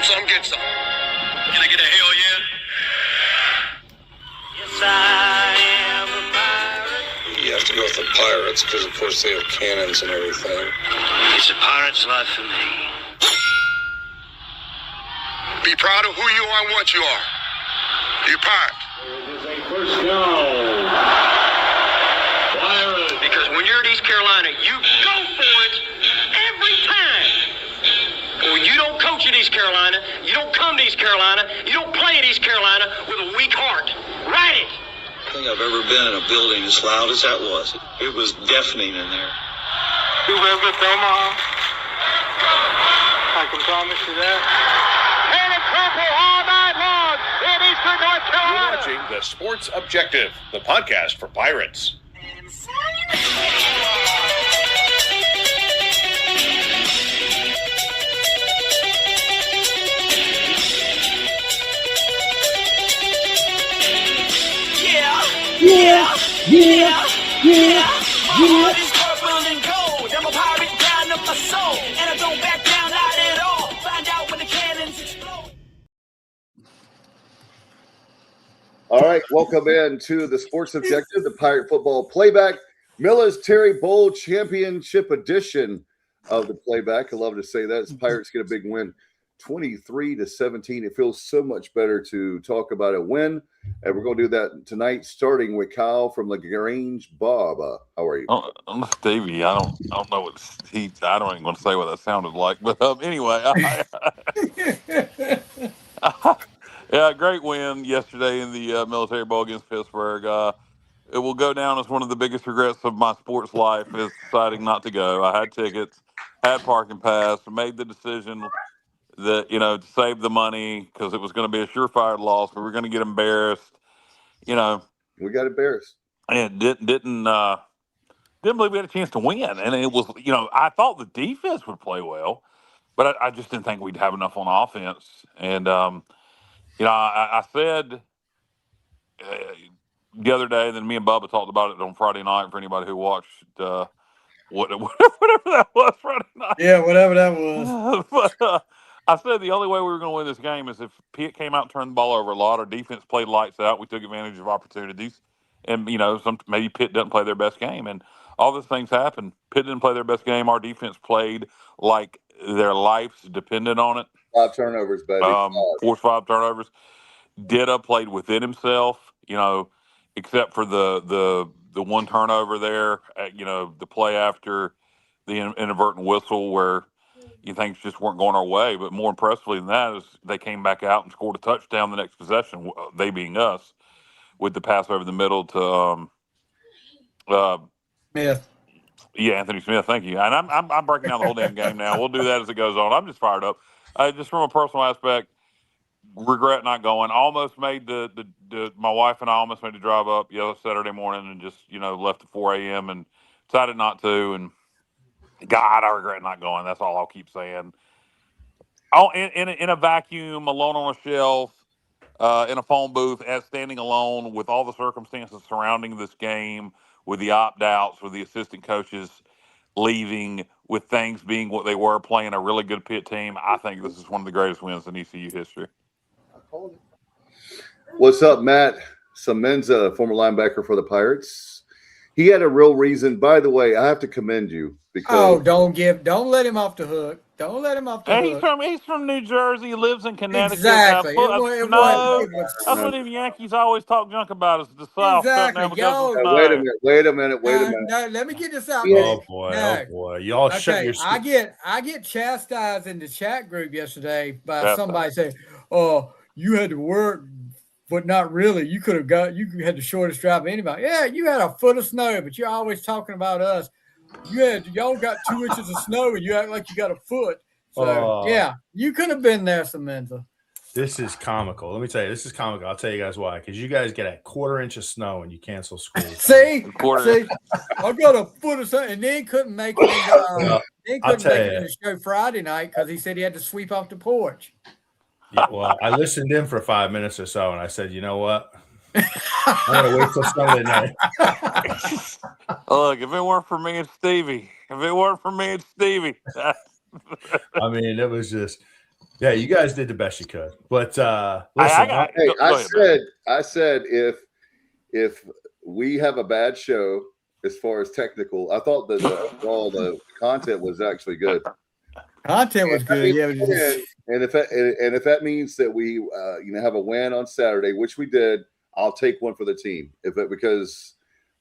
Want some? Get some. Can I get a hell yeah? Yes, I am a pirate. You have to go with the pirates because, of course, they have cannons and everything. It's a pirate's life for me. Be proud of who you are and what you are. You're a pirate. It is a first down. Pirates. Because when you're at East Carolina, you go for it every time. Or you don't coach at East Carolina, you don't come to East Carolina, you don't play at East Carolina with a weak heart. Write it. I don't think I've ever been in a building as loud as that was. It was deafening in there. You live with Omaha? I can promise you that. And it's purple all night long in Eastern North Carolina. You're watching The Sports Objective, the podcast for Pirates. Yeah. My heart is purple and gold. I'm a pirate down of my soul, and I don't back down, not at all. Find out when the cannons explode. All right, welcome in to the Sports Objective, the Pirate Football Playback, Military Bowl Championship edition of the Playback. I love to say that. Pirates get a big win, 23-17. It feels so much better to talk about a win, and we're going to do that tonight, starting with Kyle from LaGrange. Bob, how are you? Stevie, I don't know what I don't even want to say what that sounded like, but anyway, yeah, great win yesterday in the Military Bowl against Pittsburgh. It will go down as one of the biggest regrets of my sports life is deciding not to go. I had tickets, had parking pass, made the decision that, to save the money because it was going to be a surefire loss. We were going to get embarrassed, We got embarrassed. And didn't believe we had a chance to win. And it was, I thought the defense would play well, but I just didn't think we'd have enough on offense. And, I said the other day, then me and Bubba talked about it on Friday night for anybody who watched whatever that was Friday night. Yeah, whatever that was. But I said the only way we were going to win this game is if Pitt came out and turned the ball over a lot. Our defense played lights out. We took advantage of opportunities. And, maybe Pitt doesn't play their best game. And all these things happen. Pitt didn't play their best game. Our defense played like their lives depended on it. 5 turnovers, baby. Forced 5 turnovers. Dida played within himself, except for the one turnover there, the play after the inadvertent whistle where things just weren't going our way. But more impressively than that is they came back out and scored a touchdown the next possession, they being us, with the pass over the middle to Smith. Yeah, Anthony Smith. Thank you. And I'm breaking down the whole damn game now. We'll do that as it goes on. I'm just fired up. Just from a personal aspect, regret not going. Almost made my wife and I almost made the drive up Saturday morning and just left at 4 a.m. and decided not to. And God, I regret not going. That's all I'll keep saying. Oh, in a vacuum, alone on a shelf, in a phone booth, standing alone with all the circumstances surrounding this game, with the opt-outs, with the assistant coaches leaving, with things being what they were, playing a really good Pitt team, I think this is one of the greatest wins in ECU history. What's up, Matt Semenza, former linebacker for the Pirates? He had a real reason. By the way, I have to commend you because don't let him off the hook. Don't let him off the hook. He's from New Jersey. He lives in Connecticut. Exactly. That's what the Yankees always talk junk about is the South. Exactly. Wait a minute. No, let me get this out. Oh boy. Y'all shut your. I get chastised in the chat group yesterday by somebody saying, "Oh, you had to work, but not really. You had the shortest drive of anybody. Yeah, you had a foot of snow, but you're always talking about us. Y'all got 2 inches of snow and you act like you got a foot. So yeah, you could have been there, Semenza. This is comical. Let me tell you, this is comical. I'll tell you guys why. Because you guys get a 1/4 inch of snow and you cancel school. See, I got a foot of snow, and then couldn't make it. In the show Friday night because he said he had to sweep off the porch. Yeah, well, I listened in for 5 minutes or so, and I said, you know what? I'm going to wait till Sunday night. Look, if it weren't for me and Stevie. I mean, it was just Yeah, you guys did the best you could. But listen, I said if we have a bad show as far as technical, I thought that all the content was actually good. Content was good, yeah. And if that means that we have a win on Saturday, which we did, I'll take one for the team. because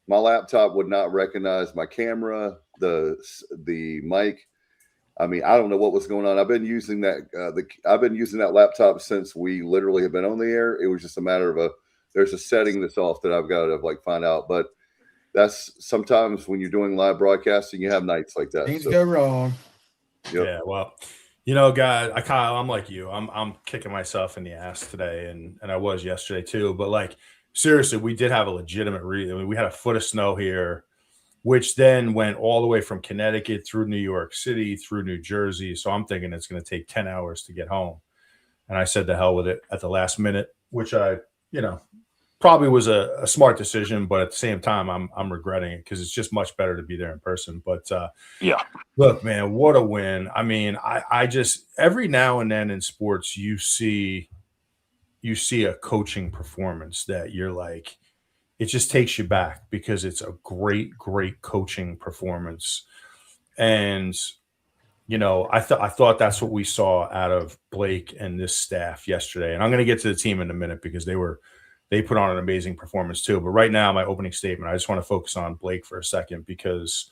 my laptop would not recognize my camera, the mic. I mean, I don't know what was going on. I've been using that laptop since we literally have been on the air. It was just a matter of there's a setting that's off that I've got to find out. But that's sometimes when you're doing live broadcasting, you have nights like that. Things go wrong. Yep. Yeah, well, guys, Kyle, I'm like you. I'm kicking myself in the ass today, and I was yesterday too. But like seriously, we did have a legitimate reason. I mean, we had a foot of snow here, which then went all the way from Connecticut through New York City, through New Jersey. So I'm thinking it's going to take 10 hours to get home. And I said the hell with it at the last minute, which I, probably was a smart decision. But at the same time, I'm regretting it because it's just much better to be there in person. But yeah, look, man, what a win. I mean, I just every now and then in sports, you see a coaching performance that you're like, it just takes you back because it's a great, great coaching performance. And, I thought that's what we saw out of Blake and this staff yesterday. And I'm going to get to the team in a minute because they put on an amazing performance too. But right now, my opening statement, I just want to focus on Blake for a second because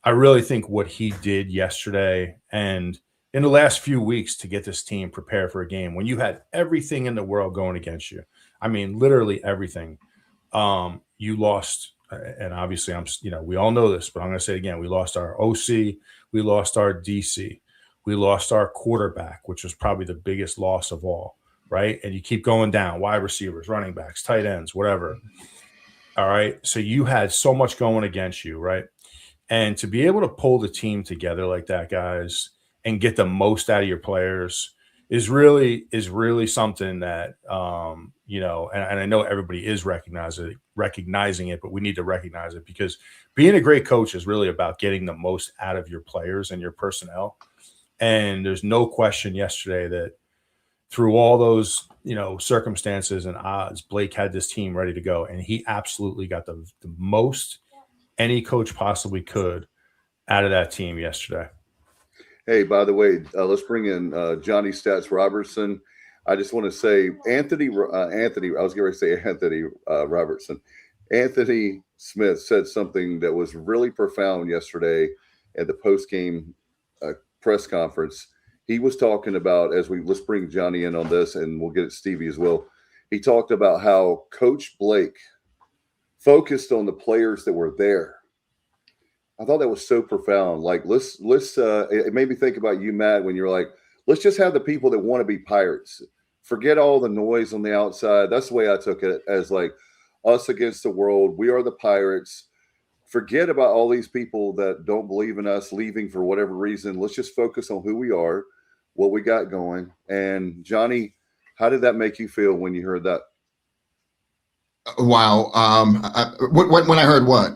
I really think what he did yesterday and in the last few weeks to get this team prepared for a game when you had everything in the world going against you. I mean, literally everything. You lost, and obviously we all know this, but I'm going to say it again. We lost our OC, we lost our DC, we lost our quarterback, which was probably the biggest loss of all, right? And you keep going down, wide receivers, running backs, tight ends, whatever. All right. So you had so much going against you, right? And to be able to pull the team together like that, guys, and get the most out of your players is really something that and I know everybody is recognizing it, but we need to recognize it because being a great coach is really about getting the most out of your players and your personnel. And there's no question yesterday that through all those circumstances and odds, Blake had this team ready to go, and he absolutely got the most any coach possibly could out of that team yesterday. Hey, by the way, let's bring in Johnny Stats Robertson. I just want to say Anthony. I was going to say Anthony Robertson. Anthony Smith said something that was really profound yesterday at the post-game press conference. He was talking about, let's bring Johnny in on this, and we'll get Stevie as well. He talked about how Coach Blake focused on the players that were there. I thought that was so profound. Like, let's it made me think about you, Matt, when you're like, let's just have the people that want to be Pirates. Forget all the noise on the outside. That's the way I took it, as like us against the world. We are the Pirates. Forget about all these people that don't believe in us leaving for whatever reason. Let's just focus on who we are, what we got going. And Johnny, how did that make you feel when you heard that? Wow. When I heard what?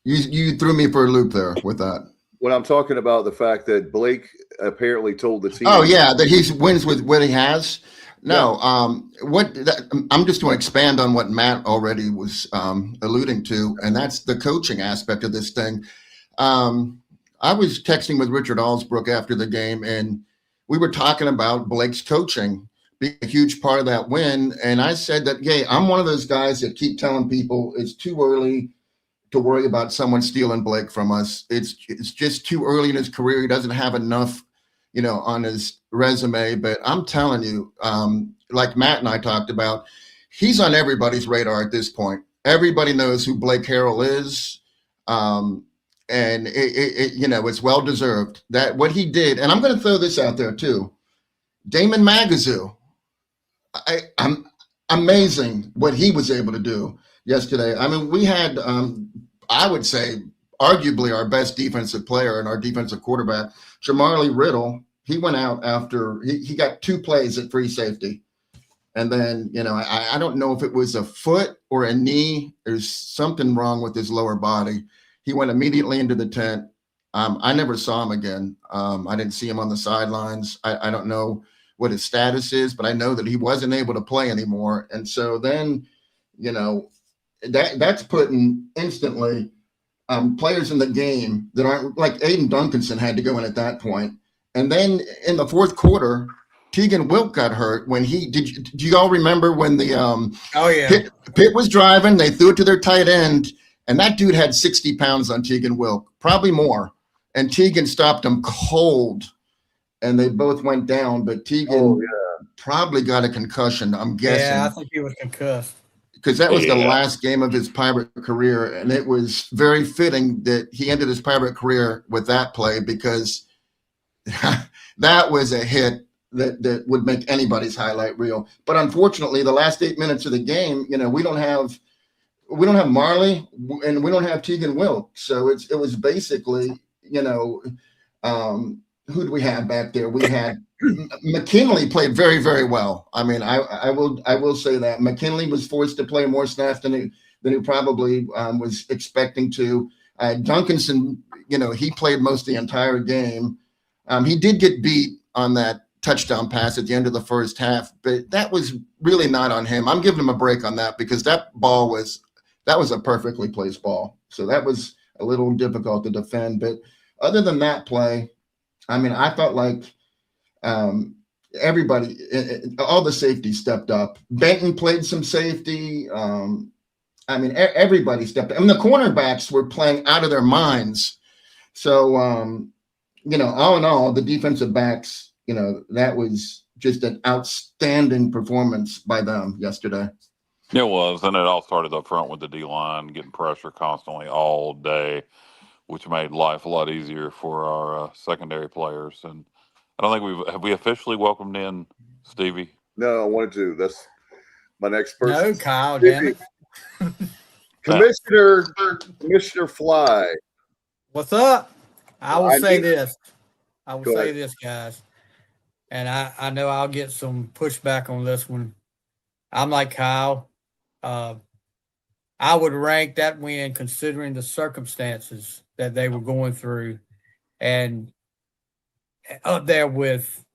You threw me for a loop there with that. When I'm talking about the fact that Blake apparently told the team. Oh yeah, that he wins with what he has. No, yeah. I'm just going to expand on what Matt already was alluding to, and that's the coaching aspect of this thing. I was texting with Richard Allsbrook after the game, and we were talking about Blake's coaching being a huge part of that win. And I said that, hey, I'm one of those guys that keep telling people it's too early to worry about someone stealing Blake from us. It's just too early in his career. He doesn't have enough, on his resume. But I'm telling you, like Matt and I talked about, he's on everybody's radar at this point. Everybody knows who Blake Harrell is. And it's well deserved that what he did. And I'm going to throw this out there too. Damon Magazoo. I'm amazing what he was able to do yesterday. I mean, we had, I would say, arguably our best defensive player and our defensive quarterback, Jamarly Riddle. He went out after he got 2 plays at free safety. And then, I don't know if it was a foot or a knee. There's something wrong with his lower body. He went immediately into the tent. I never saw him again. I didn't see him on the sidelines. I don't know what his status is, but I know that he wasn't able to play anymore. And so then, that's putting instantly players in the game that aren't, like Aiden Duncanson had to go in at that point. And then in the fourth quarter, Tegan Wilk got hurt when do you all remember when the Pitt was driving, they threw it to their tight end, and that dude had 60 pounds on Tegan Wilk, probably more. And Tegan stopped him cold, and they both went down. But Tegan probably got a concussion, I'm guessing. Yeah, I think he was concussed. Because that was the last game of his Pirate career, and it was very fitting that he ended his Pirate career with that play, because that was a hit that would make anybody's highlight reel. But unfortunately, the last 8 minutes of the game, we don't have Marley and we don't have Tegan Wilk. So it was basically, who do we have back there? We had McKinley played very, very well. I mean, I will say that McKinley was forced to play more snaps than he probably was expecting to. Duncanson, he played most of the entire game. He did get beat on that touchdown pass at the end of the first half, but that was really not on him. I'm giving him a break on that, because that was a perfectly placed ball. So that was a little difficult to defend. But other than that play, I mean, I felt like everybody, all the safeties stepped up. Benton played some safety. Everybody stepped up. I mean, the cornerbacks were playing out of their minds. So, all in all, the defensive backs, that was just an outstanding performance by them yesterday. It was, and it all started up front with the D-line getting pressure constantly all day, which made life a lot easier for our secondary players. And I don't think have we officially welcomed in Stevie? No, I wanted to. That's my next person. No, Kyle, damn it. Commissioner Fly. What's up? I will say this, guys. And I know I'll get some pushback on this one. I'm like Kyle. I would rank that win, considering the circumstances that they were going through, and up there with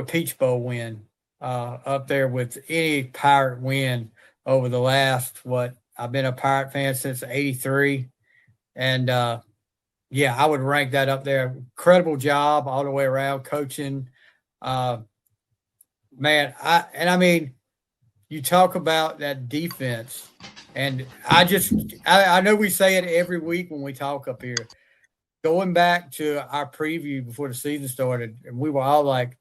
Peach Bowl win, up there with any Pirate win over the last, I've been a Pirate fan since '83. And I would rank that up there. Incredible job all the way around, coaching. You talk about that defense, and I know we say it every week when we talk up here. Going back to our preview before the season started, and we were all like,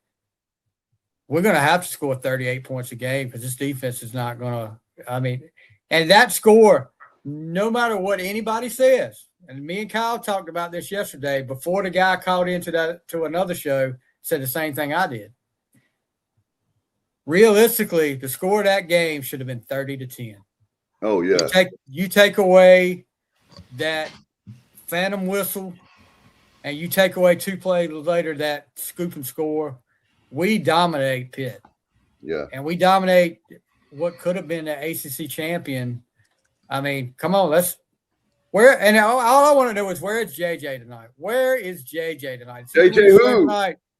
we're going to have to score 38 points a game, because this defense is not going to, and that score, no matter what anybody says, and me and Kyle talked about this yesterday before the guy called into another show, said the same thing I did. Realistically, the score of that game should have been 30-10. Oh, yeah. You take away that phantom whistle, and you take away 2 plays later that scoop and score, we dominate Pitt. Yeah. And we dominate what could have been the ACC champion. I mean, come on, all I want to know is, where is JJ tonight? Where is JJ tonight? JJ who?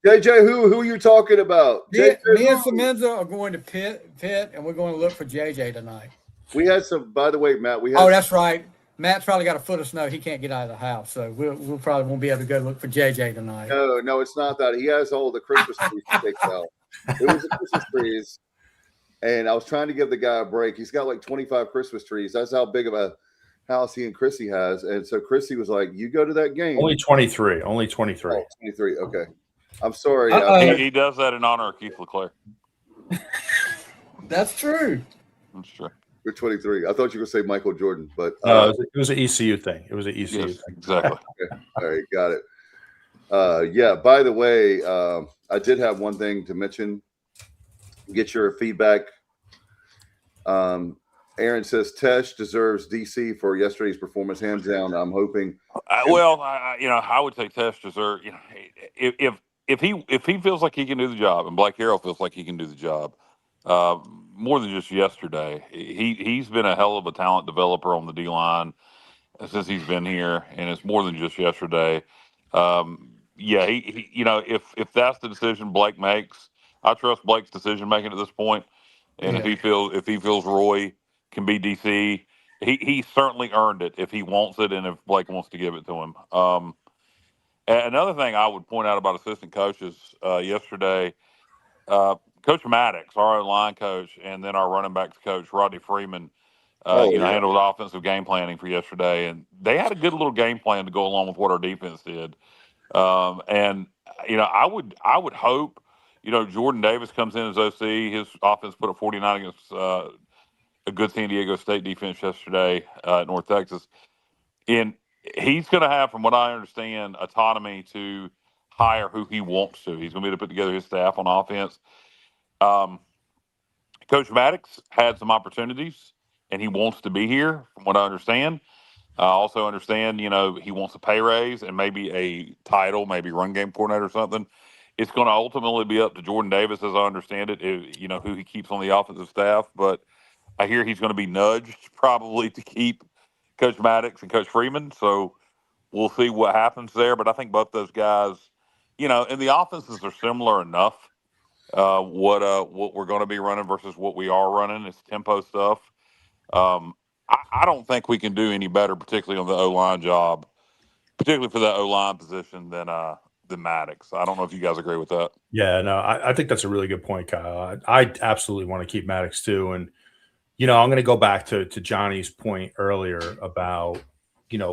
JJ who are you talking about? Me and Semenza are going to Pitt, and we're going to look for JJ tonight. We had some, by the way, Matt. That's right. Matt's probably got a foot of snow. He can't get out of the house, so we'll probably won't be able to go look for JJ tonight. No, it's not that. He has all the Christmas trees to take out. It was the Christmas trees, and I was trying to give the guy a break. He's got like 25 Christmas trees. That's how big of a house he and Chrissy has. And so Chrissy was like, "You go to that game." Only 23. Oh, 23. Okay. I'm sorry. He does that in honor of Keith LeClaire. That's true. That's true. You're 23. I thought you were going to say Michael Jordan, but it was an ECU thing. It was an ECU thing. Exactly. Okay. All right, got it. By the way, I did have one thing to mention. Get your feedback. Aaron says Tesh deserves DC for yesterday's performance, hands down. I'm hoping. I would say Tesh deserves. If he feels like he can do the job, and Blake Harrell feels like he can do the job, more than just yesterday, he's been a hell of a talent developer on the D line since he's been here, and it's more than just yesterday. If that's the decision Blake makes, I trust Blake's decision making at this point, and if he feels Roy can be DC, he certainly earned it if he wants it, and if Blake wants to give it to him. Another thing I would point out about assistant coaches yesterday, Coach Maddox, our line coach, and then our running backs coach Rodney Freeman. Handled offensive game planning for yesterday, and they had a good little game plan to go along with what our defense did. I would hope, Jordan Davis comes in as OC. His offense put up 49 against a good San Diego State defense yesterday at North Texas, and he's going to have, from what I understand, autonomy to hire who he wants to. He's going to be able to put together his staff on offense. Coach Maddox had some opportunities, and he wants to be here, from what I understand. I also understand, he wants a pay raise and maybe a title, maybe run game coordinator or something. It's going to ultimately be up to Jordan Davis, as I understand it, who he keeps on the offensive staff. But I hear he's going to be nudged probably to keep Coach Maddox and Coach Freeman. So we'll see what happens there. But I think both those guys, and the offenses are similar enough. What we're going to be running versus what we are running is tempo stuff. I don't think we can do any better, particularly on the O-line job, particularly for that O-line position than Maddox. I don't know if you guys agree with that. Yeah, no, I think that's a really good point, Kyle. I absolutely want to keep Maddox too. And, I'm going to go back to Johnny's point earlier about,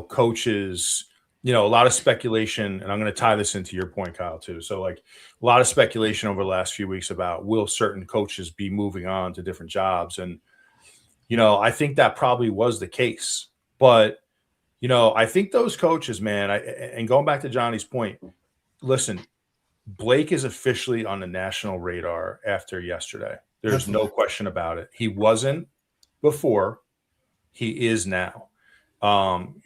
coaches, a lot of speculation, and I'm going to tie this into your point, Kyle, too. So, like, a lot of speculation over the last few weeks about will certain coaches be moving on to different jobs. And, I think that probably was the case. But, I think those coaches, man, and going back to Johnny's point, listen, Blake is officially on the national radar after yesterday. There's no question about it. He wasn't before. He is now.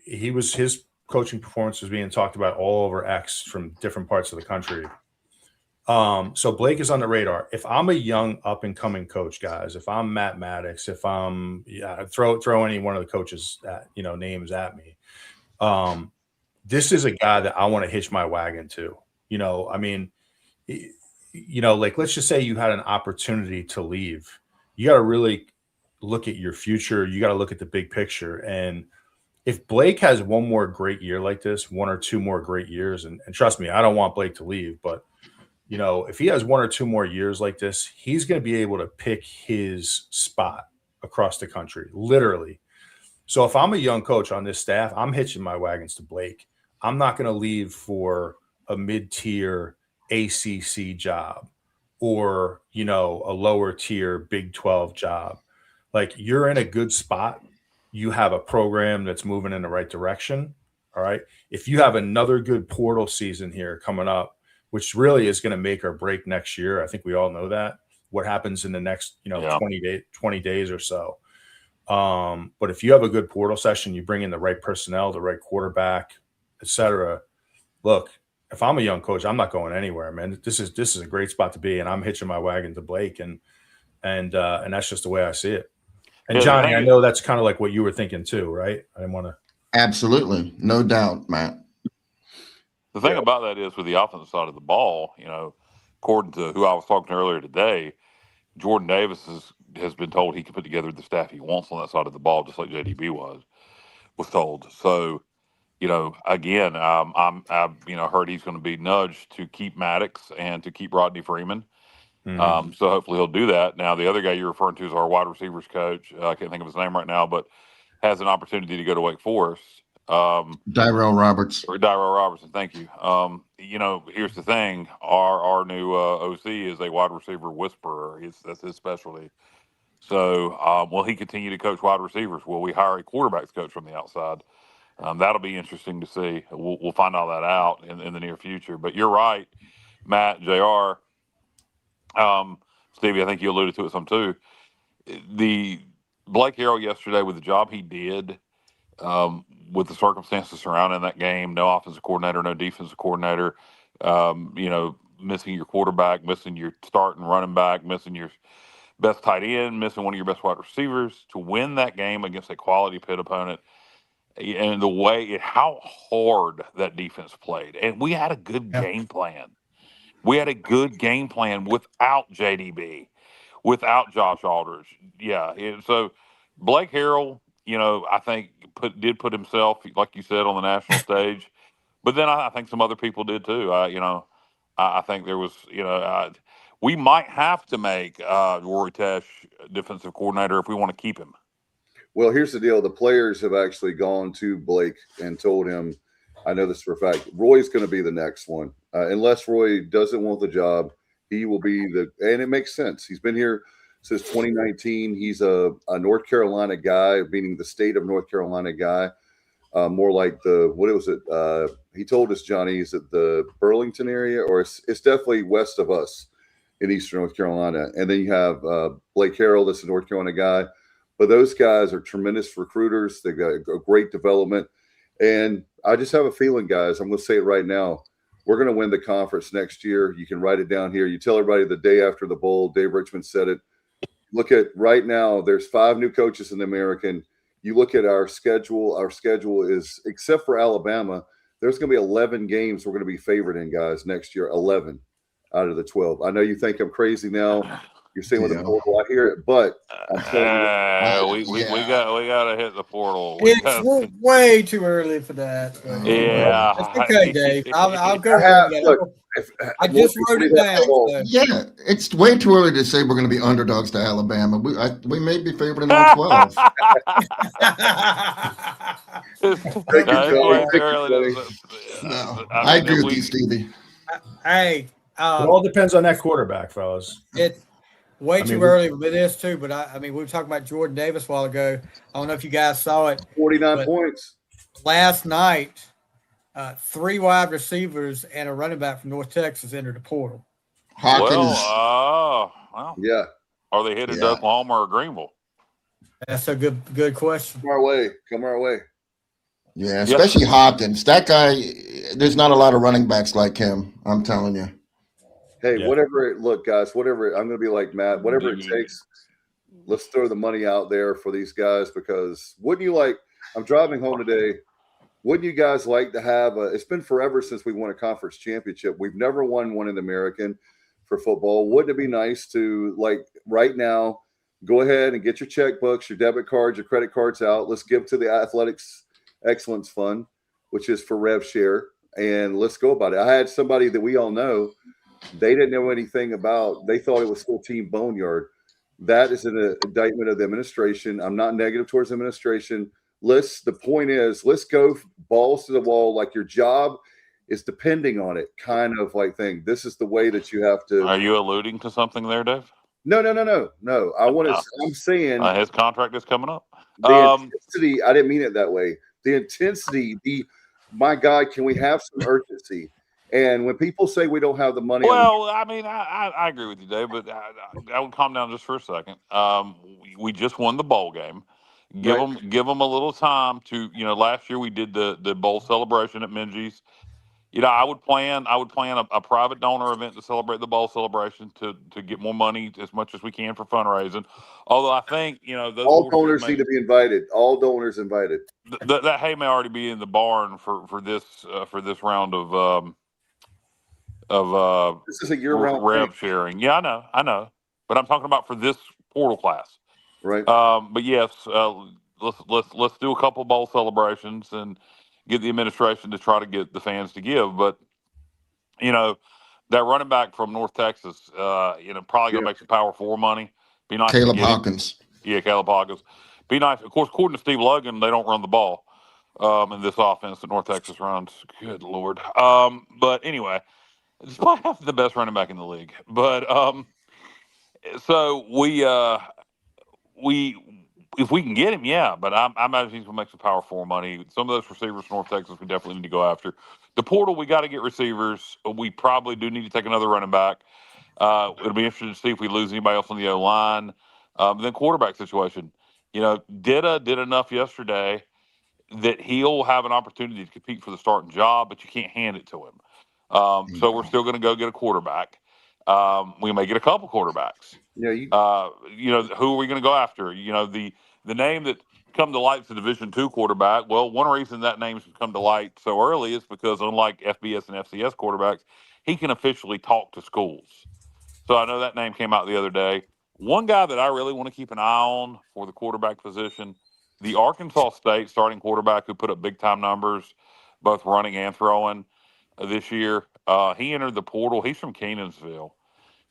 His coaching performance was being talked about all over X from different parts of the country. So Blake is on the radar. If I'm a young up and coming coach, guys, if I'm Matt Maddox, if I'm throw any one of the coaches that names at me, this is a guy that I want to hitch my wagon to. Like, let's just say you had an opportunity to leave. You got to really look at your future. You got to look at the big picture. And if Blake has one more great year like this, one or two more great years, and trust me, I don't want Blake to leave, but if he has one or two more years like this, he's going to be able to pick his spot across the country, literally. So if I'm a young coach on this staff, I'm hitching my wagons to Blake. I'm not going to leave for a mid-tier ACC job or, a lower tier Big 12 job. Like, you're in a good spot. You have a program that's moving in the right direction. All right. If you have another good portal season here coming up, which really is going to make or break next year, I think we all know that, what happens in the next, 20 days or so. But if you have a good portal session, you bring in the right personnel, the right quarterback, et cetera. Look, if I'm a young coach, I'm not going anywhere, man. This is a great spot to be, and I'm hitching my wagon to Blake, and that's just the way I see it. And Johnny, I know that's kind of like what you were thinking too, right? I didn't want to. Absolutely, no doubt, Matt. The thing about that is, with the offensive side of the ball, according to who I was talking to earlier today, Jordan Davis has been told he can put together the staff he wants on that side of the ball, just like JDB was told. So, again, I've heard he's going to be nudged to keep Maddox and to keep Rodney Freeman. Mm-hmm. So hopefully he'll do that. Now, the other guy you're referring to is our wide receivers coach. I can't think of his name right now, but has an opportunity to go to Wake Forest. Dyrell Robertson. Thank you. Here's the thing. Our new OC is a wide receiver whisperer. That's his specialty. So will he continue to coach wide receivers? Will we hire a quarterbacks coach from the outside? That'll be interesting to see. We'll find all that out in the near future. But you're right, Matt, JR, Stevie, I think you alluded to it some too. The Blake Harrell yesterday, with the job he did, with the circumstances surrounding that game, no offensive coordinator, no defensive coordinator, missing your quarterback, missing your starting running back, missing your best tight end, missing one of your best wide receivers, to win that game against a quality Pitt opponent, and how hard that defense played. And we had a good game plan. We had a good game plan without JDB, without Josh Alders. Yeah. So Blake Harrell, I think did put himself, like you said, on the national stage. But then I think some other people did too. I think there was, we might have to make Roy Tesh defensive coordinator if we want to keep him. Well, here's the deal. The players have actually gone to Blake and told him, I know this for a fact, Roy's going to be the next one. Unless Roy doesn't want the job, he will be and it makes sense. He's been here since 2019. He's a North Carolina guy, meaning the state of North Carolina guy. More like he told us, Johnny, is it the Burlington area, or it's definitely west of us in Eastern North Carolina. And then you have Blake Harrell, that's a North Carolina guy. But those guys are tremendous recruiters. They've got a great development. And I just have a feeling, guys, I'm going to say it right now, we're going to win the conference next year. You can write it down here. You tell everybody the day after the bowl, Dave Richmond said it. Look at right now, there's 5 new coaches in the American. You look at our schedule. Our schedule is, except for Alabama, there's going to be 11 games we're going to be favored in, guys, next year. 11 out of the 12. I know you think I'm crazy now. You're saying with the portal, I hear it, but I'm telling you, we got to hit the portal. It's way too early for that. So yeah, it's okay, Dave. I'll go ahead and get it. I just wrote it down. So. Yeah, it's way too early to say we're going to be underdogs to Alabama. We may be favored in all 12. I agree with you, Stevie. Hey, it all depends on that quarterback, fellas. It's way too early for this too, but we were talking about Jordan Davis a while ago. I don't know if you guys saw it. 49 points. Last night, 3 wide receivers and a running back from North Texas entered the portal. Hawkins. Well, yeah. Are they headed to Oklahoma or Greenville? That's a good question. Come our way. Yeah, especially Hopkins. That guy, there's not a lot of running backs like him, I'm telling you. Hey, look, guys, I'm going to be like Matt, whatever it takes, let's throw the money out there for these guys, because wouldn't you like, I'm driving home today, wouldn't you guys like to have it's been forever since we won a conference championship. We've never won one in the American for football. Wouldn't it be nice to, like, right now, go ahead and get your checkbooks, your debit cards, your credit cards out. Let's give to the Athletics Excellence Fund, which is for Rev Share, and let's go about it. I had somebody that we all know, they didn't know anything about, they thought it was still Team Boneyard. That is an indictment of the administration. I'm not negative towards the administration. The point is, let's go balls to the wall, like your job is depending on it, kind of like thing. This is the way that you have to. Are you alluding to something there, Dave? No. I'm saying his contract is coming up. The intensity, I didn't mean it that way. The intensity, my God, can we have some urgency? And when people say we don't have the money, I agree with you, Dave, but I would calm down just for a second. We just won the bowl game. Give them a little time to, last year we did the bowl celebration at Minji's. I would plan a private donor event to celebrate the bowl celebration to get more money as much as we can for fundraising. Although I think, those all donors need to be invited. All donors invited. That hay may already be in the barn for this round of this is a year-round rev sharing. Yeah, I know, but I'm talking about for this portal class, right? But yes, let's do a couple bowl celebrations and get the administration to try to get the fans to give. But that running back from North Texas, probably gonna make some Power 4 money. Be nice. Caleb Hawkins. Yeah, Caleb Hawkins. Be nice. Of course, according to Steve Logan, they don't run the ball in this offense that North Texas runs. Good Lord. But anyway. It's probably half the best running back in the league. But so we if we can get him, yeah. But I imagine he's gonna make some Power 4 money. Some of those receivers from North Texas we definitely need to go after. The portal, we got to get receivers. We probably do need to take another running back. It'll be interesting to see if we lose anybody else on the O-line. Then quarterback situation. Dida did enough yesterday that he'll have an opportunity to compete for the starting job, but you can't hand it to him. So we're still going to go get a quarterback. We may get a couple quarterbacks. Yeah. Who are we going to go after? The name that come to light is the Division II quarterback. Well, one reason that name's come to light so early is because unlike FBS and FCS quarterbacks, he can officially talk to schools. So I know that name came out the other day. One guy that I really want to keep an eye on for the quarterback position, the Arkansas State starting quarterback who put up big-time numbers, both running and throwing this year. He entered the portal. He's from Kenansville.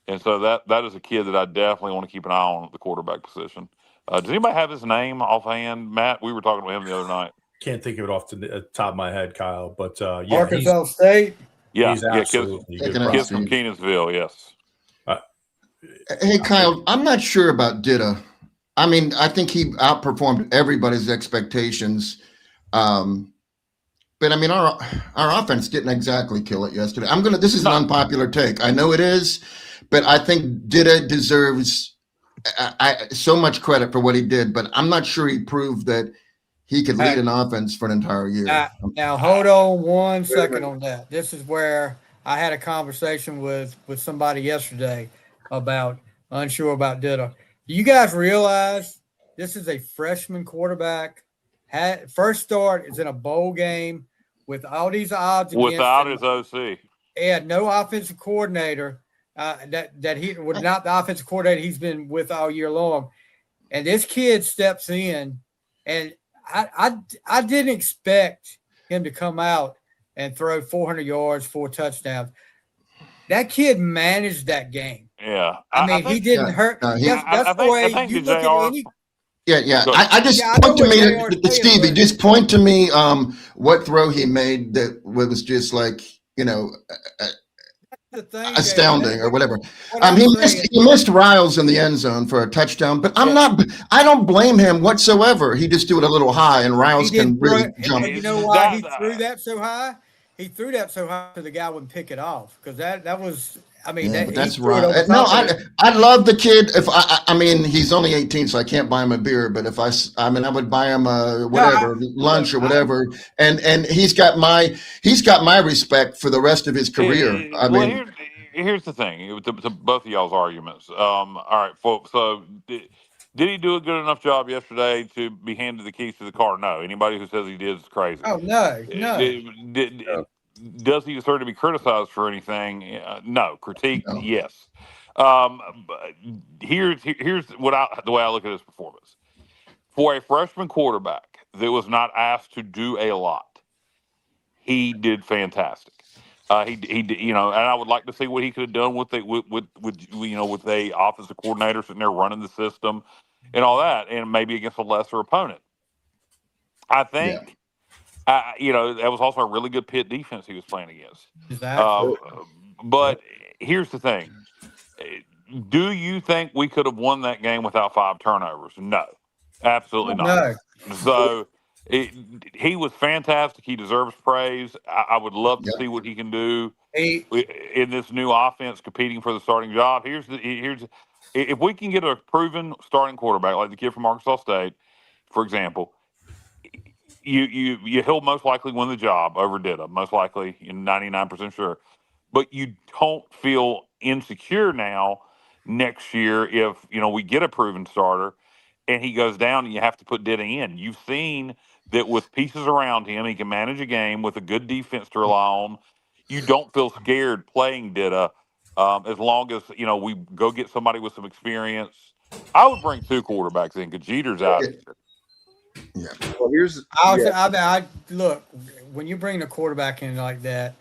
And so that is a kid that I definitely want to keep an eye on at the quarterback position. Does anybody have his name offhand? Matt, we were talking to him the other night. Can't think of it off the top of my head, Kyle. But yeah, Arkansas State. He's absolutely good. Kids from Kenansville, yes. Hey, Kyle, I'm not sure about Ditta. I mean, I think he outperformed everybody's expectations. But I mean, our offense didn't exactly kill it yesterday. This is an unpopular take. I know it is, but I think Ditta deserves so much credit for what he did, but I'm not sure he proved that he could lead an offense for an entire year. Now hold on 1 second on that. This is where I had a conversation with somebody yesterday about unsure about Ditta. Do you guys realize this is a freshman quarterback? First start is in a bowl game with all these odds without his OC. He had no offensive coordinator. That he was not the offensive coordinator he's been with all year long, and this kid steps in, and I didn't expect him to come out and throw 400 yards, 4 touchdowns. That kid managed that game. Yeah. I mean, he didn't hurt. That's the way you look at any. Yeah. I just point to me, Stevie. Just point to me what throw he made that was just like, astounding or whatever. He missed Riles in the end zone for a touchdown, but I don't blame him whatsoever. He just threw it a little high, and Riles can really jump. You know why he threw that so high? He threw that so high so the guy wouldn't pick it off, because that was. I mean, that's right. No, I love the kid. If I mean, he's only 18, so I can't buy him a beer. But if I would buy him lunch or whatever. And he's got my respect for the rest of his career. Here's the thing to both of y'all's arguments. All right, folks. So did he do a good enough job yesterday to be handed the keys to the car? No. Anybody who says he did is crazy. Oh no. Does he deserve to be criticized for anything? No. Critique, no. Yes. Here's the way I look at his performance. For a freshman quarterback that was not asked to do a lot, he did fantastic. He and I would like to see what he could have done with a offensive coordinator sitting there running the system and all that, and maybe against a lesser opponent. I think. Yeah. That was also a really good Pitt defense he was playing against. Exactly. But here's the thing. Do you think we could have won that game without 5 turnovers? No, absolutely not. No. So he was fantastic. He deserves praise. I would love to see what he can do in this new offense competing for the starting job. Here's if we can get a proven starting quarterback like the kid from Arkansas State, for example, he'll most likely win the job over Ditta, most likely, 99% sure. But you don't feel insecure now next year if we get a proven starter and he goes down and you have to put Ditta in. You've seen that with pieces around him, he can manage a game with a good defense to rely on. You don't feel scared playing Ditta as long as we go get somebody with some experience. I would bring 2 quarterbacks in because Jeter's out here. Yeah. Well, look, when you bring a quarterback in like that,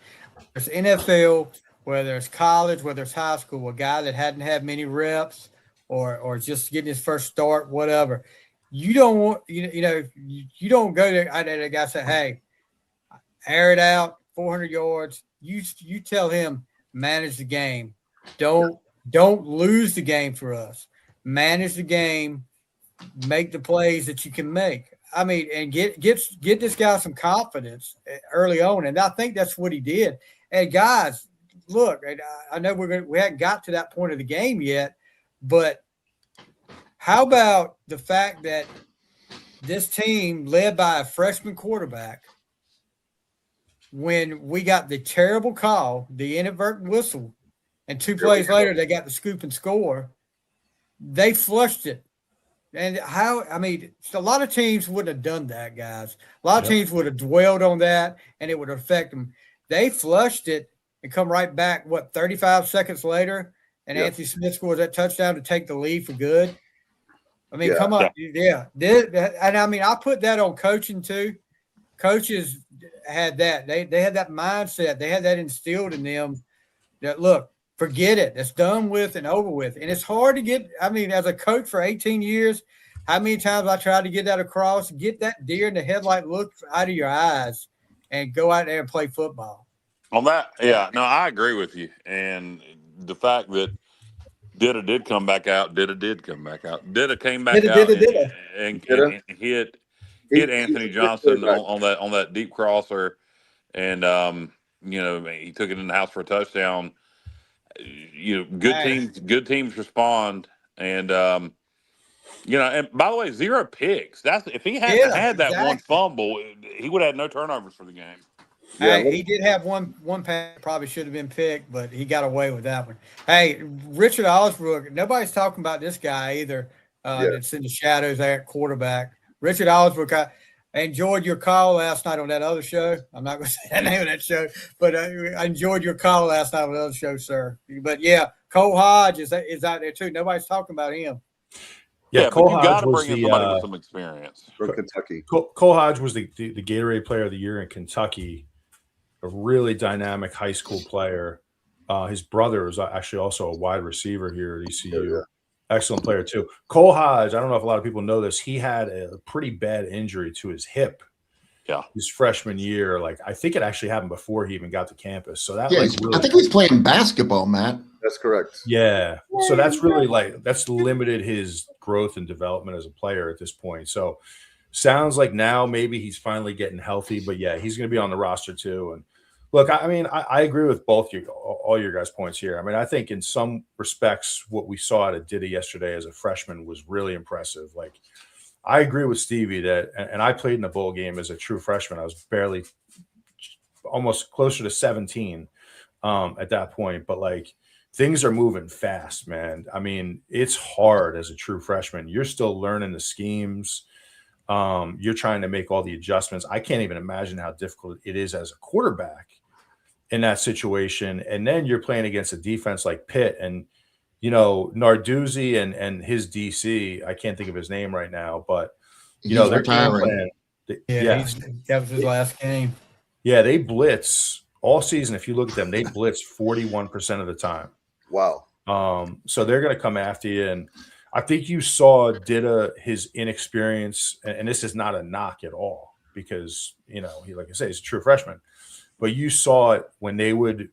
there's NFL, whether it's college, whether it's high school, a guy that hadn't had many reps or just getting his first start, whatever. You don't want, you don't go to a guy and say, hey, air it out, 400 yards. You tell him, manage the game. Don't lose the game for us. Manage the game. Make the plays that you can make. I mean, and get this guy some confidence early on, and I think that's what he did. And guys, look, I know we haven't got to that point of the game yet, but how about the fact that this team, led by a freshman quarterback, when we got the terrible call, the inadvertent whistle, and 2 plays later they got the scoop and score, they flushed it. And a lot of teams wouldn't have done that, guys. A lot of teams would have dwelled on that, and it would affect them. They flushed it and come right back, 35 seconds later, and Yeah. Anthony Smith scores that touchdown to take the lead for good. I mean, Yeah. come on. Yeah. And I mean, I put that on coaching too. Coaches had that. They had that mindset. They had that instilled in them that, look, forget it. It's done with and over with. And it's hard to get. I mean, as a coach for 18 years, how many times I tried to get that across, get that deer in the headlight look out of your eyes and go out there and play football. On that, yeah, no, I agree with you. And the fact that Dida did come back out, Dida came back out and hit Anthony Johnson on that deep crosser, and he took it in the house for a touchdown. Good teams respond, and and by the way, 0 picks. That's if he hadn't had that one fumble, he would have had no turnovers for the game. Yeah, he did have one pass probably should have been picked, but he got away with that one. Hey, Richard Osbrook, nobody's talking about this guy either. That's in the shadows there at quarterback. Richard Osbrook, I enjoyed your call last night on that other show. I'm not going to say the name of that show, but I enjoyed your call last night on the other show, sir. But yeah, Cole Hodge is out there too. Nobody's talking about him. Yeah, Cole Hodge, you got to bring in somebody with some experience from Kentucky. Cole Hodge was the Gatorade Player of the Year in Kentucky. A really dynamic high school player. His brother is actually also a wide receiver here at ECU. Excellent player too. Cole Hodge, I don't know if a lot of people know this. He had a pretty bad injury to his hip. Yeah, his freshman year. Like I think it actually happened before he even got to campus. So that really I think he's playing basketball, Matt. That's correct. Yeah. So that's really that's limited his growth and development as a player at this point. So sounds like now maybe he's finally getting healthy, but yeah, he's going to be on the roster too. And look, I mean, I agree with all your guys' points here. I mean, I think in some respects, what we saw out of Dida yesterday as a freshman was really impressive. Like, I agree with Stevie that, and I played in a bowl game as a true freshman. I was barely, almost closer to 17 at that point. But like, things are moving fast, man. I mean, it's hard as a true freshman. You're still learning the schemes. You're trying to make all the adjustments. I can't even imagine how difficult it is as a quarterback in that situation. And then you're playing against a defense like Pitt and, Narduzzi and his DC, I can't think of his name right now, but, they're retiring. That was his last game. Yeah, they blitz all season. If you look at them, they blitz 41% of the time. Wow. So they're going to come after you. And I think you saw Dida, his inexperience, and this is not a knock at all because, he, like I say, he's a true freshman. But you saw it when they would,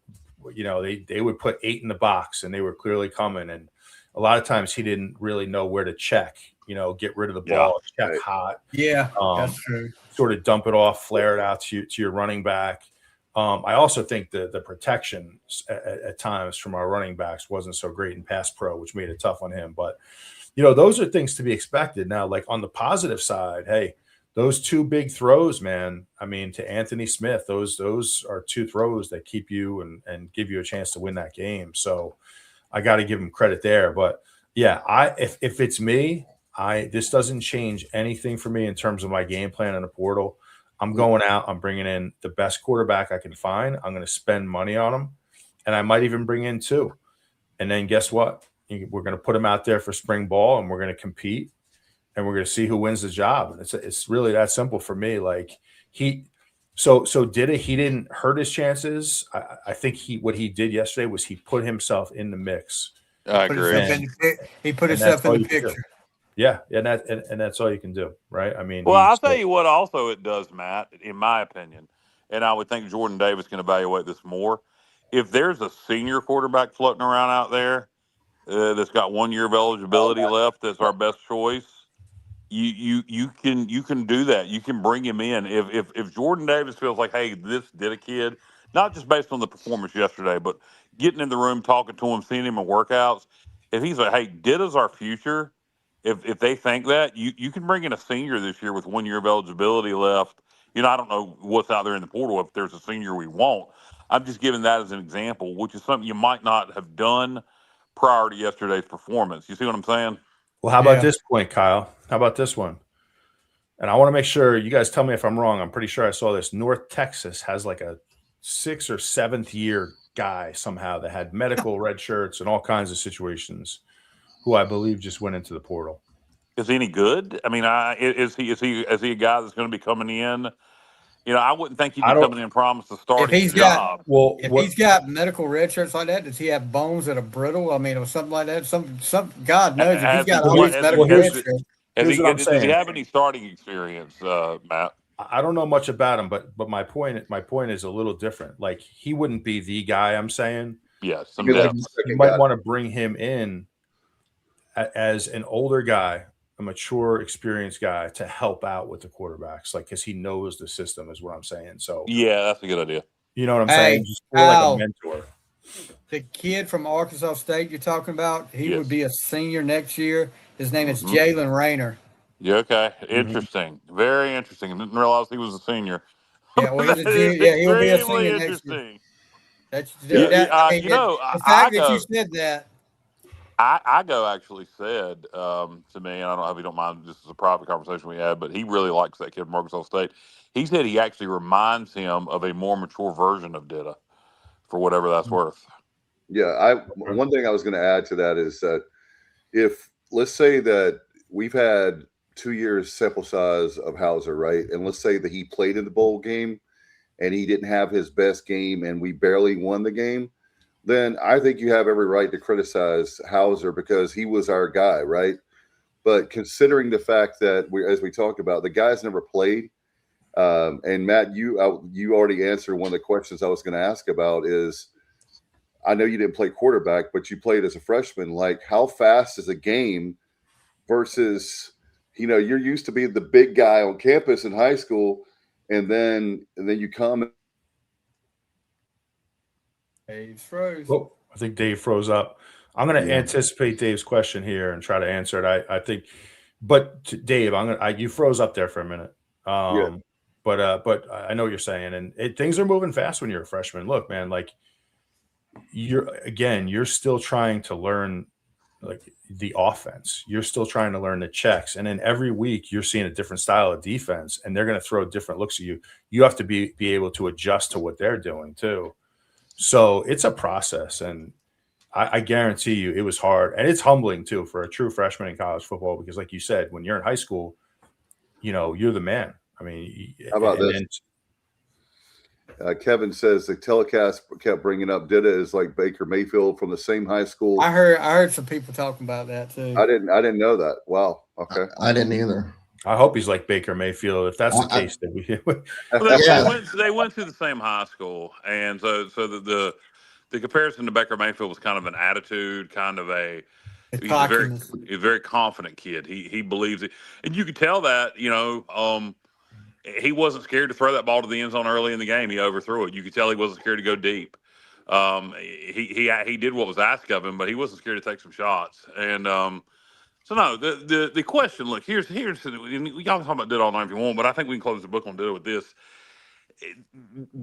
they would put 8 in the box and they were clearly coming. And a lot of times he didn't really know where to check, get rid of the ball, check hot. Yeah, that's true. Sort of dump it off, flare it out to your running back. I also think the protection at times from our running backs wasn't so great in pass pro, which made it tough on him. But, those are things to be expected. Now, like on the positive side, hey, those 2 big throws, man, I mean, to Anthony Smith, those are 2 throws that keep you and give you a chance to win that game. So I got to give him credit there. But, yeah, if it's me, this doesn't change anything for me in terms of my game plan in the portal. I'm going out. I'm bringing in the best quarterback I can find. I'm going to spend money on him, and I might even bring in 2. And then guess what? We're going to put him out there for spring ball, and we're going to compete, and we're going to see who wins the job. And it's really that simple for me. Like so Dida, he didn't hurt his chances. I think what he did yesterday was he put himself in the mix. I agree. He put himself in the picture. Yeah, and that's all you can do, right? I mean, well, I'll tell you what also it does, Matt, in my opinion, and I would think Jordan Davis can evaluate this more. If there's a senior quarterback floating around out there that's got 1 year of eligibility left, that's our best choice, you can do that. You can bring him in. If Jordan Davis feels like, hey, this did a kid, not just based on the performance yesterday, but getting in the room, talking to him, seeing him in workouts, if he's like, hey, Dida's our future. If they think that, you can bring in a senior this year with 1 year of eligibility left. I don't know what's out there in the portal if there's a senior we want. I'm just giving that as an example, which is something you might not have done prior to yesterday's performance. You see what I'm saying? Well, how about this point, Kyle? How about this one? And I want to make sure you guys tell me if I'm wrong. I'm pretty sure I saw this. North Texas has like a 6th or 7th year guy somehow that had medical red shirts and all kinds of situations, who I believe just went into the portal. Is he any good? I mean, is he a guy that's going to be coming in? You know, I wouldn't think he'd be coming in and promise to start his job. He's got medical red shirts like that, does he have bones that are brittle? I mean, or something like that. Some God knows if he's got all these medical red shirts. Does he have any starting experience, Matt? I don't know much about him, but my point is a little different. Like, he wouldn't be the guy I'm saying. Yeah, you might want to bring him in as an older guy, a mature, experienced guy to help out with the quarterbacks, like, because he knows the system is what I'm saying. So yeah, that's a good idea. You know what I'm saying? Just like a mentor. The kid from Arkansas State you're talking about, he would be a senior next year. His name is Jalen Rayner. Yeah, okay. Interesting. Very interesting. I didn't realize he was a senior. Yeah, well, he's a junior. Yeah, he'll be a senior next year. The fact that you said that. Igo actually said to me, and I don't know if you don't mind, this is a private conversation we had, but he really likes that kid from Arkansas State. He said he actually reminds him of a more mature version of Ditta, for whatever that's worth. Yeah, one thing I was going to add to that is that if, let's say that we've had 2 years sample size of Hauser, right? And let's say that he played in the bowl game and he didn't have his best game and we barely won the game, then I think you have every right to criticize Hauser because he was our guy, right? But considering the fact that, as we talked about, the guy's never played, and Matt, you already answered one of the questions I was going to ask about is, I know you didn't play quarterback, but you played as a freshman. Like, how fast is a game versus, you're used to being the big guy on campus in high school, and then you come. Dave froze. Oh, I think Dave froze up. I'm going to anticipate Dave's question here and try to answer it. I think, but Dave, you froze up there for a minute. But I know what you're saying, and things are moving fast when you're a freshman. Look, man, like you're still trying to learn like the offense. You're still trying to learn the checks, and then every week you're seeing a different style of defense, and they're going to throw different looks at you. You have to be able to adjust to what they're doing too. So it's a process, and I guarantee you it was hard, and it's humbling too for a true freshman in college football because, like you said, when you're in high school, you're the man. I mean, how about this? Kevin says the telecast kept bringing up Ditta is like Baker Mayfield from the same high school. I heard some people talking about that too. I didn't know that. Wow. Okay. I didn't either. I hope he's like Baker Mayfield. If that's the case, that they went to the same high school, and so the comparison to Baker Mayfield was kind of an attitude, kind of he's a very confident kid. He believes it, and you could tell that he wasn't scared to throw that ball to the end zone early in the game. He overthrew it. You could tell he wasn't scared to go deep. He did what was asked of him, but he wasn't scared to take some shots. And so no, the question. Look, here's y'all can talk about Ditta all night if you want, but I think we can close the book on Ditta with this.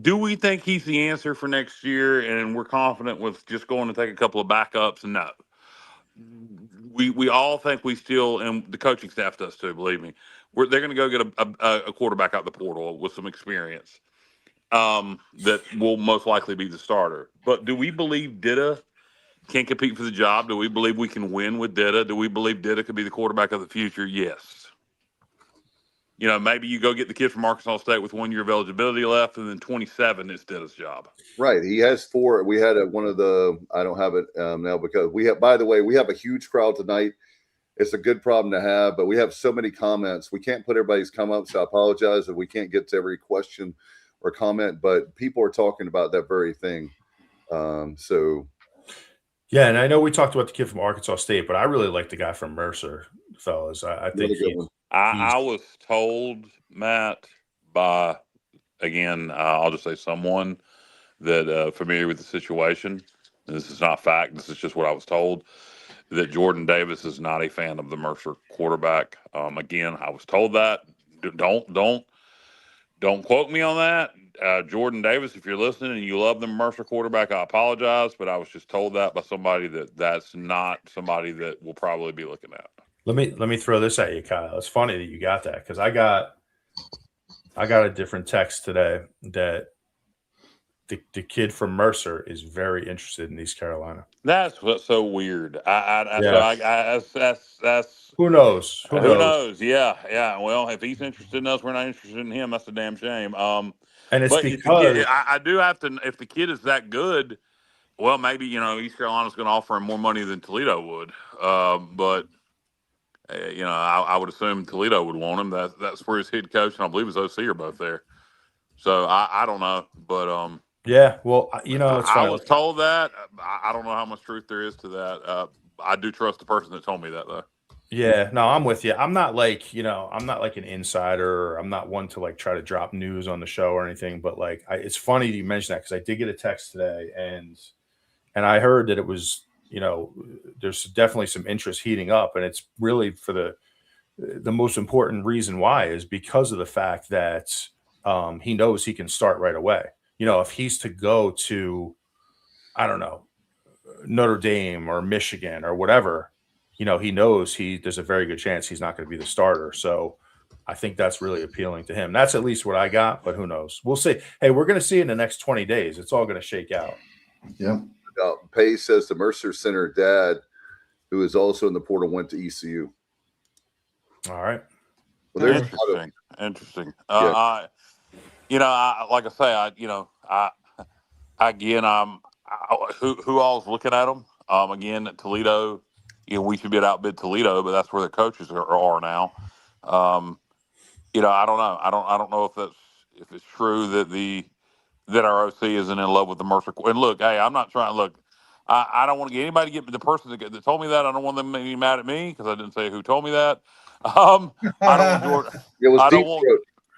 Do we think he's the answer for next year, and we're confident with just going to take a couple of backups? No. We all think we still, and the coaching staff does too, believe me, they're going to go get a quarterback out the portal with some experience that will most likely be the starter. But do we believe Ditta can compete for the job? Do we believe we can win with Ditta? Do we believe Ditta could be the quarterback of the future? Yes. Maybe you go get the kid from Arkansas State with 1 year of eligibility left, and then 27 is Ditta's job. Right. He has 4. We had one of the, I don't have it now because by the way, we have a huge crowd tonight. It's a good problem to have, but we have so many comments. We can't put everybody's comments. So I apologize if we can't get to every question or comment, but people are talking about that very thing. Yeah, and I know we talked about the kid from Arkansas State, but I really like the guy from Mercer, fellas. I think I was told, Matt, by, again, I'll just say someone that familiar with the situation. This is not fact. This is just what I was told, that Jordan Davis is not a fan of the Mercer quarterback. Again, I was told that. Don't quote me on that. Jordan Davis, if you're listening and you love the Mercer quarterback, I apologize, but I was just told that by somebody that's not somebody that we'll probably be looking at. Let me throw this at you, Kyle. It's funny that you got that because I got a different text today that the kid from Mercer is very interested in East Carolina. That's what's so weird. That's who knows? Who knows? Yeah. Well, if he's interested in us, we're not interested in him. That's a damn shame. And it's but because I do have to. If the kid is that good, well, maybe East Carolina's going to offer him more money than Toledo would. But I would assume Toledo would want him. That's where his head coach and I believe his OC are both there. So I don't know, but yeah. Well, I was told that. I don't know how much truth there is to that. I do trust the person that told me that though. Yeah, no, I'm with you. I'm not like, I'm not like an insider. I'm not one to like try to drop news on the show or anything. But like, it's funny you mention that because I did get a text today, and I heard that it was, there's definitely some interest heating up, and it's really for the most important reason why is because of the fact that he knows he can start right away. If he's to go to, I don't know, Notre Dame or Michigan or whatever. He knows there's a very good chance he's not going to be the starter. So I think that's really appealing to him. That's at least what I got, but who knows? We'll see. Hey, we're going to see in the next 20 days. It's all going to shake out. Yeah. Pace says the Mercer Center dad, who is also in the portal, went to ECU. All right. Well, there's interesting. Yeah. Like I say, who all's looking at them? Again, at Toledo. We should be at outbid Toledo, but that's where the coaches are now. I don't know. I don't know if it's true that our OC isn't in love with the Mercer. And look, hey, I'm not trying. Look, I don't want to get anybody to get the person that told me that. I don't want them to be mad at me because I didn't say who told me that. I don't want Jordan.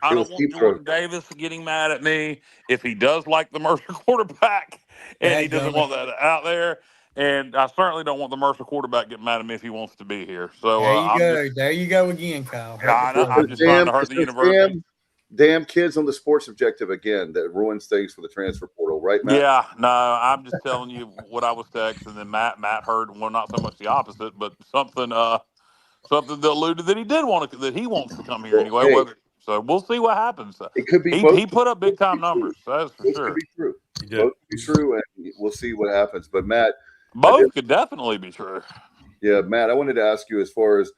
I don't want Jordan Davis getting mad at me if he does like the Mercer quarterback and he doesn't want that out there. And I certainly don't want the Mercer quarterback getting mad at me if he wants to be here. So there you go again, Kyle. I'm just trying to hurt the university. Damn kids on the sports objective again that ruins things for the transfer portal, right, Matt? Yeah, no, I'm just telling you what I was texting, and then Matt heard, well, not so much the opposite, but something that alluded that he wants to come here anyway. Hey, so we'll see what happens. It could be he put up big time numbers. That's for sure. Could be true. Both could be true, and we'll see what happens. But Matt, both could definitely be true. Yeah, Matt, I wanted to ask you as far as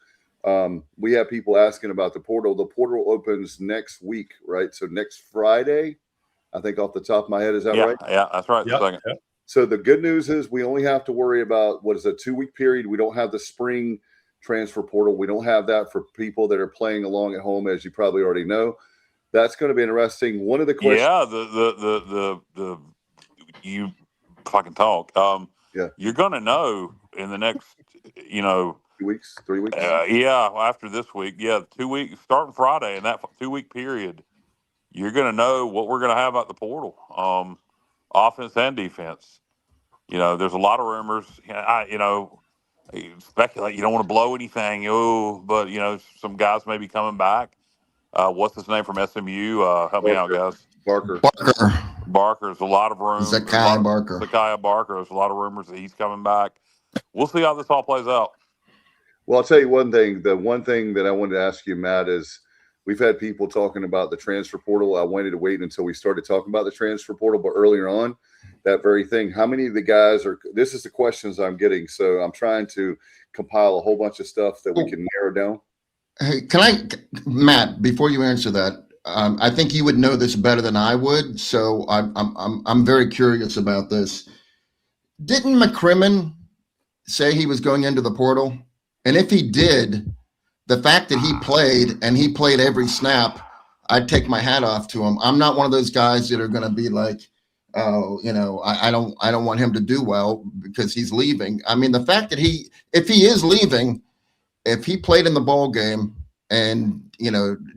we have people asking about the portal. The portal opens next week, right? So next Friday, I think off the top of my head, is that right? Yeah, that's right. Yep. So the good news is we only have to worry about a 2-week period. We don't have the spring transfer portal. We don't have that for people that are playing along at home, as you probably already know. That's going to be interesting. One of the questions. Yeah, if I can talk. You're going to know in the next, 2 weeks, 3 weeks. After this week, 2 weeks starting Friday, in that 2-week period, you're going to know what we're going to have at the portal, offense and defense. There's a lot of rumors. Speculate. You don't want to blow anything. But some guys may be coming back. What's his name from SMU? Help me out, guys. Barker. There's a lot of rumors. Zakiah Barker. There's a lot of rumors that he's coming back. We'll see how this all plays out. Well, I'll tell you one thing. The one thing that I wanted to ask you, Matt, is we've had people talking about the transfer portal. I wanted to wait until we started talking about the transfer portal, but earlier on, that very thing. How many of the guys are – this is the questions I'm getting, so I'm trying to compile a whole bunch of stuff that we can narrow down. Hey, Matt, before you answer that, I think you would know this better than I would, so I'm very curious about this. Didn't McCrimmon say he was going into the portal? And if he did, the fact that he played every snap, I'd take my hat off to him. I'm not one of those guys that are going to be like, oh, I don't want him to do well because he's leaving. I mean, the fact that if he is leaving, if he played in the bowl game and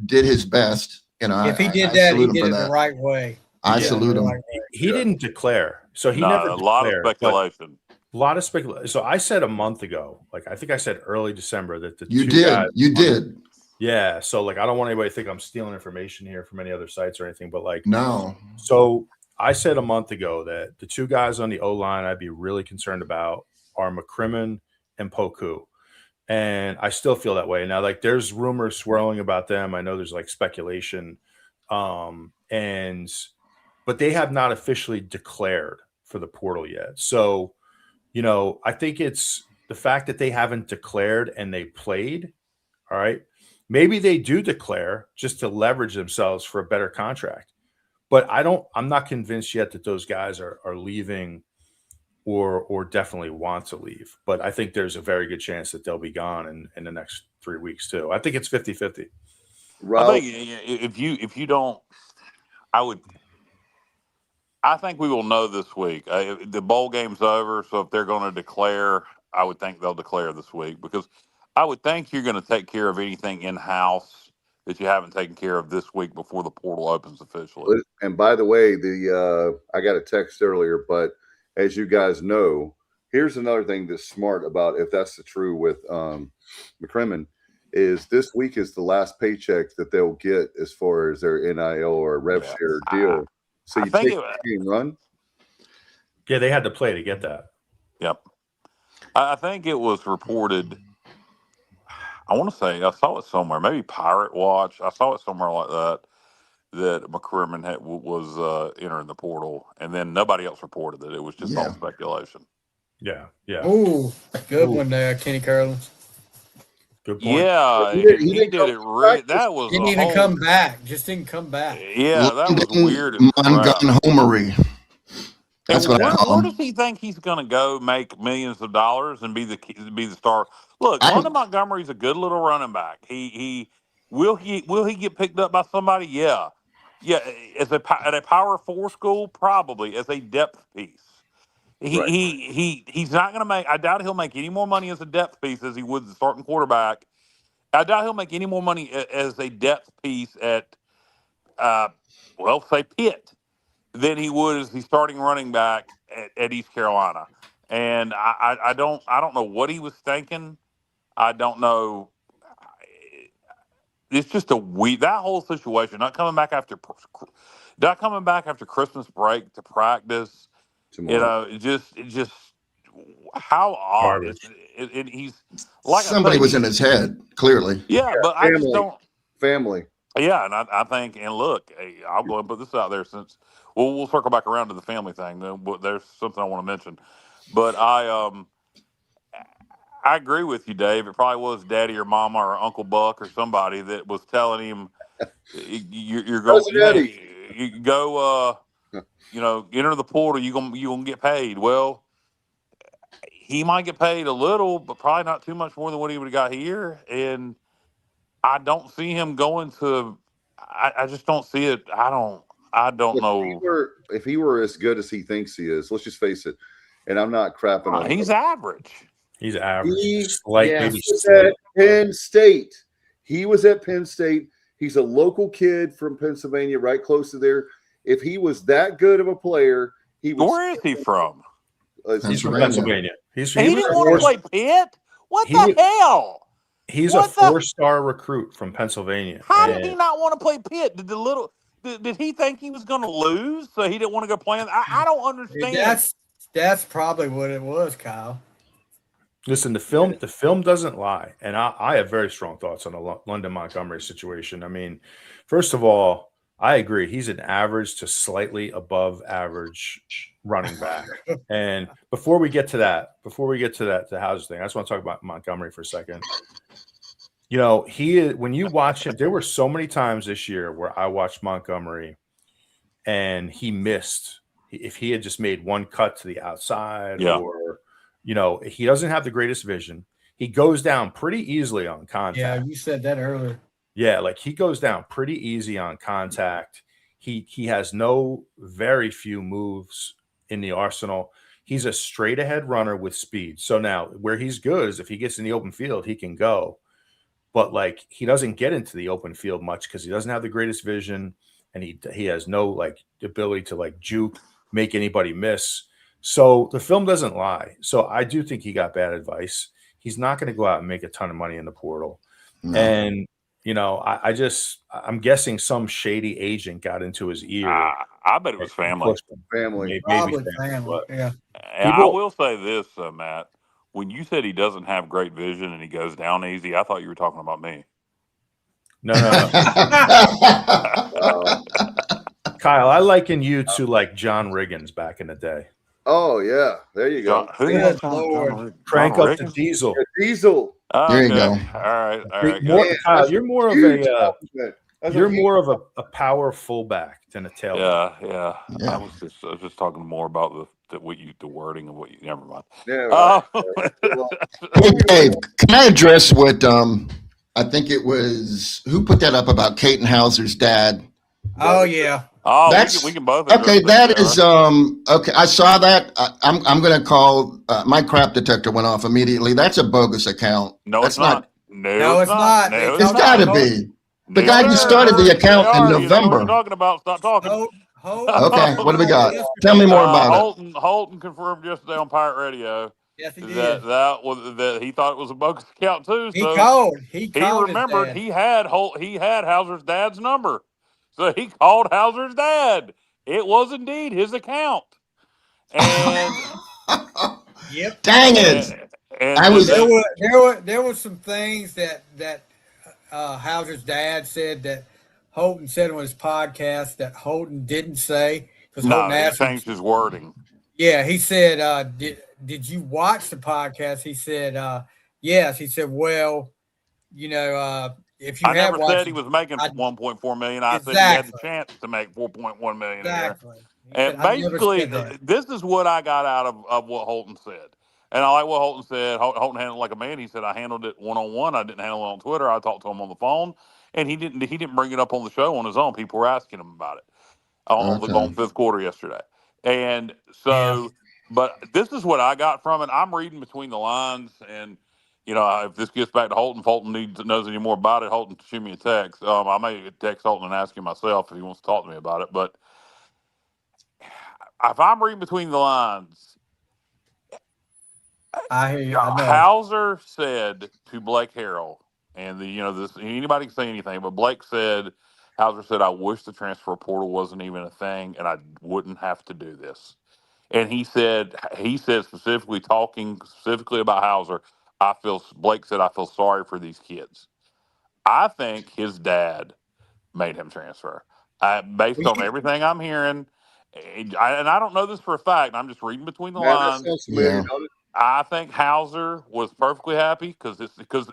did his best, if he did that, he did it the right way. I salute him. He didn't declare, so he never declared. A lot of speculation. A lot of speculation. So I said a month ago, I think I said early December that the you two did. guys You did. Yeah. So I don't want anybody to think I'm stealing information here from any other sites or anything, but no. So I said a month ago that the two guys on the O-line I'd be really concerned about are McCrimmon and Poku. And I still feel that way. Now, there's rumors swirling about them. I know there's speculation. And but they have not officially declared for the portal yet. So, I think it's the fact that they haven't declared and they played. All right. Maybe they do declare just to leverage themselves for a better contract. But I'm not convinced yet that those guys are leaving or definitely want to leave. But I think there's a very good chance that they'll be gone in the next 3 weeks too. I think it's 50-50. I think if you don't, I think we will know this week. The bowl game's over, so if they're going to declare, I would think they'll declare this week, because I would think you're going to take care of anything in-house that you haven't taken care of this week before the portal opens officially. And by the way, I got a text earlier, but as you guys know, here's another thing that's smart about, if that's the true with McCrimmon, is this week is the last paycheck that they'll get as far as their NIL or rev share deal. So you take the game run. Yeah, they had to play to get that. Yep. I think it was reported. I want to say I saw it somewhere, maybe Pirate Watch. I saw it somewhere like that McCrimmon was entering the portal, and then nobody else reported it. It was just all speculation. Yeah, yeah. Oh, good one there, Kenny Curlins. Good point. Yeah, he did it really. That was didn't even come back. Just didn't come back. Yeah, that was weird. Montgomery. That's what I call where him. does he think he's going to go make millions of dollars and be the star? Look, London Montgomery's a good little running back. Will he get picked up by somebody? Yeah. At a Power 4 school, probably as a depth piece. He's not going to make. I doubt he'll make any more money as a depth piece as he would as a starting quarterback. I doubt he'll make any more money as a depth piece at, say Pitt, than he would as the starting running back at East Carolina. And I don't know what he was thinking. I don't know. It's just that whole situation. Not coming back after Christmas break to practice. Tomorrow. Just how odd. He's like somebody was in his head, clearly. Yeah, but I just don't. Family. Yeah, and I think, and look, I'll go and put this out there since we'll circle back around to the family thing. There's something I want to mention, but I agree with you, Dave. It probably was Daddy or Mama or Uncle Buck or somebody that was telling him, "You're going, you go, enter the portal. You're gonna get paid." Well, he might get paid a little, but probably not too much more than what he would have got here. And I don't see him going to. I just don't see it. I don't know. If he were as good as he thinks he is, let's just face it. And I'm not crapping on him. He's average. He's average. He was at Penn State. He was at Penn State. He's a local kid from Pennsylvania, right close to there. If he was that good of a player, he was. Where is he from? He's from Pennsylvania. He didn't want to play Pitt? What the hell? He's a 4-star recruit from Pennsylvania. How did he not want to play Pitt? Did he think he was going to lose, so he didn't want to go play? I don't understand. That's probably what it was, Kyle. Listen, the film doesn't lie, and I have very strong thoughts on the London Montgomery situation. I mean, first of all, I agree. He's an average to slightly above average running back. And before we get to the Houses thing, I just want to talk about Montgomery for a second. When you watch him, there were so many times this year where I watched Montgomery and he missed. If he had just made one cut to the outside or, he doesn't have the greatest vision. He goes down pretty easily on contact. Yeah, you said that earlier. Yeah, like he goes down pretty easy on contact. He has very few moves in the arsenal. He's a straight ahead runner with speed. So now where he's good is if he gets in the open field, he can go. But he doesn't get into the open field much because he doesn't have the greatest vision, and he has no ability to juke, make anybody miss. So the film doesn't lie. So I do think he got bad advice. He's not going to go out and make a ton of money in the portal. No. And I'm guessing some shady agent got into his ear. I bet it was family. Family. Probably family. Yeah. I will say this, Matt. When you said he doesn't have great vision and he goes down easy, I thought you were talking about me. No. Kyle, I liken you to like John Riggins back in the day. Oh yeah, there you go. Crank up the diesel. Yeah, diesel. There you go. All right. Kyle, you're more of Huge a compliment. That's you're a huge- more of a power fullback than a tailback. Yeah. Yeah. I was just talking more about the wording of what you. Never mind. Yeah, right. Hey, Dave, can I address what I think it was who put that up about Caton Hauser's dad? Oh yeah. Oh, That's we can both. okay. address That is okay. I saw that. I'm going to call my crap detector went off immediately. That's a bogus account. No, That's it's not. No, it's not. No, It's got to be. The guy just started the account in You know what November. you're talking about. Stop talking. Okay, what do we got? Tell me more about it. Holton confirmed yesterday on Pirate Radio. Yes, he did. that he thought it was a bogus account too. He So called. He remembered he had Hauser's dad's number, so he called Hauser's dad. It was indeed his account, and yep. Dang it! And I was there were some things that Hauser's dad said that Holton said on his podcast that Holton didn't say because Holton asked him. Changed his wording. Yeah, he said, "Did you watch the podcast?" He said, "Yes." He said, "Well, you know, if you I have never watched said he was making 1.4 million. I said he had the chance to make 4.1 million exactly. a year. And basically, this is what I got out of what Holton said. And I like what Holton said. Holton handled it like a man. He said, I handled it one-on-one. I didn't handle it on Twitter. I talked to him on the phone. And he didn't bring it up on the show on his own. People were asking him about it on the fifth quarter yesterday. And so, but this is what I got from it. I'm reading between the lines. And, you know, if this gets back to Holton, if Holton knows any more about it, Holton, shoot me a text. I may text Holton and ask him myself if he wants to talk to me about it. But if I'm reading between the lines, I hear you. I know. Hauser said to Blake Harrell, and anybody can say anything, but Blake said, Hauser said, I wish the transfer portal wasn't even a thing, and I wouldn't have to do this. And he said specifically about Hauser, Blake said, I feel sorry for these kids. I think his dad made him transfer. Based on everything I'm hearing, and I don't know this for a fact, I'm just reading between the lines. I think Hauser was perfectly happy because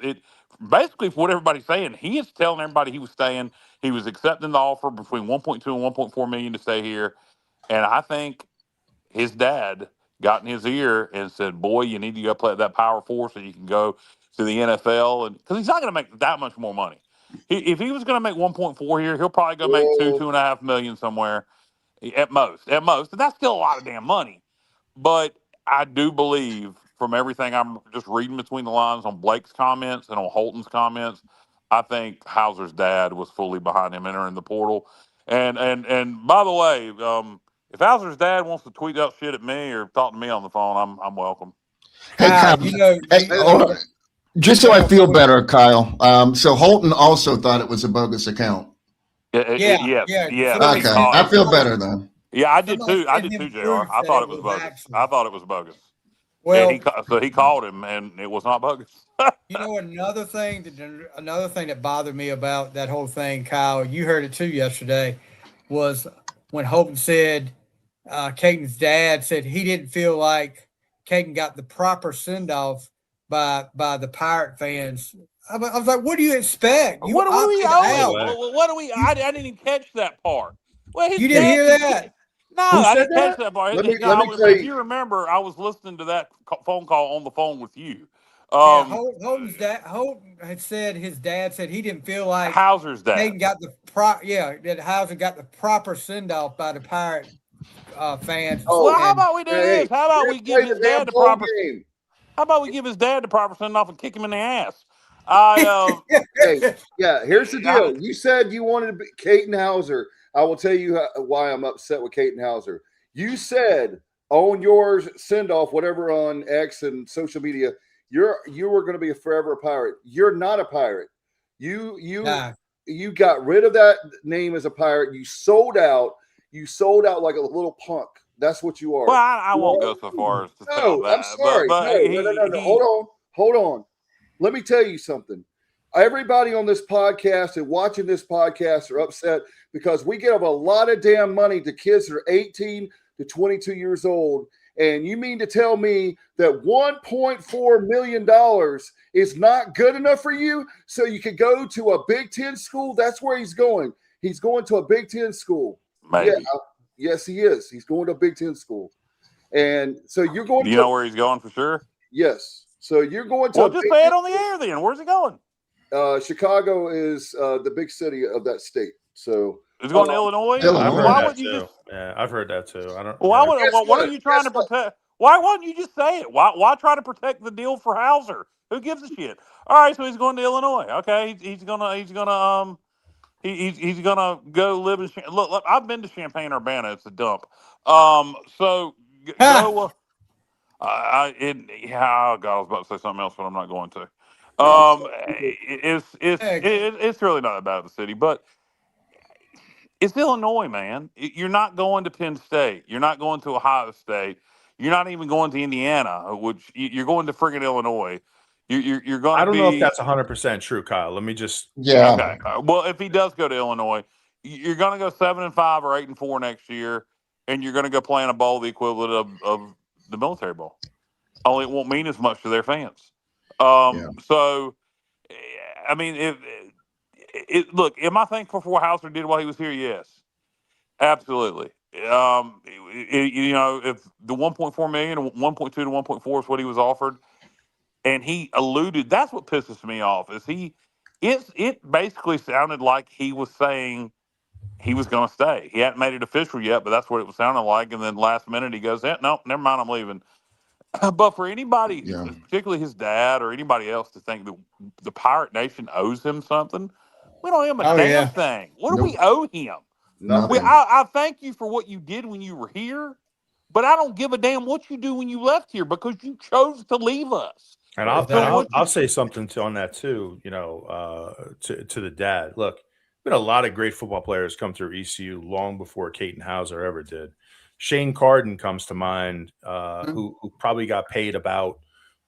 it basically for what everybody's saying, he is telling everybody he was staying. He was accepting the offer between 1.2 and 1.4 million to stay here. And I think his dad got in his ear and said, boy, you need to go play at that Power 4 so you can go to the NFL. And because he's not going to make that much more money. If he was going to make 1.4 here, he'll probably go make 2.5 million somewhere at most. And that's still a lot of damn money. But I do believe from everything I'm just reading between the lines on Blake's comments and on Holton's comments, I think Hauser's dad was fully behind him entering the portal. And by the way, if Hauser's dad wants to tweet out shit at me or talk to me on the phone, I'm welcome. Hey, Kyle, just so I feel better, Kyle. So Holton also thought it was a bogus account. Yeah. Okay, I feel better then. Yeah, I did too. I did too, JR. I thought it was bogus. I thought it was bogus. Well, so he called him, and it was not bogus. You know, another thing that bothered me about that whole thing, Kyle, you heard it too yesterday, was when Holton said, Caton's dad said he didn't feel like Caton got the proper send-off by the Pirate fans. I was like, what do you expect? What do we I didn't even catch that part. Well, you didn't hear that? No, I didn't catch that part. If you remember, I was listening to that phone call on the phone with you. Holton had said his dad said he didn't feel like Hauser's dad. Caton got that Hauser got the proper send-off by the Pirate fans. Well, how about we do this? How about we give his dad the proper game? How about we give his dad the proper send-off and kick him in the ass? Here's the deal. You said you wanted to be Caton Hauser. I will tell you why I'm upset with Caton Hauser. You said on your send-off, whatever on X and social media, you were going to be a forever Pirate. You're not a Pirate. You got rid of that name as a Pirate. You sold out. You sold out like a little punk. That's what you are. Well, I won't go so far as to say that. I'm sorry. No. Hold on. Let me tell you something. everybody on this podcast and watching this podcast are upset because we give a lot of damn money to kids that are 18 to 22 years old. And you mean to tell me that $1.4 million is not good enough for you so you could go to a Big Ten school? That's where he's going. He's going to a Big Ten school. Maybe. Yeah, yes, he is. He's going to a Big Ten school. And so you're going Do you know where he's going for sure? Yes. So you're going to just say it on the air then. Where's he going? Chicago is the big city of that state. So he's going to Illinois? Why would you just... Yeah, I've heard that too. I don't. Why are you trying to protect? Why wouldn't you just say it? Why try to protect the deal for Hauser? Who gives a shit? All right, so he's going to Illinois. Okay, he's gonna go live in. Look, I've been to Champaign-Urbana. It's a dump. So go. Oh God, I was about to say something else, but I'm not going to. It's really not about the city, but it's Illinois, man. You're not going to Penn State. You're not going to Ohio State. You're not even going to Indiana, which you're going to friggin' Illinois. You're going to. I don't know if that's 100% true, Kyle. Let me just. Yeah. Okay. Well, if he does go to Illinois, you're going to go 7-5 or 8-4 next year, and you're going to go play in a bowl the equivalent of the military bowl. Only it won't mean as much to their fans. So, I mean, look, am I thankful for what Hauser did while he was here? Yes, absolutely. If the 1.4 million, 1.2 to 1.4 is what he was offered, and he alluded, that's what pisses me off. It basically sounded like he was saying he was going to stay. He hadn't made it official yet, but that's what it was sounding like. And then last minute he goes, no, never mind, I'm leaving. But for anybody, particularly his dad or anybody else, to think that the Pirate Nation owes him something, we don't owe him a damn thing. What do we owe him? I thank you for what you did when you were here, but I don't give a damn what you do when you left here because you chose to leave us. And I'll say something on that too. To the dad. Look, been a lot of great football players come through ECU long before Caton Hauser ever did. Shane Carden comes to mind, who probably got paid about,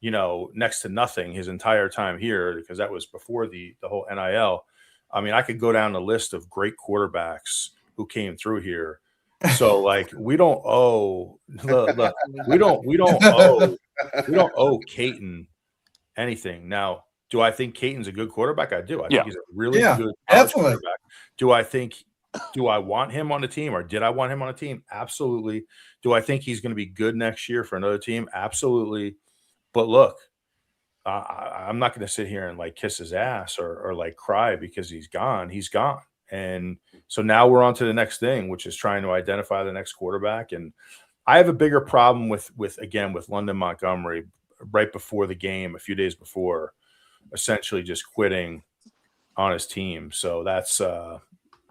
next to nothing his entire time here because that was before the whole NIL. I mean, I could go down the list of great quarterbacks who came through here. So like, we don't owe. Look, we don't owe Caton anything. Now, do I think Caton's a good quarterback? I do. I think he's a really good quarterback. Do I want him on the team, or did I want him on a team? Absolutely. Do I think he's going to be good next year for another team? Absolutely. But look, I'm not going to sit here and like kiss his ass or like cry because he's gone. He's gone. And so now we're on to the next thing, which is trying to identify the next quarterback. And I have a bigger problem with London Montgomery right before the game, a few days before, essentially just quitting on his team. So that's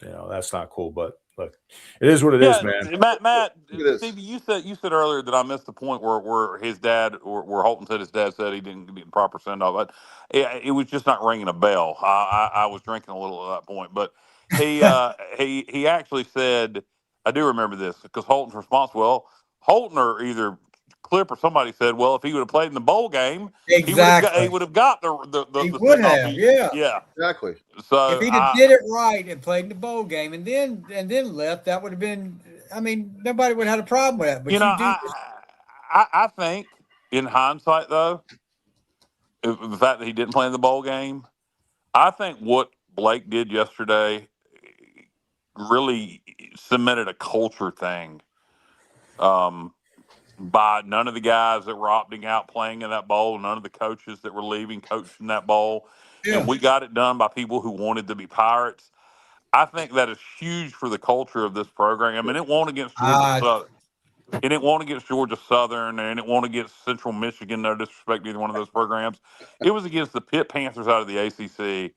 that's not cool, but look, it is what it is, man. Matt, Stevie, you said earlier that I missed the point where his dad, where Holton said his dad said he didn't get the proper send off. But it was just not ringing a bell. I was drinking a little at that point, but he actually said, I do remember this because Holton's response. Well, Holton or either Clip or somebody said, well, if he would have played in the bowl game, he would have got the he would have, yeah, exactly. So if he did it right and played in the bowl game and then left, that would have been. I mean, nobody would have had a problem with that. But I think in hindsight, though, the fact that he didn't play in the bowl game, I think what Blake did yesterday really cemented a culture thing. By none of the guys that were opting out playing in that bowl, none of the coaches that were leaving coaching that bowl. Yeah. And we got it done by people who wanted to be Pirates. I think that is huge for the culture of this program. I mean, it won against Georgia Southern. And it won against Georgia Southern, and it won against Central Michigan. No disrespect to either one of those programs. It was against the Pitt Panthers out of the ACC.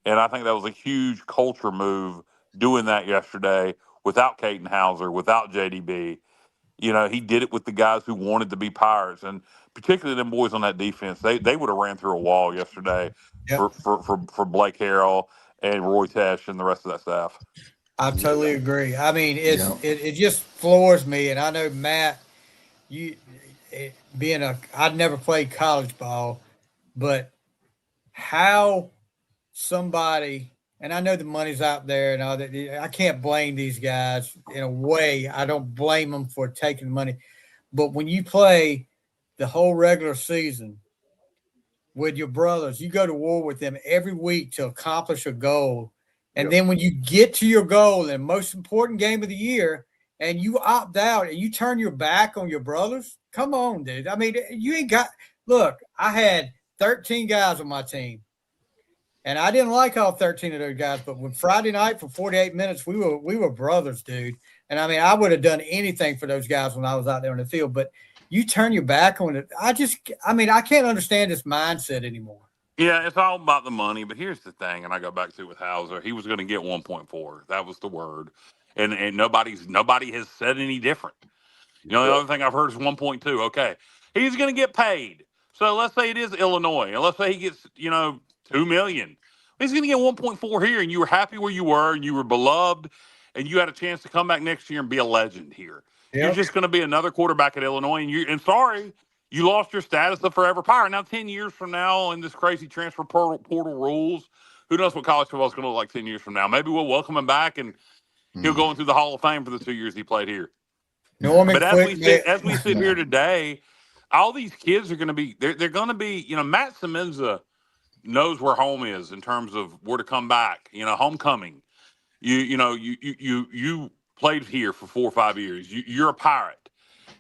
And I think that was a huge culture move doing that yesterday without Caton Hauser, without JDB. He did it with the guys who wanted to be Pirates, and particularly them boys on that defense. They would have ran through a wall yesterday for Blake Harrell and Roy Tesh and the rest of that staff. I totally agree. I mean, it just floors me, and I know Matt, I'd never played college ball, but how somebody, and I know the money's out there and all that. I can't blame these guys in a way. I don't blame them for taking the money. But when you play the whole regular season with your brothers, you go to war with them every week to accomplish a goal. And then when you get to your goal, the most important game of the year, and you opt out and you turn your back on your brothers, come on, dude. I mean, you ain't got – look, I had 13 guys on my team. And I didn't like all 13 of those guys, but when Friday night for 48 minutes, we were brothers, dude. And I mean, I would have done anything for those guys when I was out there on the field. But you turn your back on it. I can't understand this mindset anymore. Yeah, it's all about the money. But here's the thing, and I go back to with Hauser. He was going to get 1.4. That was the word, and nobody has said any different. You know, the other thing I've heard is 1.2. Okay, he's going to get paid. So let's say it is Illinois, and let's say he gets $2 million. He's going to get 1.4 here, and you were happy where you were, and you were beloved, and you had a chance to come back next year and be a legend here. Yep. You're just going to be another quarterback at Illinois, and sorry, you lost your status of forever Pirate. Now, 10 years from now, in this crazy transfer portal rules, who knows what college football is going to look like 10 years from now? Maybe we'll welcome him back, and he'll go into the Hall of Fame for the 2 years he played here. But as we sit here today, all these kids are going to be they're going to be, Matt Semenza knows where home is in terms of where to come back, homecoming. You played here for 4 or 5 years. You're a Pirate.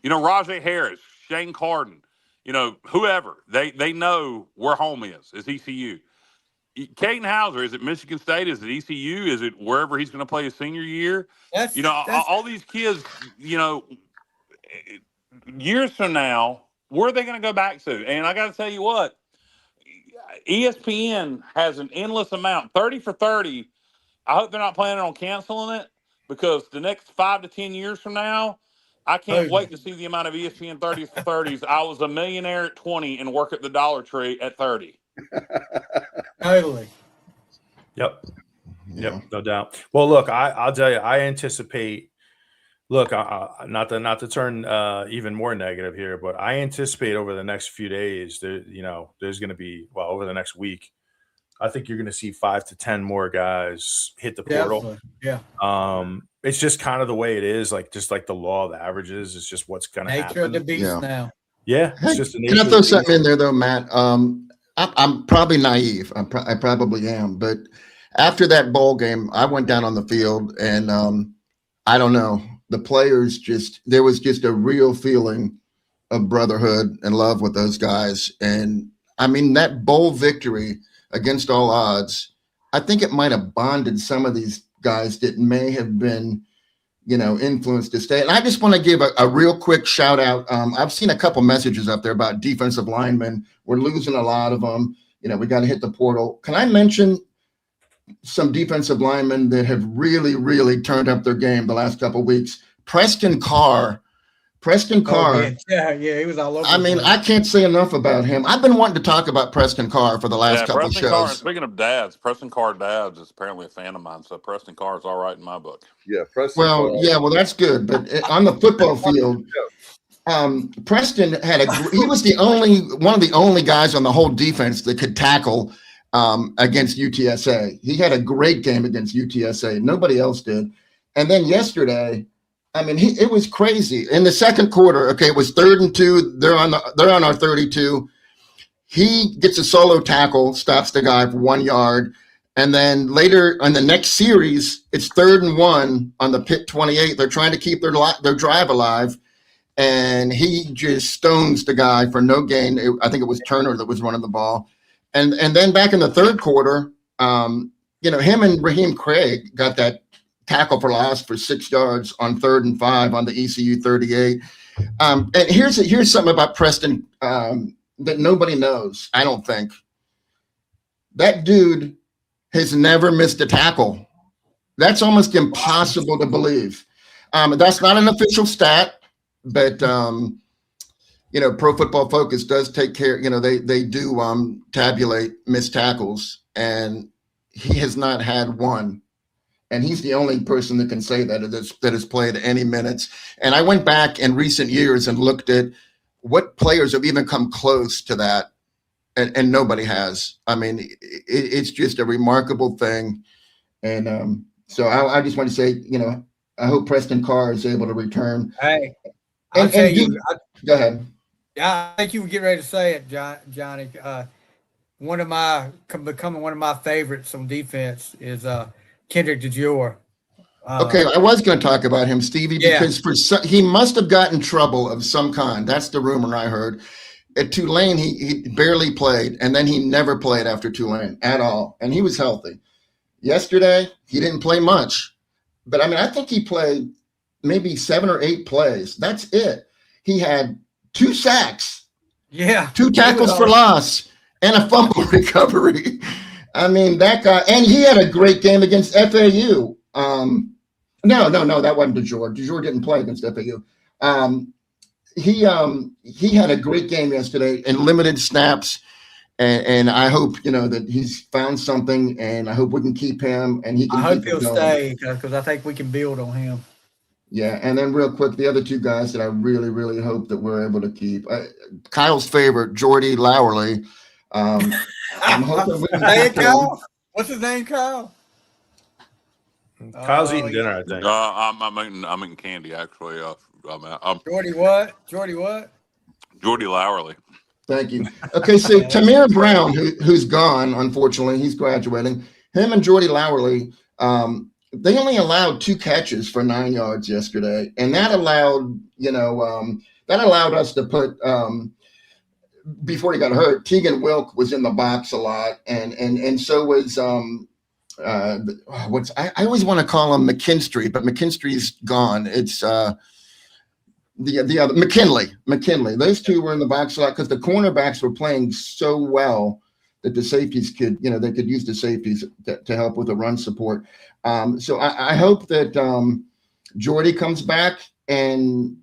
Rajay Harris, Shane Carden, whoever, they know where home is ECU. Caden Hauser, is it Michigan State? Is it ECU? Is it wherever he's going to play his senior year? All these kids, years from now, where are they going to go back to? And I got to tell you what, ESPN has an endless amount, 30 for 30. I hope they're not planning on canceling it, because the next 5 to 10 years from now, I can't wait to see the amount of ESPN 30s for 30s. I was a millionaire at 20 and work at the Dollar Tree at 30. Totally. Yep, no doubt. Well, look, I'll tell you, I anticipate. Look, not to turn even more negative here, but I anticipate over the next few days, there's going to be, over the next week, I think you're going to see 5 to 10 more guys hit the portal. Yeah. It's just kind of the way it is, just like the law of the averages. It's just what's going to happen. Nature of the beast now. Yeah, it's just the nature. Can I throw something in there though, Matt? I'm probably naive. I probably am, but after that bowl game, I went down on the field, and I don't know. The players there was just a real feeling of brotherhood and love with those guys. And I mean, that bowl victory against all odds, I think it might have bonded some of these guys that may have been, influenced to stay. And I just want to give a real quick shout out. I've seen a couple messages up there about defensive linemen. We're losing a lot of them. We got to hit the portal. Can I mention some defensive linemen that have really, really turned up their game the last couple of weeks? Preston Carr. Yeah, he was all over. I mean, I can't say enough about him. I've been wanting to talk about Preston Carr for the last couple of shows. Carr, speaking of dads, Preston Carr dads is apparently a fan of mine, so Preston Carr is all right in my book. Yeah, Preston. Well, that's good. But on the football field, Preston he was one of the only guys on the whole defense that could tackle against UTSA. He had a great game against UTSA. Nobody else did. And then yesterday, I mean, it was crazy. In the second quarter, okay, it was 3rd and 2. They're on our 32. He gets a solo tackle, stops the guy for 1 yard. And then later on the next series, it's 3rd and 1 on the Pitt 28. They're trying to keep their drive alive. And he just stones the guy for no gain. I think it was Turner that was running the ball. And then back in the third quarter, him and Raheem Craig got that tackle for loss for 6 yards on 3rd and 5 on the ECU 38. And here's something about Preston that nobody knows, I don't think. That dude has never missed a tackle. That's almost impossible to believe. That's not an official stat, but Pro Football Focus does take care. They do tabulate missed tackles, and he has not had one. And he's the only person that can say that has played any minutes. And I went back in recent years and looked at what players have even come close to that. and nobody has. I mean, it's just a remarkable thing. And so I just want to say, I hope Preston Carr is able to return. Hey, I'll tell you. Go ahead. Yeah, I think you were getting ready to say it, Johnny. Becoming one of my favorites on defense is Kendrick DeJour. Okay, I was going to talk about him, Stevie, because he must have gotten trouble of some kind. That's the rumor I heard. At Tulane, he barely played, and then he never played after Tulane at all, and he was healthy. Yesterday, he didn't play much, but I mean, I think he played maybe 7 or 8 plays. That's it. He had 2 sacks, 2 tackles for loss, and a fumble recovery. I mean, that guy, and he had a great game against FAU. No, that wasn't DeJour. DeJour didn't play against FAU. He had a great game yesterday in limited snaps, and I hope that he's found something, and I hope we can keep him, and he can. I hope he'll stay because I think we can build on him. Yeah, and then real quick, the other 2 guys that I really, really hope that we're able to keep. Kyle's favorite, Jordy Lowerly. I'm hoping we can keep him. What's his name, Kyle? Kyle's eating dinner, I think. I'm eating candy actually. Jordy what? Jordy Lowerly. Thank you. Okay, so Tamir Brown, who's gone, unfortunately, he's graduating. Him and Jordy Lowerly, they only allowed 2 catches for 9 yards yesterday, and that allowed us to put. Before he got hurt, Tegan Wilk was in the box a lot, and so was I always want to call him McKinstry, but McKinstry's gone. It's the other McKinley. Those 2 were in the box a lot because the cornerbacks were playing so well that the safeties could use the safeties to help with the run support. So I hope that Jordy comes back, and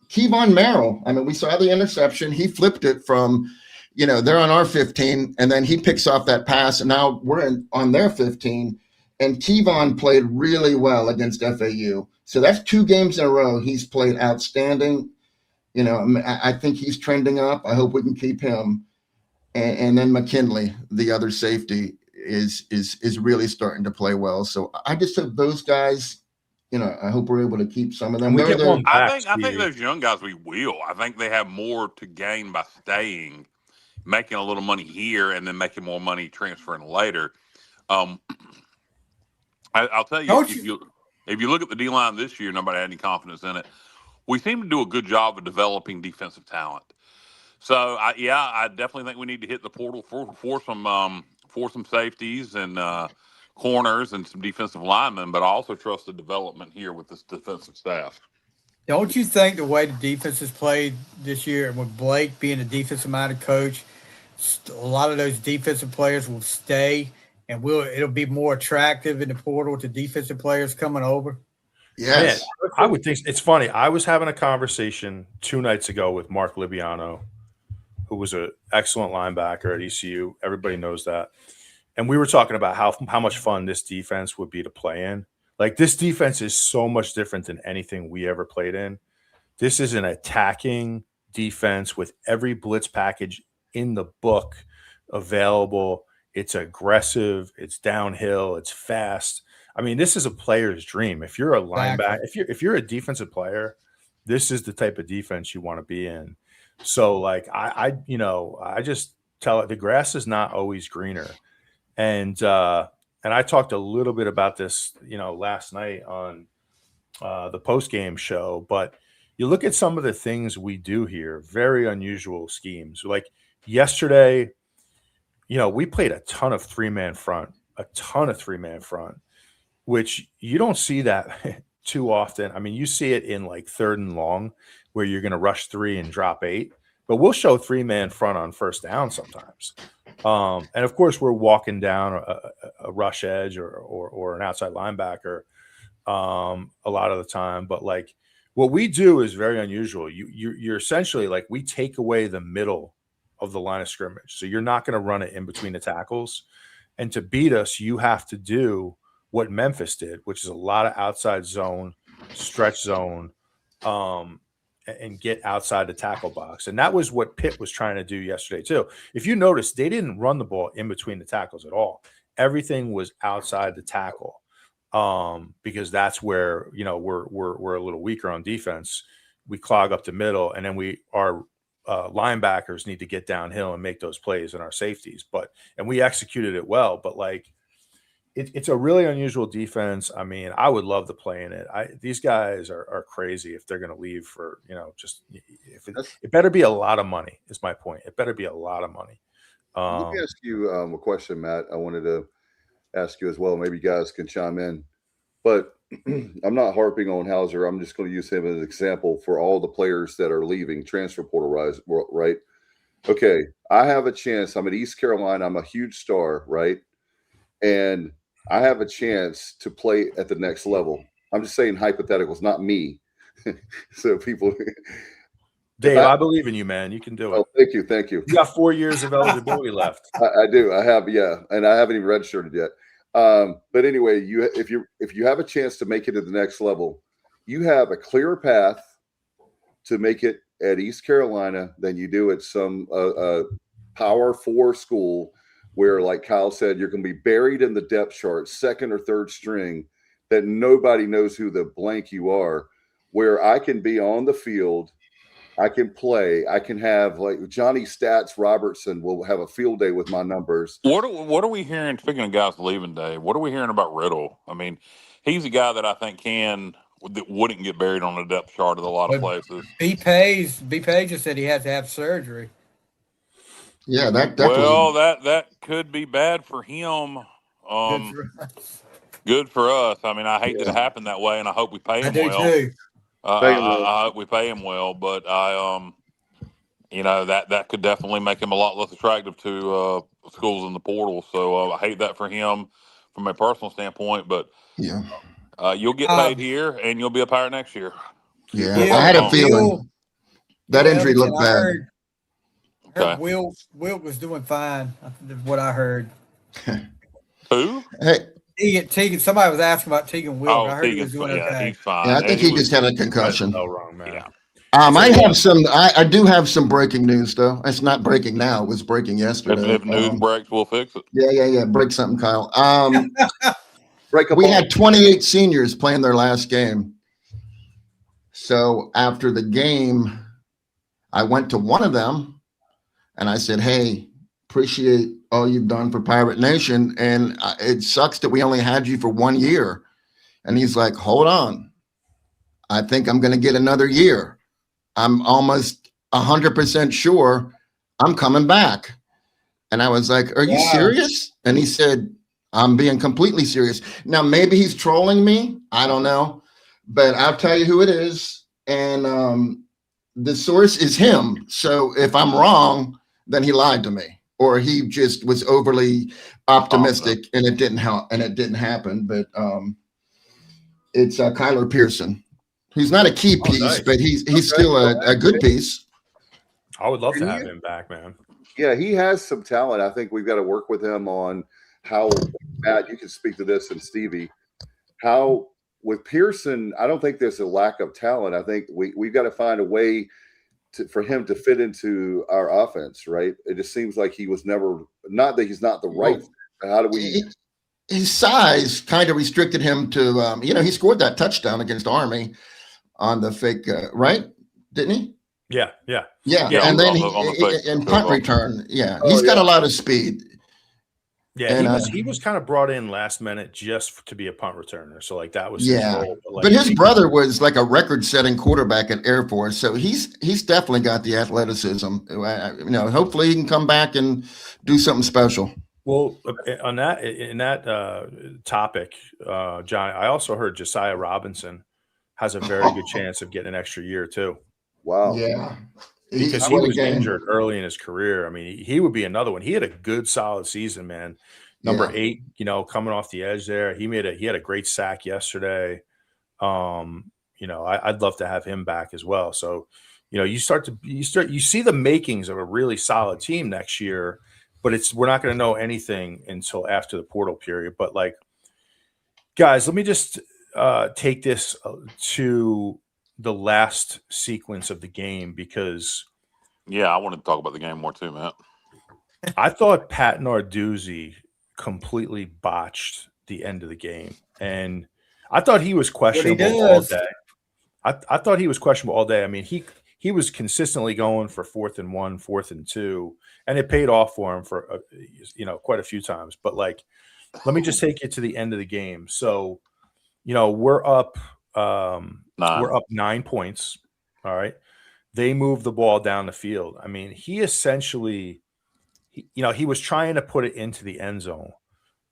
Kevon Merrill. I mean, we saw the interception. He flipped it from, they're on our 15, and then he picks off that pass, and now we're on their 15. And Kevon played really well against FAU. So that's 2 games in a row he's played outstanding. I think he's trending up. I hope we can keep him. And then McKinley, the other safety, is really starting to play well. So I just hope those guys. I hope we're able to keep some of them. I think those young guys we will. I think they have more to gain by staying, making a little money here, and then making more money transferring later. I'll tell you, if you look at the D-line this year, nobody had any confidence in it. We seem to do a good job of developing defensive talent. So I definitely think we need to hit the portal for some safeties and corners and some defensive linemen, but I also trust the development here with this defensive staff. Don't you think the way the defense has played this year, and with Blake being a defensive-minded coach, a lot of those defensive players will stay, and it'll be more attractive in the portal to defensive players coming over? Yes. Man, I would think it's funny. I was having a conversation 2 nights ago with Mark Libiano, who was an excellent linebacker at ECU. Everybody knows that. And we were talking about how much fun this defense would be to play in. Like, this defense is so much different than anything we ever played in. This is an attacking defense with every blitz package in the book available. It's aggressive. It's downhill. It's fast. I mean, this is a player's dream. If you're a linebacker, if you're a defensive player, this is the type of defense you want to be in. So, like, I just tell it, the grass is not always greener. And I talked a little bit about this, last night on the post-game show, but you look at some of the things we do here, very unusual schemes. Like yesterday, we played a ton of three-man front, which you don't see that too often. I mean, you see it in like 3rd and long where you're going to rush 3 and drop 8, but we'll show 3-man front on first down sometimes. And of course, we're walking down a rush edge or an outside linebacker a lot of the time. But like what we do is very unusual. You're essentially like, we take away the middle of the line of scrimmage. So you're not going to run it in between the tackles. And to beat us, you have to do what Memphis did, which is a lot of outside zone, stretch zone. and get outside the tackle box. And that was what Pitt was trying to do yesterday too. If you notice, they didn't run the ball in between the tackles at all. Everything was outside the tackle, because that's where, you know, we're a little weaker on defense. We clog up the middle, and then our linebackers need to get downhill and make those plays, and our safeties. And we executed it well, but like, it's a really unusual defense. I mean, I would love to play in it. These guys are crazy if they're going to leave for, you know, just if it better be a lot of money is my point. It better be a lot of money. Let me ask you a question, Matt. I wanted to ask you as well. Maybe you guys can chime in, but I'm not harping on Hauser. I'm just going to use him as an example for all the players that are leaving transfer portal, right? Okay, I have a chance. I'm at East Carolina. I'm a huge star, right? And I have a chance to play at the next level. I'm just saying hypotheticals, not me. So people, Dave, I believe in you, man. You can do it. Oh, thank you, thank you. You got 4 years of eligibility left. I do. I have, yeah, and I haven't even registered yet. But anyway, if you have a chance to make it to the next level, you have a clearer path to make it at East Carolina than you do at some Power 4 school, where, like Kyle said, you're going to be buried in the depth chart, second or third string, that nobody knows who the blank you are, where I can be on the field, I can play, I can have, like, Johnny Stats Robertson will have a field day with my numbers. What are we hearing, speaking of guys leaving, Dave, what are we hearing about Riddle? I mean, he's a guy that I think that wouldn't get buried on the depth chart of a lot of places. B. Page just said he had to have surgery. Yeah, that definitely. Well, that could be bad for him. Good for us. I mean, I hate that it happened that way, and I hope we pay him well. Too. I hope we pay him well, but you know, that could definitely make him a lot less attractive to schools in the portal. So I hate that for him from a personal standpoint. But yeah, you'll get paid here, and you'll be a Pirate next year. Yeah, I had a feeling that injury looked bad. I heard Wilt was doing fine. What I heard. Who? Hey. Tegan. Somebody was asking about Tegan Wilt. Oh, I heard he was doing okay. He's fine. Yeah, I think he just had a concussion. No wrong, man. Yeah. I do have some breaking news though. It's not breaking now. It was breaking yesterday. If news breaks, we'll fix it. Yeah. Break something, Kyle. We had 28 seniors playing their last game. So after the game, I went to one of them and I said, "Hey, appreciate all you've done for Pirate Nation, and it sucks that we only had you for 1 year." And he's like, "Hold on. I think I'm going to get another year. I'm almost 100% sure I'm coming back." And I was like, "Are you serious?" And he said, "I'm being completely serious." Now, maybe he's trolling me. I don't know, but I'll tell you who it is. And the source is him. So if I'm wrong, then he lied to me, or he just was overly optimistic and it didn't help, and it didn't happen. But it's Kyler Pearson. He's not a key piece, but he's still a good piece. I would love to have him back, man. Yeah, he has some talent. I think we've got to work with him on how, Matt, you can speak to this, and Stevie, how with Pearson, I don't think there's a lack of talent. I think we've got to find a way for him to fit into our offense, right? It just seems like he was never, not that he's not the right. How do we? His size kind of restricted him to, he scored that touchdown against Army on the fake, right? Didn't he? Yeah. And then in punt return, he's got a lot of speed. Yeah, and, he was kind of brought in last minute just to be a punt returner. So like that was his role. But his brother was like a record-setting quarterback at Air Force, so he's definitely got the athleticism. Hopefully he can come back and do something special. Well, in that topic, John, I also heard Josiah Robinson has a very good chance of getting an extra year too. Wow. Yeah. Because he was injured early in his career. I mean, he would be another one. He had a good, solid season, man. Number 8, coming off the edge there. He had a great sack yesterday. I'd love to have him back as well. So, you see the makings of a really solid team next year, but we're not going to know anything until after the portal period. But like, guys, let me just take this to the last sequence of the game because I wanted to talk about the game more too, Matt. I thought Pat Narduzzi completely botched the end of the game, and I thought he was questionable all day. I thought he was questionable all day. I mean, he was consistently going for 4th and 1, 4th and 2, and it paid off for him for quite a few times. But like, let me just take you to the end of the game. So, we're up 9 points. All right, they move the ball down the field. I mean, he essentially, he was trying to put it into the end zone,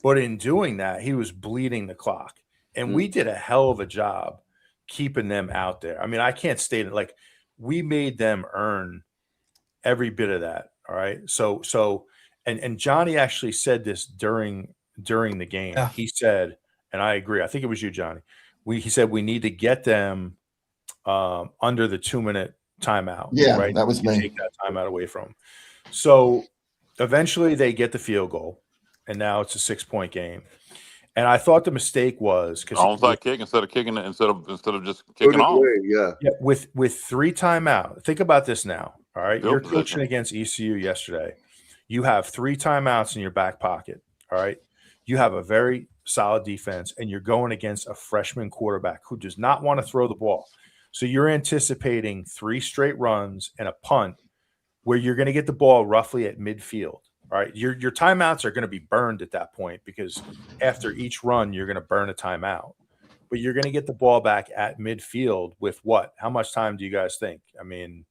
but in doing that, he was bleeding the clock, and we did a hell of a job keeping them out there. I mean, I can't state it, like, we made them earn every bit of that. All right. So and Johnny actually said this during the game. Yeah. He said, and I agree, I think it was you, Johnny. He said we need to get them under the 2-minute timeout. Yeah, right? That was me. Take that timeout away from them. So eventually they get the field goal, and now it's a 6-point game. And I thought the mistake was because onside kick instead of kicking it instead of just kicking off. Yeah. With 3 timeouts. Think about this now. All right. You're coaching against ECU yesterday. You have 3 timeouts in your back pocket. All right. You have a very solid defense, and you're going against a freshman quarterback who does not want to throw the ball. So you're anticipating 3 straight runs and a punt where you're going to get the ball roughly at midfield. All right. Your timeouts are going to be burned at that point because after each run, you're going to burn a timeout. But you're going to get the ball back at midfield with what? How much time do you guys think? I mean,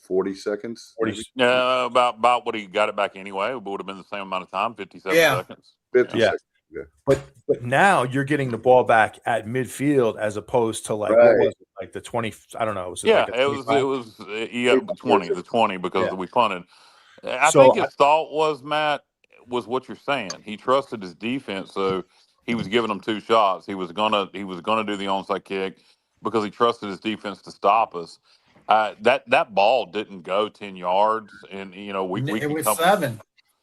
40 seconds. 40. About what he got it back anyway. It would have been the same amount of time, 57 seconds. 50 seconds. Yeah. But now you're getting the ball back at midfield as opposed to like what was it, like the 20? I don't know. Was it it was 20 because we punted. I think his thought was, Matt, was what you're saying. He trusted his defense, so he was giving them 2 shots. He was gonna do the onside kick because he trusted his defense to stop us. That ball didn't go 10 yards, and it was 7.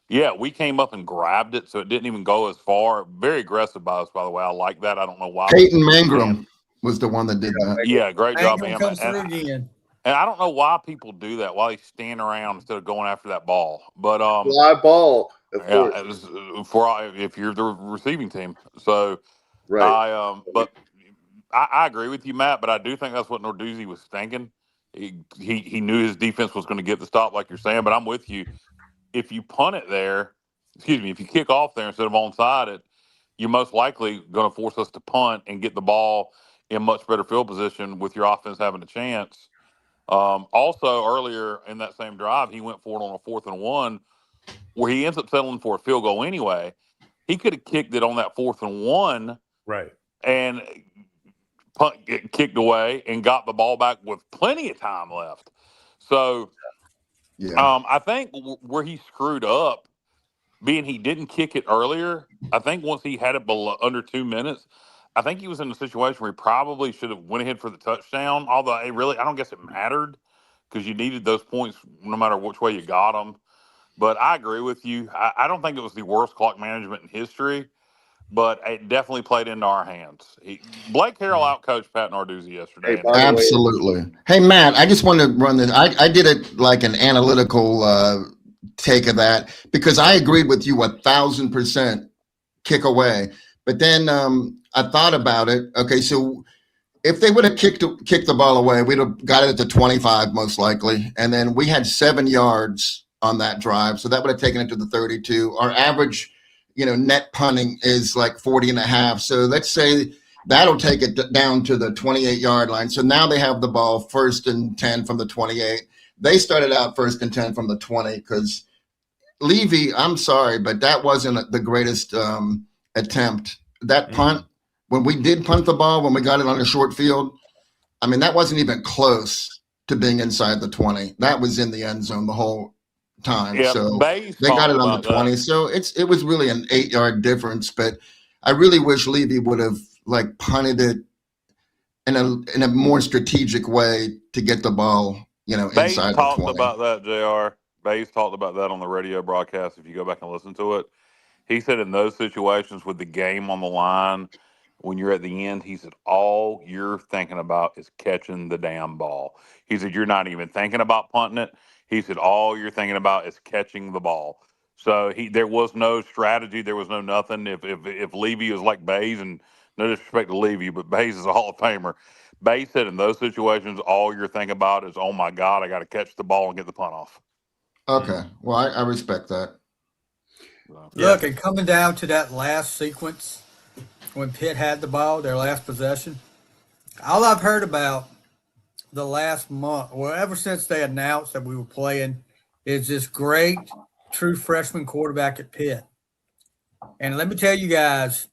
Yeah, we came up and grabbed it, so it didn't even go as far. Very aggressive by us, by the way. I like that. I don't know why. Peyton Mangrum was the one that did that. Yeah, great job, man. Comes through again. And I don't know why people do that, why they stand around instead of going after that ball. But fly ball, of course. It was if you're the receiving team. So right. But I agree with you, Matt. But I do think that's what Narduzzi was thinking. He knew his defense was going to get the stop, like you're saying. But I'm with you. If you punt it there, if you kick off there instead of onside it, you're most likely going to force us to punt and get the ball in much better field position with your offense having a chance. Also, earlier in that same drive, he went for it on a 4th and 1 where he ends up settling for a field goal anyway. He could have kicked it on that 4th and 1. Right. And kicked away and got the ball back with plenty of time left. So I think where he screwed up, being he didn't kick it earlier, I think once he had it under 2 minutes, I think he was in a situation where he probably should have went ahead for the touchdown, although I don't guess it mattered because you needed those points no matter which way you got them. But I agree with you. I don't think it was the worst clock management in history, but it definitely played into our hands. Blake Harrell outcoached Pat Narduzzi yesterday. Absolutely. Hey, Matt, I just want to run this. I did it like an analytical take of that because I agreed with you 1,000% kick away. But then I thought about it. Okay, so if they would have kicked the ball away, we'd have got it at the 25 most likely. And then we had 7 yards on that drive. So that would have taken it to the 32. Our average, net punting is like 40.5. So let's say that'll take it down to the 28-yard line. So now they have the ball 1st and 10 from the 28. They started out 1st and 10 from the 20 because Levy, I'm sorry, but that wasn't the greatest attempt. That punt, when we did punt the ball, when we got it on a short field, I mean, that wasn't even close to being inside the 20. That was in the end zone the whole time. Yeah, so they got it on the 20. That. So it was really an 8-yard difference. But I really wish Levy would have punted it in a more strategic way to get the ball, inside the 20. Talked about that, JR. Bays talked about that on the radio broadcast. If you go back and listen to it, he said in those situations with the game on the line, when you're at the end, he said, all you're thinking about is catching the damn ball. He said, you're not even thinking about punting it. He said, all you're thinking about is catching the ball. So there was no strategy. There was no nothing. If Levy was like Bays, and no disrespect to Levy, but Bays is a Hall of Famer. Bays said in those situations, all you're thinking about is, oh my God, I got to catch the ball and get the punt off. Okay. Well, I respect that. Look, and coming down to that last sequence when Pitt had the ball, their last possession, all I've heard about the last month, well, ever since they announced that we were playing, is this great true freshman quarterback at Pitt. And let me tell you guys,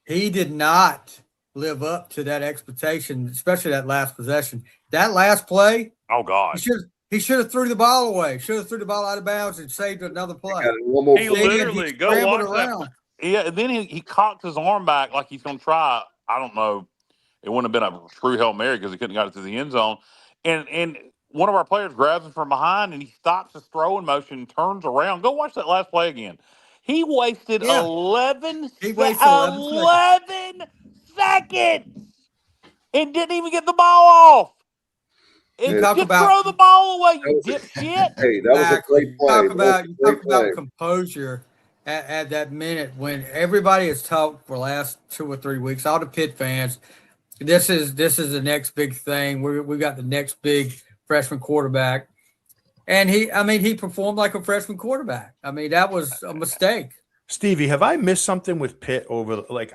he did not live up to that expectation, especially that last possession. That last play, oh God, he should have threw the ball away. Should have threw the ball out of bounds and saved another play. He literally go watch that. Yeah, and then he cocked his arm back like he's going to try. I don't know. It wouldn't have been a true Hail Mary because he couldn't have got it to the end zone. And one of our players grabs him from behind and he stops his throwing motion and turns around. Go watch that last play again. He wasted 11 seconds and didn't even get the ball off. And just throw the ball away, you dipshit. Hey, that was a great play. Talk about composure at that minute when everybody has talked for the last 2 or 3 weeks, all the Pitt fans, this is the next big thing. We got the next big freshman quarterback. And he performed like a freshman quarterback. I mean, that was a mistake. Stevie, have I missed something with Pitt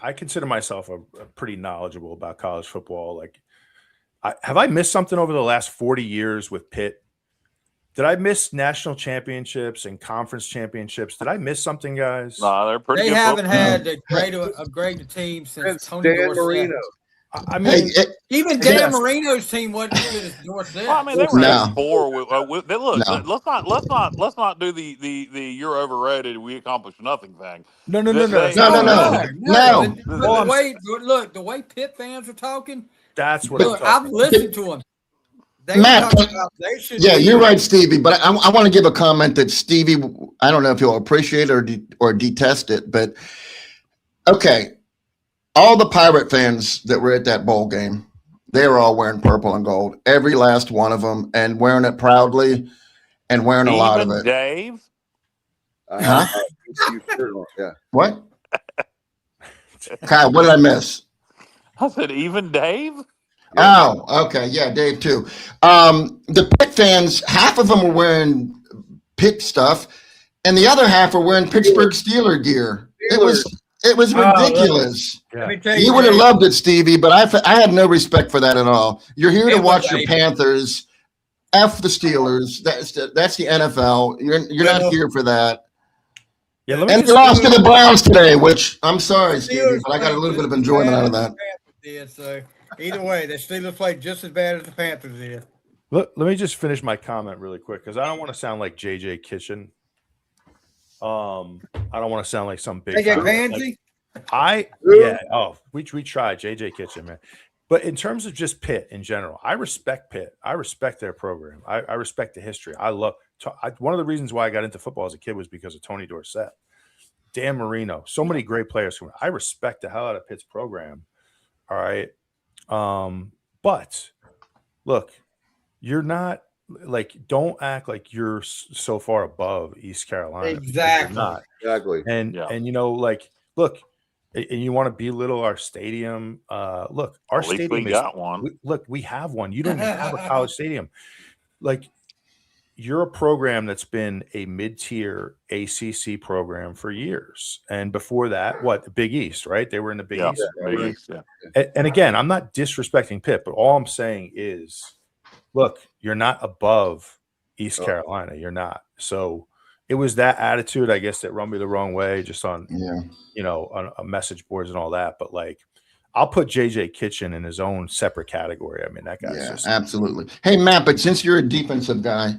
I consider myself a pretty knowledgeable about college football. Have I missed something over the last 40 years with Pitt? Did I miss national championships and conference championships? Did I miss something, guys? No, they're pretty. They haven't had a great team since Tony Dorsett. I mean, even Dan Marino's team wasn't as good as Dorsett. Well, I mean, they were 8-4. Let's not do the you're overrated. We accomplished nothing thing. No. The way Pitt fans are talking. That's what I've listened to them. Matt, you're right, Stevie. But I want to give a comment that Stevie, I don't know if you'll appreciate it or detest it, but okay. All the Pirate fans that were at that bowl game, they were all wearing purple and gold. Every last one of them, and wearing it proudly and wearing a lot of it. Dave? Huh? Yeah. What? Kyle, what did I miss? I said even Dave? Oh, okay. Yeah, Dave too. The Pitt fans, half of them were wearing Pitt stuff, and the other half were wearing Pittsburgh Steeler gear. It was ridiculous. You would have loved it, Stevie, but I had no respect for that at all. You're here to watch your Panthers. F the Steelers. That's the NFL. You're not here for that. Yeah, and you lost to the Browns today, which I'm sorry, Stevie, but I got a little bit of enjoyment out of that. So either way, the Steelers played just as bad as the Panthers did. Let me just finish my comment really quick because I don't want to sound like JJ Kitchen. I don't want to sound like some big Pansy. We tried JJ Kitchen, man. But in terms of just Pitt in general, I respect Pitt. I respect their program. I respect the history. One of the reasons why I got into football as a kid was because of Tony Dorsett, Dan Marino, so many great players. I respect the hell out of Pitt's program. All right. But look, you're not don't act like you're so far above East Carolina. Exactly. And look, and you want to belittle our stadium. Look, our stadium got one. We have one. You don't even have a college stadium. You're a program that's been a mid-tier ACC program for years. And before that, the Big East, right? They were in the Big East. Big East, yeah. And again, I'm not disrespecting Pitt, but all I'm saying is, look, you're not above East Carolina. You're not. So it was that attitude, I guess, that rubbed me the wrong way just on, on message boards and all that. But I'll put JJ Kitchen in his own separate category. I mean, that guy's absolutely. Hey, Matt, but since you're a defensive guy,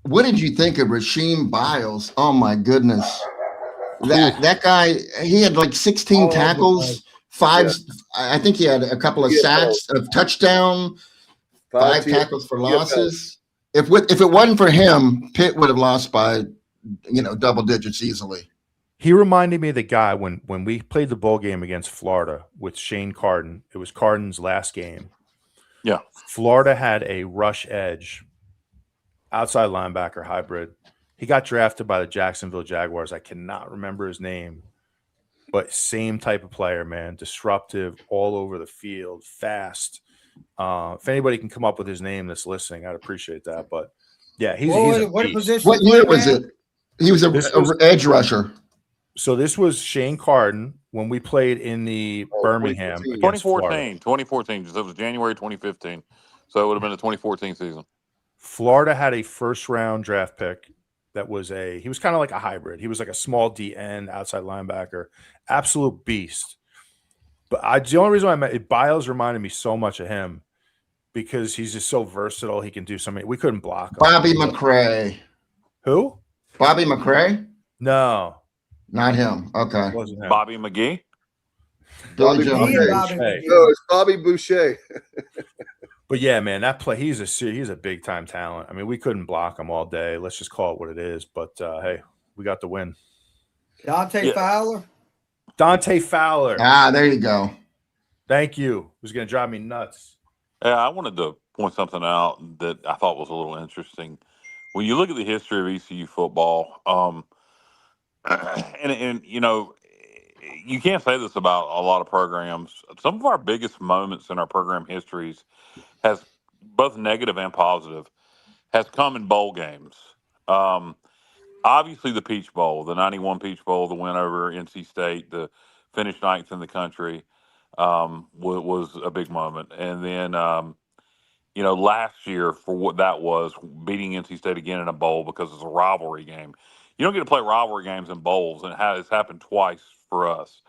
what did you think of Rasheem Biles? Oh my goodness. That guy, he had 16 tackles, I think he had a couple of sacks, a touchdown, 5 tackles for losses. If it wasn't for him, Pitt would have lost by double digits easily. He reminded me of the guy when we played the bowl game against Florida with Shane Carden. It was Carden's last game. Yeah. Florida had a rush edge, outside linebacker hybrid. He got drafted by the Jacksonville Jaguars. I cannot remember his name, but same type of player, man. Disruptive, all over the field, fast. If anybody can come up with his name that's listening, I'd appreciate that. But yeah, he's a what beast. position? What year was it? He was an edge rusher. So this was Shane Carden when we played in the Birmingham. 2014. So it was January 2015. So it would have been the 2014 season. Florida had a first-round draft pick that was he was kind of like a hybrid. He was like a small D end, outside linebacker, absolute beast. But the only reason Biles reminded me so much of him because he's just so versatile. He can do something. We couldn't block him. Bobby McCray. Who? Bobby McCray? No. Not him. Okay. Wasn't him. Bobby McGee? Bobby Boucher. Boucher. No, it's Bobby Boucher. But yeah, man, that play, he's a big time talent. I mean, we couldn't block him all day. Let's just call it what it is. But hey, we got the win. Dante Fowler. Dante Fowler. Ah, there you go. Thank you. It was going to drive me nuts. Yeah, I wanted to point something out that I thought was a little interesting. When you look at the history of ECU football, and you know, you can't say this about a lot of programs. Some of our biggest moments in our program histories has both negative and positive has come in bowl games. Obviously the Peach Bowl, the 91 Peach Bowl, the win over NC State, the finish ninth in the country, was a big moment. And then, you know, last year for what that was, beating NC State again in a bowl because it's a rivalry game. You don't get to play rivalry games in bowls, and it's happened twice for us.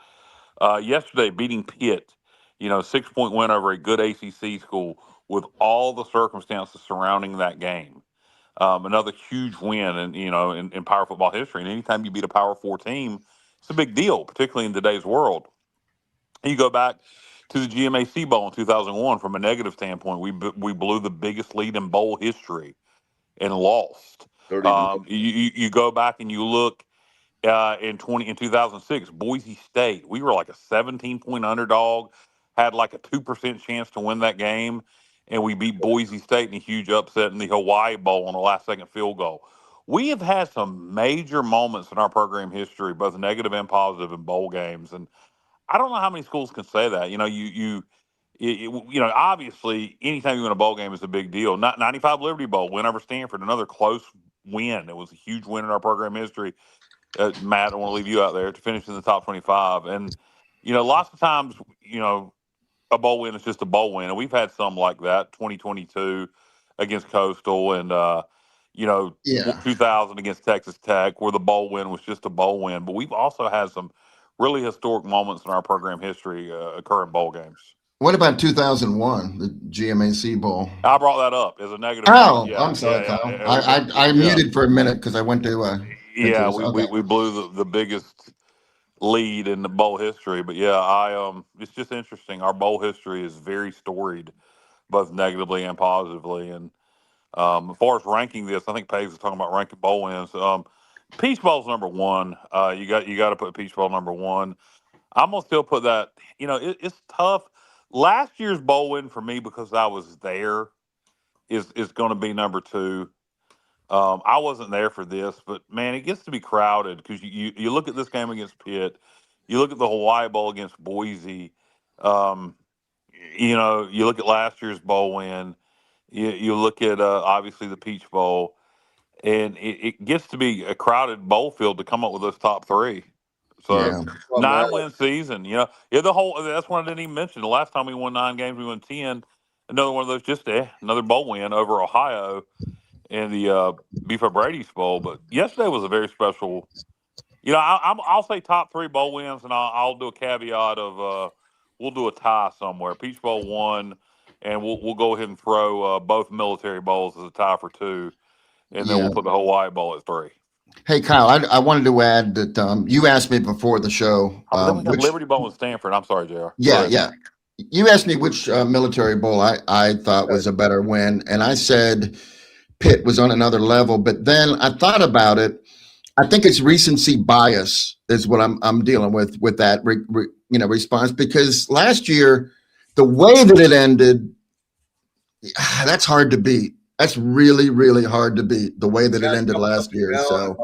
Yesterday, beating Pitt, you know, 6-point win over a good ACC school with all the circumstances surrounding that game. Another huge win in Power Football history. And anytime you beat a Power 4 team, it's a big deal, particularly in today's world. You go back to the GMAC Bowl in 2001 from a negative standpoint. We blew the biggest lead in bowl history and lost. You go back and you look in 2006, Boise State. We were like a 17-point underdog, had like a 2% chance to win that game, and we beat Boise State in a huge upset in the Hawaii Bowl on the last-second field goal. We have had some major moments in our program history, both negative and positive, in bowl games, and I don't know how many schools can say that. You know, you know, obviously, anytime you win a bowl game is a big deal. 95 Liberty Bowl, win over Stanford, another close win. It was a huge win in our program history. Matt, I want to leave you out there to finish in the top 25. And, you know, lots of times, you know, a bowl win is just a bowl win. And we've had some like that, 2022 against Coastal and, 2000 against Texas Tech, where the bowl win was just a bowl win. But we've also had some really historic moments in our program history occur in bowl games. What about 2001, the GMAC Bowl? I brought that up as a negative. Oh, I'm sorry, Kyle. I muted for a minute because I went to. We blew the biggest lead in the bowl history. But yeah, it's just interesting. Our bowl history is very storied, both negatively and positively. And as far as ranking this, I think Paige was talking about ranking bowl wins. Peach Bowl's number one. You got to put Peach Bowl number one. I'm gonna still put that. You know, it's tough. Last year's bowl win for me, because I was there, is going to be number two. I wasn't there for this, but man, it gets to be crowded because you look at this game against Pitt, you look at the Hawaii Bowl against Boise. You know, you look at last year's bowl win. You look at obviously the Peach Bowl. And it gets to be a crowded bowl field to come up with those top three. So 9-win season, you know, that's one I didn't even mention. The last time we won 9 games, we won 10. Another one of those, just another bowl win over Ohio in the Beef Brady's Bowl. But yesterday was a very special. You know, I'll say top 3 bowl wins, and I'll do a caveat of we'll do a tie somewhere. Peach Bowl 1, and we'll go ahead and throw both military bowls as a tie for 2. And then we'll put the Hawaii Bowl at 3. Hey, Kyle, I wanted to add that you asked me before the show. Which Liberty Bowl and Stanford. I'm sorry, JR. Yeah. You asked me which military bowl I thought was a better win. And I said Pitt was on another level. But then I thought about it. I think it's recency bias is what I'm dealing with that response, because last year the way that it ended, that's hard to beat. That's really, really hard to beat, the way that it ended last year. So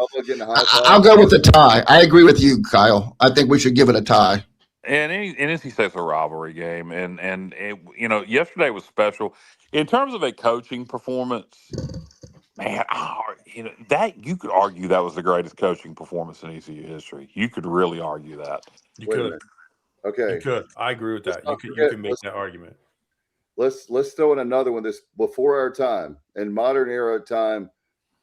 I'll go with the tie. I agree with you, Kyle. I think we should give it a tie. And NC State's a rivalry game, and it, yesterday was special in terms of a coaching performance. Man, that you could argue that was the greatest coaching performance in ECU history. You could really argue that. You could. Okay. You could. I agree with that. You can make that argument. Let's throw in another one. This before our time, in modern era time.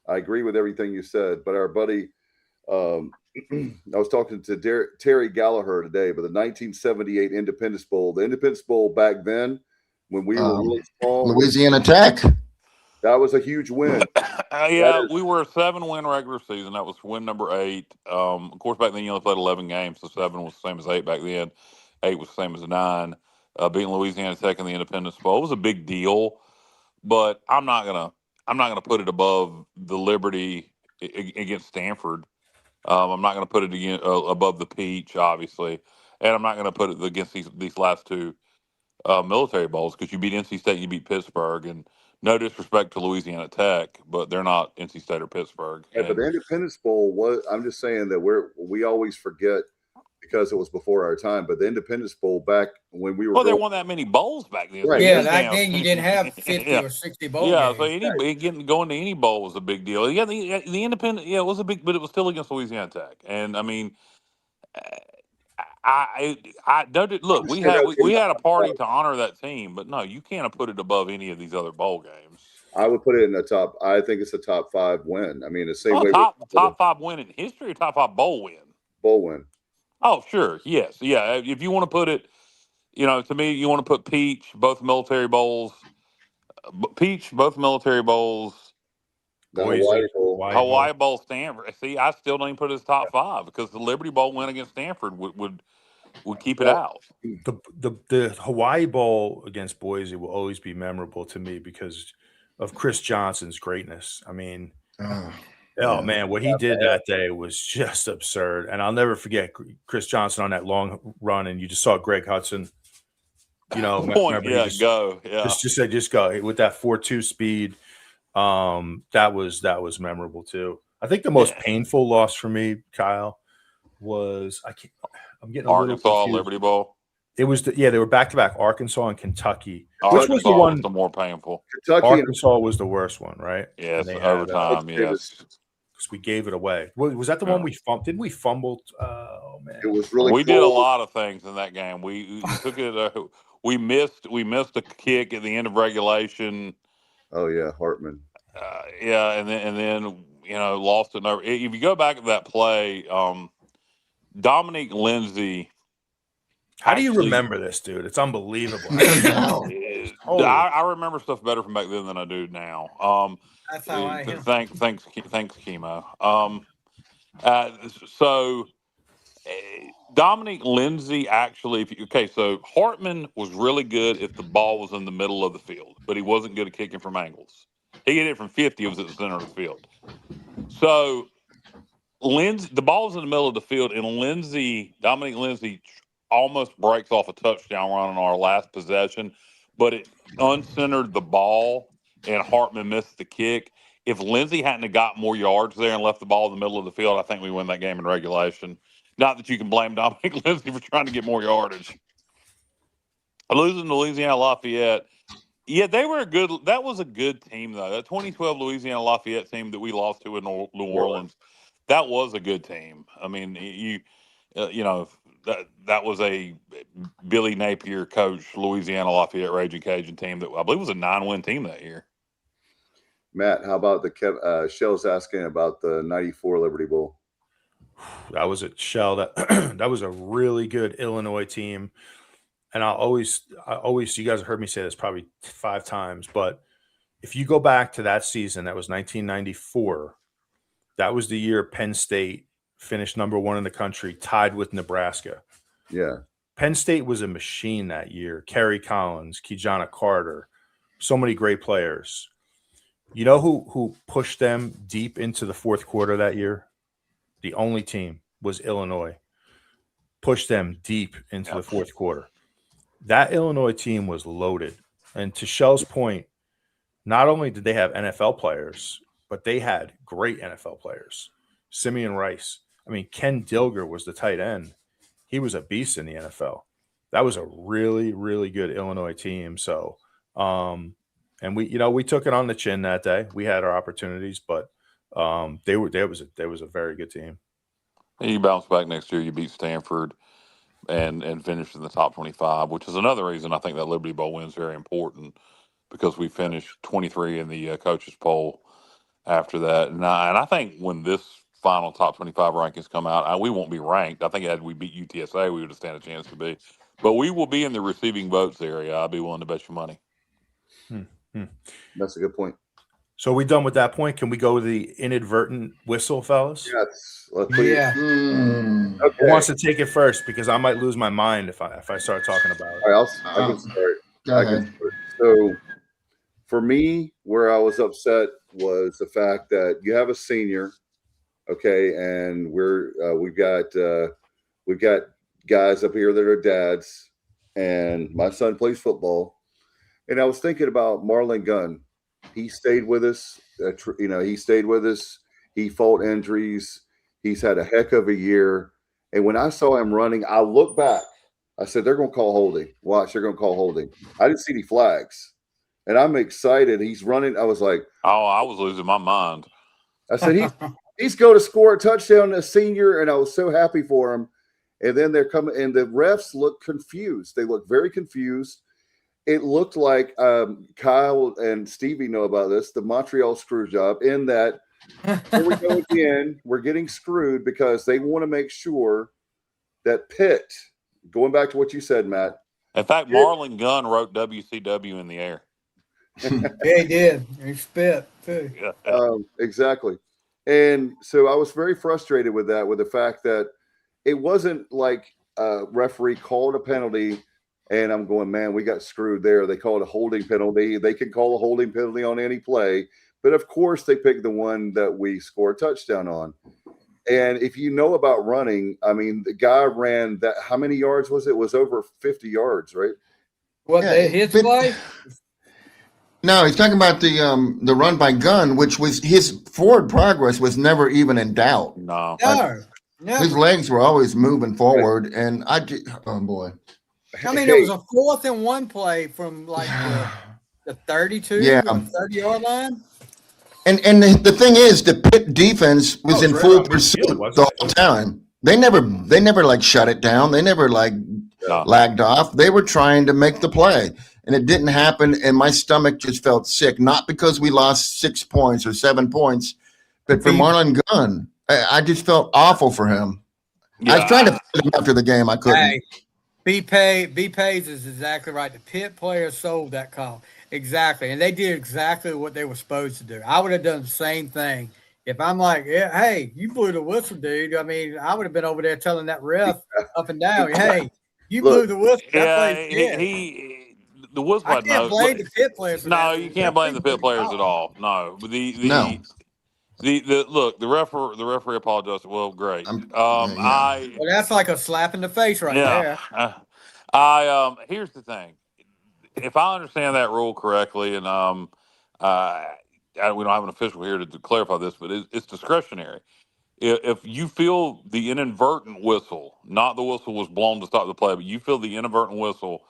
I agree with everything you said, but our buddy, I was talking to Terry Gallagher today, but the 1978 Independence Bowl, the Independence Bowl back then, when we were really small, Louisiana Tech. That was a huge win. We were a 7-win regular season. That was win number 8. Of course, back then you only played 11 games, so 7 was the same as 8 back then. 8 was the same as 9. Beating Louisiana Tech in the Independence Bowl was a big deal, but I'm not gonna put it above the Liberty against Stanford. I'm not gonna put it above the Peach, obviously, and I'm not gonna put it against these last 2 military bowls, because you beat NC State, you beat Pittsburgh, and no disrespect to Louisiana Tech, but they're not NC State or Pittsburgh. Yeah, but the Independence Bowl was. I'm just saying that we always forget, because it was before our time. But the Independence Bowl back when we were. Well, there weren't that many bowls back then. Right. Yeah, back then you didn't have 50 or 60 bowl games. So going to any bowl was a big deal. Yeah, the Independent, it was a big, but it was still against Louisiana Tech. And I mean, I don't look. We had a party to honor that team, but no, you can't put it above any of these other bowl games. I would put it in the top. I think it's a top 5 win. I mean, the same way. Top 5 win in history, or top 5 bowl win? Bowl win. Oh, sure. Yes. Yeah. If you want to put it, to me, you want to put Peach, both military bowls. Both military bowls. The Hawaii Bowl, Stanford. See, I still don't even put it as top 5, because the Liberty Bowl win against Stanford would keep it out. The Hawaii Bowl against Boise will always be memorable to me because of Chris Johnson's greatness. I mean, man, what he did that day was just absurd. And I'll never forget Chris Johnson on that long run, and you just saw Greg Hudson, just go with that 4.2 speed. That was memorable too. I think the most painful loss for me, Kyle, was I'm getting a Arkansas Liberty Bowl. It was they were back-to-back, Arkansas and Kentucky. Which was the one the more painful? Arkansas was the worst one, right? Yes, overtime. Yes, because we gave it away. Was that the one we fumbled? Didn't we fumble? Oh man, it was really. We did a lot of things in that game. We took it. We missed a kick at the end of regulation. Oh yeah, Hartman. And then lost it. If you go back to that play, Dominique Lindsay. How do you remember this, dude? It's unbelievable. I remember stuff better from back then than I do now. That's how I am. Thanks, chemo. So Dominique Lindsay actually. So Hartman was really good if the ball was in the middle of the field, but he wasn't good at kicking from angles. He hit it from 50. It was at the center of the field. So the ball was in the middle of the field, and Dominique Lindsay almost breaks off a touchdown run on our last possession, but it uncentered the ball, and Hartman missed the kick. If Lindsay hadn't have got more yards there and left the ball in the middle of the field, I think we win that game in regulation. Not that you can blame Dominique Lindsay for trying to get more yardage. Losing to Louisiana Lafayette. Yeah, that was a good team, though. That 2012 Louisiana Lafayette team that we lost to in New Orleans, that was a good team. I mean, that was a Billy Napier coach Louisiana Lafayette Raging Cajun team that I believe was a 9-win team that year. Matt, how about Shell's asking about the 94 Liberty Bowl? That was a Shell. That was a really good Illinois team. And I always, you guys have heard me say this probably 5 times, but if you go back to that season, that was 1994. That was the year Penn State finished number 1 in the country, tied with Nebraska. Yeah. Penn State was a machine that year. Kerry Collins, Kijana Carter, so many great players. You know who pushed them deep into the fourth quarter that year? the only team, was Illinois. Pushed them deep into the fourth quarter. That Illinois team was loaded. And to Shell's point, not only did they have NFL players, but they had great NFL players. Simeon Rice. I mean, Ken Dilger was the tight end. He was a beast in the NFL. That was a really, really good Illinois team. So, and we took it on the chin that day. We had our opportunities, but there was a very good team. And you bounce back next year. You beat Stanford and finished in the top 25, which is another reason I think that Liberty Bowl win is very important, because we finished 23 in the coaches poll after that. And I think when this final top 25 rankings come out, we won't be ranked. I think had we beat UTSA, we would have stand a chance to be. But we will be in the receiving votes area. I'll be willing to bet you money. That's a good point. So we done with that point. Can we go to the inadvertent whistle, fellas? Yes. Please. Yeah. Okay. Who wants to take it first? Because I might lose my mind if I start talking about it. All right, I can start. Go ahead. So for me, where I was upset was the fact that you have a senior, okay, and we've got guys up here that are dads, and my son plays football, and I was thinking about Marlon Gunn. He stayed with us. He stayed with us. He fought injuries. He's had a heck of a year. And when I saw him running, I looked back. I said, they're going to call holding. Watch, they're going to call holding. I didn't see any flags. And I'm excited. He's running. I was like, oh, I was losing my mind. I said, he's going to score a touchdown, a senior, and I was so happy for him. And then they're coming, and the refs look confused. They look very confused. It looked like Kyle and Stevie know about this, the Montreal screw job, in that here we go again. We're getting screwed because they want to make sure that Pitt, going back to what you said, Matt. In fact, Marlon Gunn wrote WCW in the air. Yeah, he did. He spit, too. Exactly. And so I was very frustrated with that, with the fact that it wasn't like a referee called a penalty and I'm going, man, we got screwed there. They called a holding penalty. They can call a holding penalty on any play. But, of course, they picked the one that we scored a touchdown on. And if you know about running, I mean, the guy ran that. How many yards was it? It was over 50 yards, right? What, they hit play? No, he's talking about the run by Gunn, which was his forward progress was never even in doubt. No. His legs were always moving forward. And oh, boy. I mean, it was a 4th and 1 play from like the 32 or 30-yard line. And the thing is, the Pitt defense was in full pursuit the whole time. They never like shut it down. They never like lagged off. They were trying to make the play, and it didn't happen. And my stomach just felt sick, not because we lost 6 points or 7 points, but for Marlon Gunn. I just felt awful for him. I was trying to find him after the game. I couldn't. Hey. B-Pays is exactly right. The Pitt players sold that call. Exactly. And they did exactly what they were supposed to do. I would have done the same thing. If I'm like, yeah, hey, you blew the whistle, dude. I mean, I would have been over there telling that ref up and down, hey, you blew the whistle. The whistle. I can't blame the Pitt players. No, you can't blame the Pitt players at all. No. The referee apologized. Well, great. Well, that's like a slap in the face right there. Here's the thing. If I understand that rule correctly, and we don't have an official here to clarify this, but it's discretionary. If you feel the inadvertent whistle, not the whistle was blown to stop the play, but you feel the inadvertent whistle,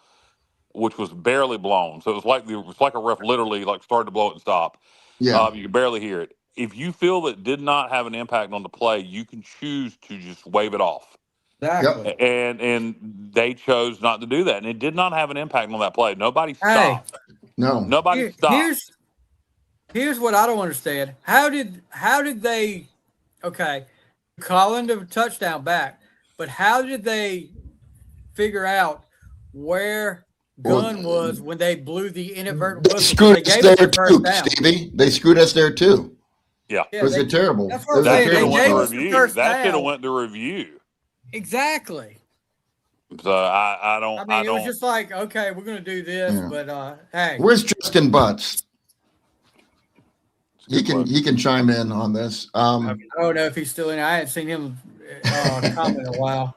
which was barely blown, so it was like a ref literally like started to blow it and stop. Yeah, you could barely hear it. If you feel that did not have an impact on the play, you can choose to just wave it off. Exactly. And they chose not to do that, and it did not have an impact on that play. Nobody stopped. Nobody stopped. Here's what I don't understand. How did they? Okay, calling the touchdown back, but how did they figure out where Gunn was when they blew the inadvertent whistle? Screwed us there too, Stevie. They screwed us there too. Yeah, was it terrible? That's what I'm saying. They gave us the first down. That should have went to review. Exactly. So I don't. I mean, it was just like, okay, we're going to do this, but hey, where's Justin Butts? He can chime in on this. I don't know if he's still in. I hadn't seen him comment in a while.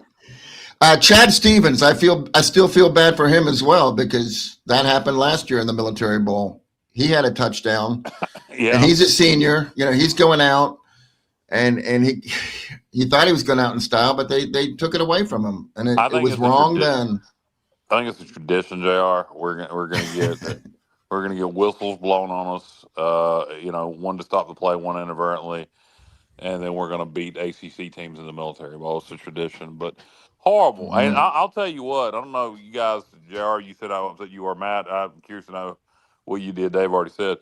Chad Stevens, I still feel bad for him as well, because that happened last year in the Military Bowl. He had a touchdown, and he's a senior. You know, he's going out, and he thought he was going out in style, but they took it away from him, and it was wrong then. I think it's a tradition, JR. We're gonna get whistles blown on us. One to stop the play, one inadvertently, and then we're gonna beat ACC teams in the Military Bowl. It's a tradition, but horrible. Mm-hmm. And I'll tell you what. I don't know, you guys, JR. You said how upset you are, Matt. I'm curious to know what you did. Dave already said.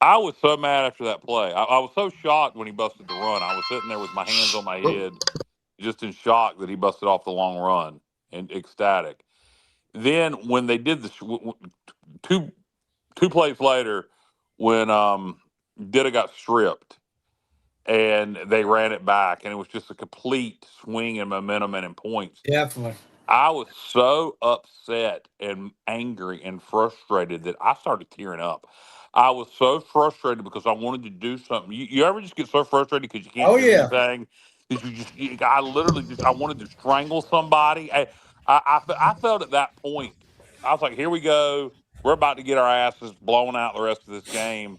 I was so mad after that play. I was so shocked when he busted the run. I was sitting there with my hands on my head, just in shock that he busted off the long run and ecstatic. Then when they did the two plays later, when Dida got stripped and they ran it back, and it was just a complete swing in momentum and in points. Definitely. I was so upset and angry and frustrated that I started tearing up. I was so frustrated because I wanted to do something. You ever just get so frustrated because you can't do anything? I literally I wanted to strangle somebody. I felt at that point, I was like, here we go. We're about to get our asses blown out the rest of this game.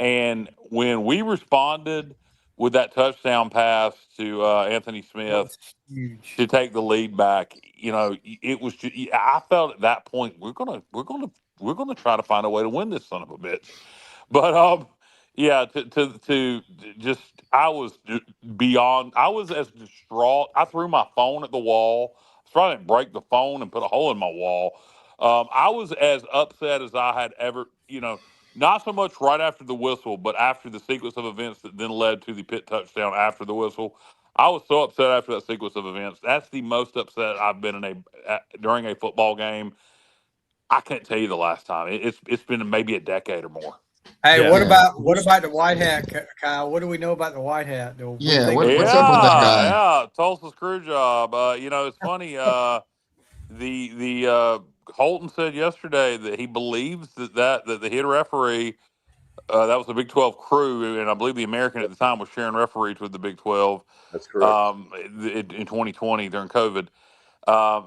And when we responded with that touchdown pass to Anthony Smith to take the lead back, it was. I felt at that point we're gonna try to find a way to win this son of a bitch. But to just I was beyond. I was as distraught. I threw my phone at the wall. I was trying to break the phone and put a hole in my wall. I was as upset as I had ever. Not so much right after the whistle, but after the sequence of events that then led to the Pitt touchdown after the whistle. I was so upset after that sequence of events. That's the most upset I've been during a football game. I can't tell you the last time. It's been maybe a decade or more. Hey, what about the white hat, Kyle? What do we know about the white hat? What's up with that guy? Yeah, Tulsa screw job. It's funny. The Holton said yesterday that he believes that the hit referee, that was the Big 12 crew, and I believe the American at the time was sharing referees with the Big 12. That's correct. In 2020 during COVID,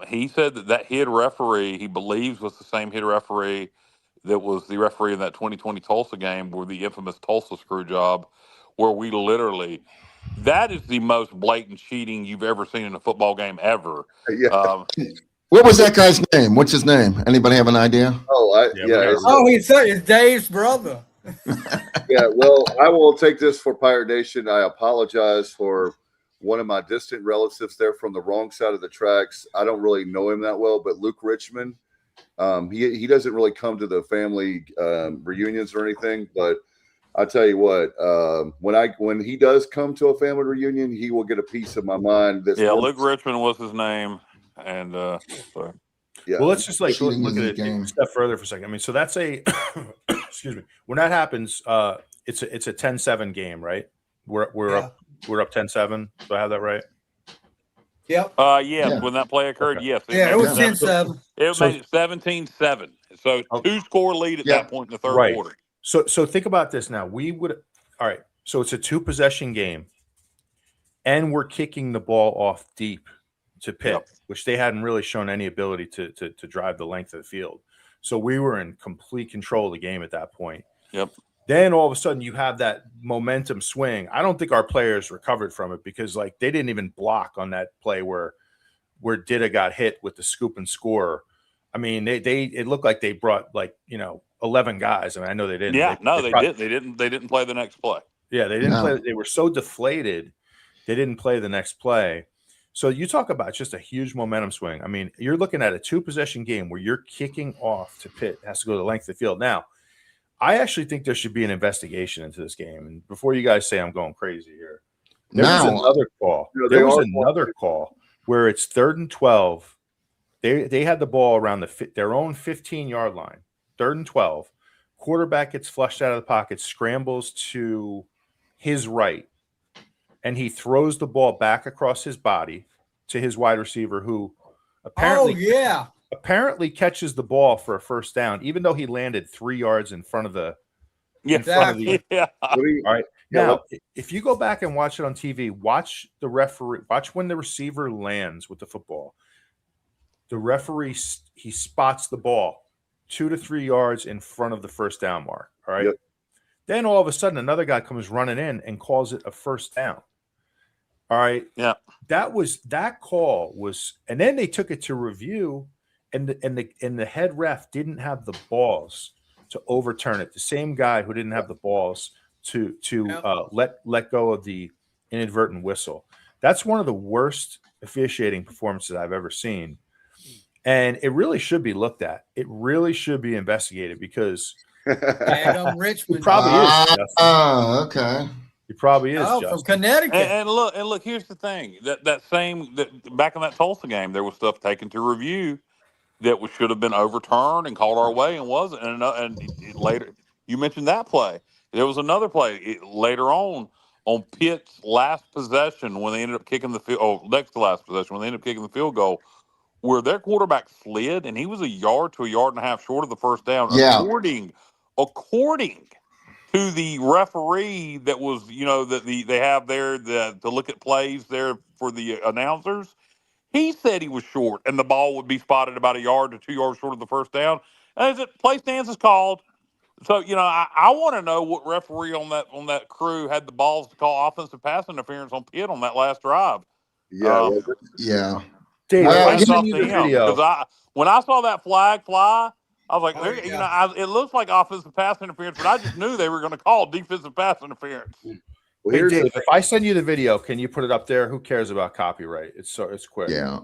he said that hit referee he believes was the same hit referee that was the referee in that 2020 Tulsa game, where the infamous Tulsa screw job, where we literally. That is the most blatant cheating you've ever seen in a football game ever. Yeah. What was that guy's name? What's his name? Anybody have an idea? It's Dave's brother. Yeah, well, I will take this for Pirate Nation. I apologize for one of my distant relatives there from the wrong side of the tracks. I don't really know him that well, but Luke Richmond, he doesn't really come to the family reunions or anything, but I'll tell you what, when he does come to a family reunion, he will get a piece of my mind. Luke Richmond was his name. And so. Yeah. Well, let's just look at it a step further for a second. I mean, so that's a excuse me. When that happens, it's a 10-7 game, right? We're up 10-7. Do I have that right? Yep. When that play occurred, okay. yes. It was 10-7. It made it 17-7. So 2-score lead at that point in the third quarter. So think about this now. All right. So it's a 2-possession game, and we're kicking the ball off deep to Pitt, which they hadn't really shown any ability to drive the length of the field. So we were in complete control of the game at that point. Yep. Then all of a sudden you have that momentum swing. I don't think our players recovered from it because they didn't even block on that play where Dida got hit with the scoop and score. I mean, it looked like they brought 11 guys. I mean, I know they didn't. Yeah, they didn't play the next play. Yeah, they didn't play. They were so deflated, they didn't play the next play. So you talk about just a huge momentum swing. I mean, you're looking at a 2-possession game where you're kicking off to Pitt. It has to go the length of the field. Now, I actually think there should be an investigation into this game. And before you guys say I'm going crazy here, there was another call. There was another call where it's 3rd and 12. They had the ball around their own 15-yard line. 3rd and 12. Quarterback gets flushed out of the pocket, scrambles to his right, and he throws the ball back across his body to his wide receiver, who apparently catches the ball for a first down, even though he landed 3 yards in front of the in front of the. Yeah. All right. Now, if you go back and watch it on TV, watch the referee. Watch when the receiver lands with the football. The referee he spots the ball 2 to 3 yards in front of the first down mark. All right. Yep. Then all of a sudden, another guy comes running in and calls it a first down. All right. Yeah. That call was, and then they took it to review, and the head ref didn't have the balls to overturn it. The same guy who didn't have the balls to let go of the inadvertent whistle. That's one of the worst officiating performances I've ever seen, and it really should be looked at. It really should be investigated because Richmond it probably is. Oh, okay. It probably is. From Connecticut. And look. Here's the thing: that back in that Tulsa game, there was stuff taken to review that should have been overturned and called our way and wasn't. And later, you mentioned that play. There was another play later on Pitt's last possession when they ended up kicking the field. Oh, next to last possession when they ended up kicking the field goal, where their quarterback slid and he was a yard to a yard and a half short of the first down. Yeah. According to the referee that was, that they have there to look at plays there for the announcers, he said he was short and the ball would be spotted about a yard to 2 yards short of the first down. As it play stance is called. So, I want to know what referee on that crew had the balls to call offensive pass interference on Pitt on that last drive. Yeah. Yeah. Dave, Well, I send you the video. Because when I saw that flag fly, I was like, it looks like offensive pass interference, but I just knew they were going to call defensive pass interference. Well, hey, Dave, if I send you the video, can you put it up there? Who cares about copyright? It's quick. Yeah.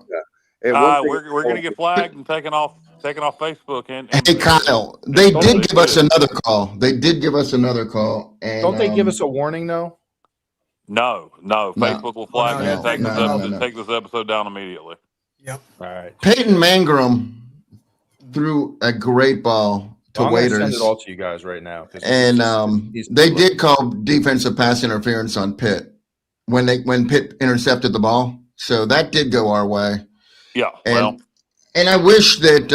And we're going to get flagged and taken off Facebook. And hey, Kyle, they did give us another call. And, don't they give us a warning though? No. Facebook will flag you and take this episode down immediately. Yep. All right. Peyton Mangrum threw a great ball to Waiters. Send it all to you guys right now. And they did call defensive pass interference on Pitt when Pitt intercepted the ball. So that did go our way. Yeah. And I wish that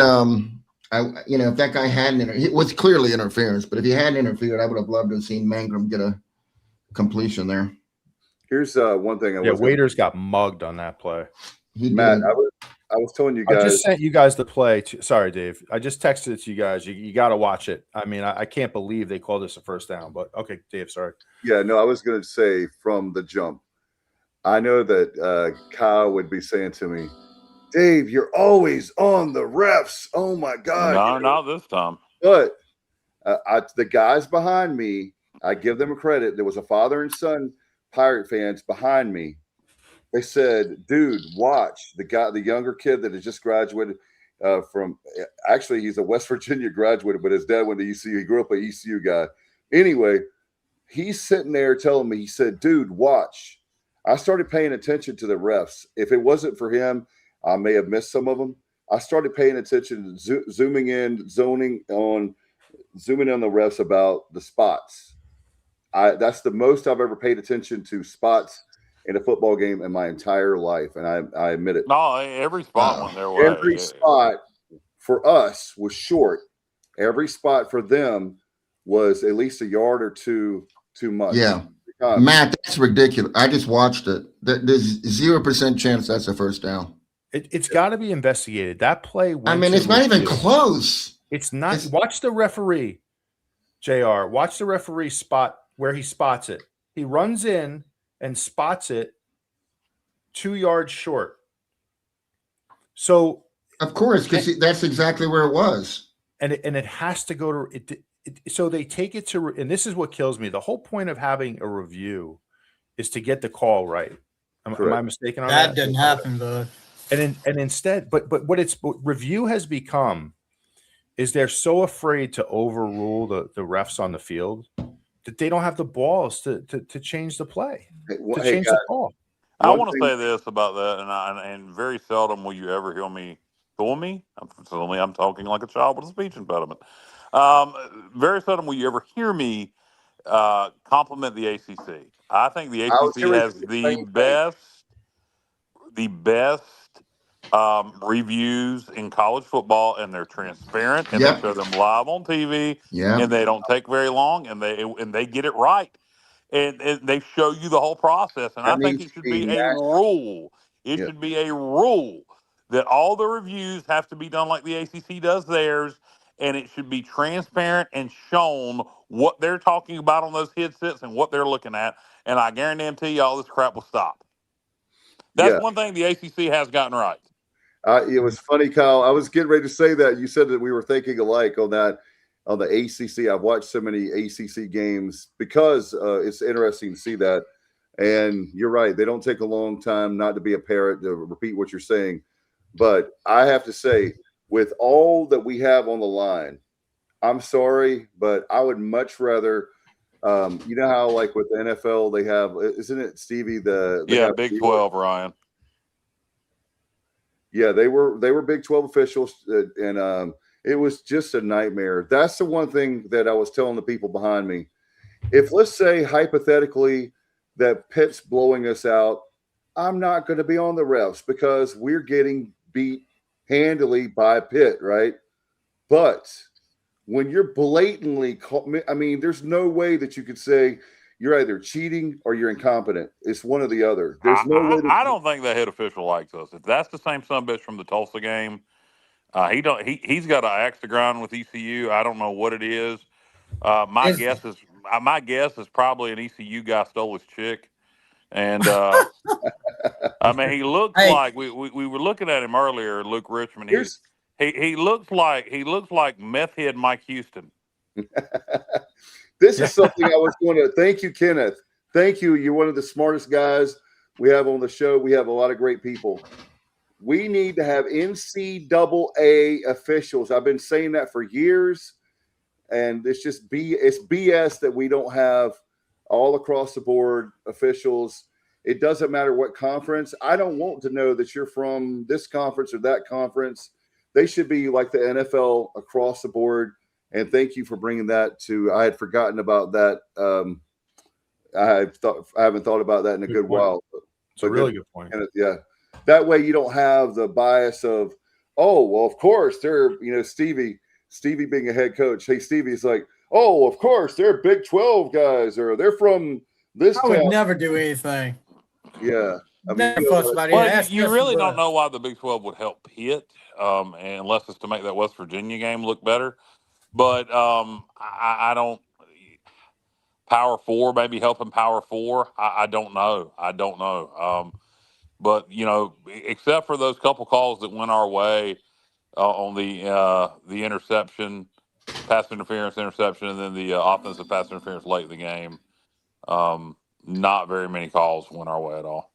if that guy hadn't it was clearly interference, but if he hadn't interfered, I would have loved to have seen Mangrum get a completion there. Here's one thing. Waiters got mugged on that play. Matt, I was telling you guys. I just sent you guys the play. Sorry, Dave. I just texted it to you guys. You got to watch it. I mean, I can't believe they called this a first down. But okay, Dave. Sorry. Yeah, no, I was going to say from the jump. I know that Kyle would be saying to me, Dave, you're always on the refs. Oh my God! No, not this time. But the guys behind me, I give them a credit. There was a father and son Pirate fans behind me. They said, dude, watch the younger kid that has just graduated from, actually, he's a West Virginia graduate, but his dad went to ECU. He grew up an ECU guy. Anyway, he's sitting there telling me, he said, dude, watch. I started paying attention to the refs. If it wasn't for him, I may have missed some of them. I started paying attention, zooming in on the refs about the spots. That's the most I've ever paid attention to spots in a football game in my entire life, and I admit it. No, every spot went their way. Every spot for us was short. Every spot for them was at least a yard or two too much. Yeah, Matt, that's ridiculous. I just watched it. There's 0% chance that's a first down. It's got to be investigated. That play. It's not even close. It's not. Watch the referee, JR. Watch the referee spot where he spots it. He runs in and spots it 2 yards short. So, of course, because that's exactly where it was. And it has to go to it. So they take it to, and this is what kills me. The whole point of having a review is to get the call right. Am I mistaken on that? That didn't happen, though. And instead, but what review has become is they're so afraid to overrule the refs on the field that they don't have the balls to change the play, change the call. I want to say this about that, and very seldom will you ever hear me fool me. I'm talking like a child with a speech impediment. Very seldom will you ever hear me compliment the ACC. I think the ACC has the best reviews in college football, and they're transparent, and Yep. they show them live on TV, Yeah. and they don't take very long, and they get it right, and they show you the whole process. And I That think needs it to should be be a national. rule. It Yeah. should be a rule that all the reviews have to be done like the ACC does theirs, and it should be transparent and shown what they're talking about on those headsets and what they're looking at. And I guarantee you, all this crap will stop. That's Yeah. one thing the ACC has gotten right. It was funny, Kyle. I was getting ready to say that. You said that we were thinking alike on that, on the ACC. I've watched so many ACC games because it's interesting to see that. And you're right. They don't take a long time, not to be a parrot, to repeat what you're saying. But I have to say, with all that we have on the line, I'm sorry, but I would much rather, you know how like with the NFL, they have, isn't it, Stevie, they have Big 12, Ryan. Yeah, they were Big 12 officials, and it was just a nightmare. That's the one thing that I was telling the people behind me. If, let's say, hypothetically, that Pitt's blowing us out, I'm not going to be on the refs because we're getting beat handily by Pitt, right? But when you're blatantly I mean, there's no way that you could say you're either cheating or you're incompetent. It's one or the other. There's no way. I don't think the head official likes us. If that's the same sumbitch from the Tulsa game, he's got an axe to grind with ECU. I don't know what it is. My guess is probably an ECU guy stole his chick, and I mean he looks like we were looking at him earlier. Luke Richmond. He looks like meth head Mike Houston. This is something I was going to thank you, Kenneth. Thank you. You're one of the smartest guys we have on the show. We have a lot of great people. We need to have NCAA officials. I've been saying that for years, and it's just it's BS that we don't have all across the board officials. It doesn't matter what conference. I don't want to know that you're from this conference or that conference. They should be like the NFL across the board. And thank you for bringing that to. I had forgotten about that. I haven't thought about that in a good while. It's a really good point. Yeah, that way you don't have the bias of, oh well, of course they're Stevie being a head coach. Hey, Stevie's like, oh, of course they're Big 12 guys or they're from this. I would never do anything. Yeah, I mean, you really don't know why the Big 12 would help Pitt, unless it's to make that West Virginia game look better. But I don't. Power 4, maybe helping Power 4. I don't know. But except for those couple calls that went our way on the interception, pass interference, interception, and then the offensive pass interference late in the game, not very many calls went our way at all.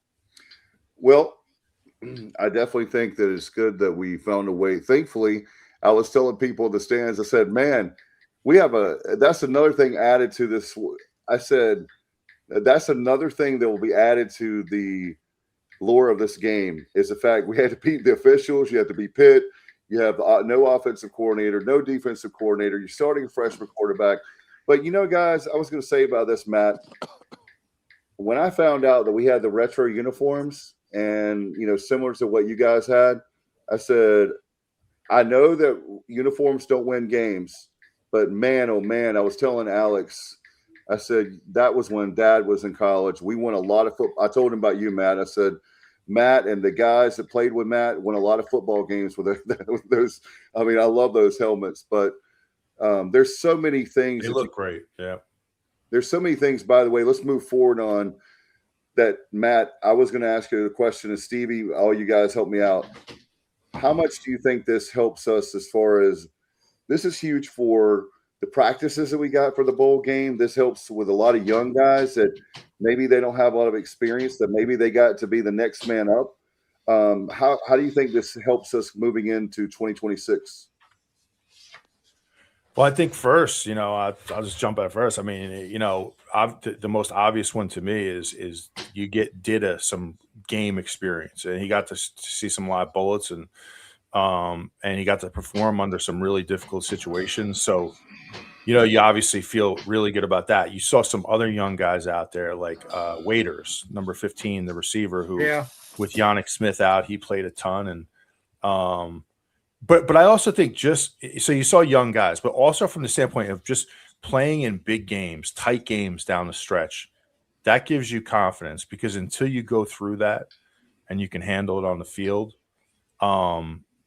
Well, I definitely think that it's good that we found a way. Thankfully, I was telling people in the stands, I said, man, that's another thing added to this. I said, that's another thing that will be added to the lore of this game is the fact we had to beat the officials. You have to beat Pitt. You have no offensive coordinator, no defensive coordinator. You're starting a freshman quarterback. But, guys, I was going to say about this, Matt, when I found out that we had the retro uniforms and, similar to what you guys had, I said, I know that uniforms don't win games, but man, oh man, I was telling Alex, I said, that was when Dad was in college. We won a lot of football. I told him about you, Matt. I said, Matt and the guys that played with Matt won a lot of football games with those. I mean, I love those helmets, but there's so many things. They look great. Yeah. There's so many things, by the way. Let's move forward on that, Matt. I was going to ask you a question, and Stevie, all you guys help me out. How much do you think this helps us as far as this is huge for the practices that we got for the bowl game? This helps with a lot of young guys that maybe they don't have a lot of experience, that maybe they got to be the next man up. How do you think this helps us moving into 2026? Well, I think first, I'll just jump at first. I mean, the most obvious one to me is you get Dida some game experience, and he got to see some live bullets, and he got to perform under some really difficult situations. So, you obviously feel really good about that. You saw some other young guys out there like Waiters, number 15, the receiver, who with Yannick Smith out, he played a ton, and But I also think just so you saw young guys, but also from the standpoint of just playing in big games, tight games down the stretch, that gives you confidence because until you go through that and you can handle it on the field,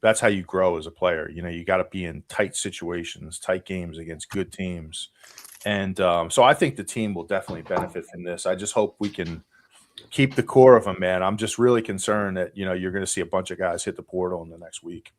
that's how you grow as a player. You got to be in tight situations, tight games against good teams. And so I think the team will definitely benefit from this. I just hope we can keep the core of them, man. I'm just really concerned that, you're going to see a bunch of guys hit the portal in the next week.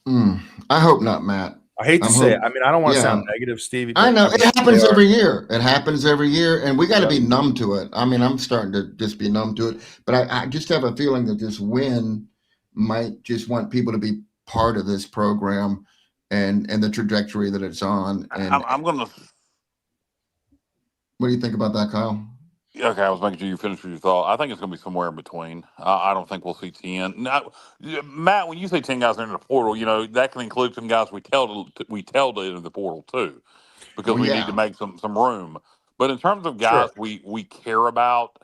I hope not, Matt. I hate to say it. I mean, I don't want to sound negative, Stevie. I know it happens every year. It happens every year, and we got to be numb to it. I mean, I'm starting to just be numb to it. But I just have a feeling that this win might just want people to be part of this program and the trajectory that it's on. And I'm going to. What do you think about that, Kyle? Okay, I was making sure you finished with your thought. I think it's going to be somewhere in between. I don't think we'll see 10. Now, Matt, when you say 10 guys enter the portal, that can include some guys we tell to enter the portal too, because we need to make some room. But in terms of guys we care about,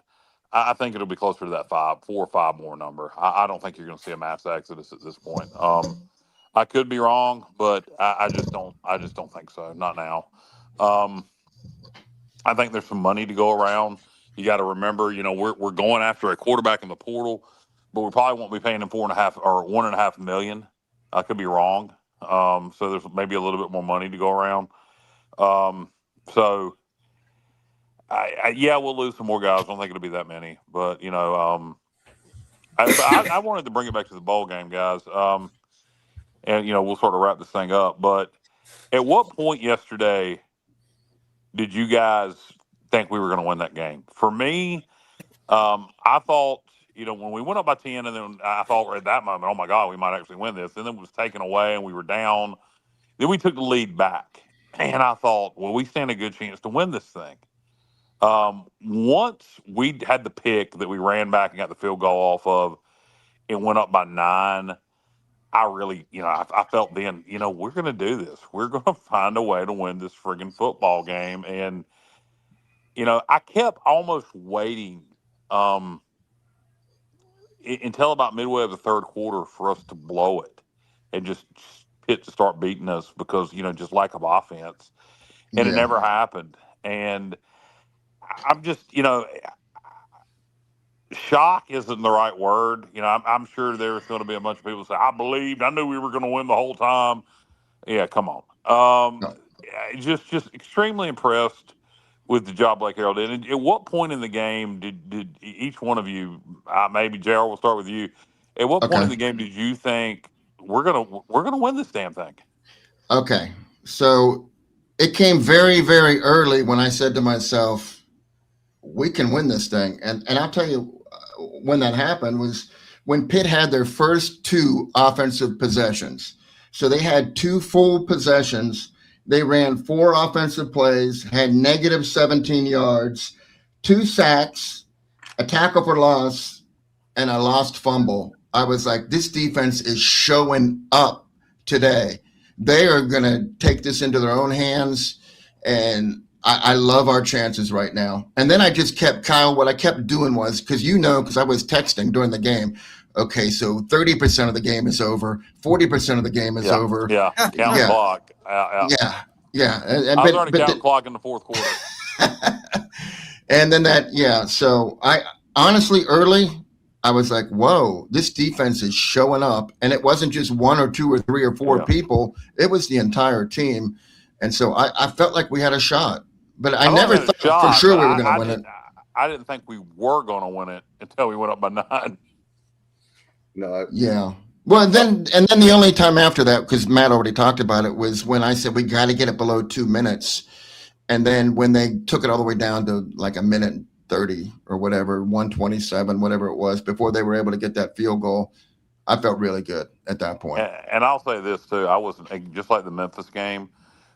I think it'll be closer to that 4 or 5 more number. I don't think you're going to see a mass exodus at this point. I could be wrong, but I just don't think so. Not now. I think there's some money to go around. You got to remember, we're going after a quarterback in the portal, but we probably won't be paying him $1.5 million. I could be wrong. So there's maybe a little bit more money to go around. So we'll lose some more guys. I don't think it'll be that many, but I wanted to bring it back to the bowl game, guys. And we'll sort of wrap this thing up. But at what point yesterday did you guys think we were going to win that game? For me, I thought, when we went up by 10, and then I thought at that moment, oh my God, we might actually win this. And then it was taken away and we were down. Then we took the lead back. And I thought, well, we stand a good chance to win this thing. Once we had the pick that we ran back and got the field goal off of, it went up by 9. I really, I felt then, we're going to do this. We're going to find a way to win this friggin' football game. And, I kept almost waiting until about midway of the third quarter for us to blow it and just Pitt to start beating us because, just lack of offense. And it never happened. And I'm just, shock isn't the right word. I'm sure there's going to be a bunch of people say, I knew we were going to win the whole time. Yeah, come on. Just extremely impressed with the job Blake Harrell did. And at what point in the game did each one of you, maybe Gerald, we'll start with you. At what point in the game did you think we're gonna win this damn thing? Okay, so it came very, very early when I said to myself, we can win this thing. And I'll tell you when that happened was when Pitt had their first 2 offensive possessions. So they had 2 full possessions. They ran 4 offensive plays, had negative 17 yards, 2 sacks, a tackle for loss, and a lost fumble. I was like, this defense is showing up today. They are going to take this into their own hands, and I love our chances right now. And then I just kept, Kyle, what I kept doing was, because I was texting during the game, okay, so 30% of the game is over, 40% of the game is over. Yeah, count the clock. Yeah. I was already counting clock in the fourth quarter. And then so I honestly, early, I was like, whoa, this defense is showing up. And it wasn't just 1 or 2 or 3 or 4 people. It was the entire team. And so I felt like we had a shot. But I never thought for sure we were going to win it. I didn't think we were going to win it until we went up by 9. No. Yeah. Well, then the only time after that, because Matt already talked about it, was when I said we got to get it below 2 minutes. And then when they took it all the way down to like 1:30 or whatever, 1:27, whatever it was, before they were able to get that field goal, I felt really good at that point. And I'll say this too. I wasn't, just like the Memphis game,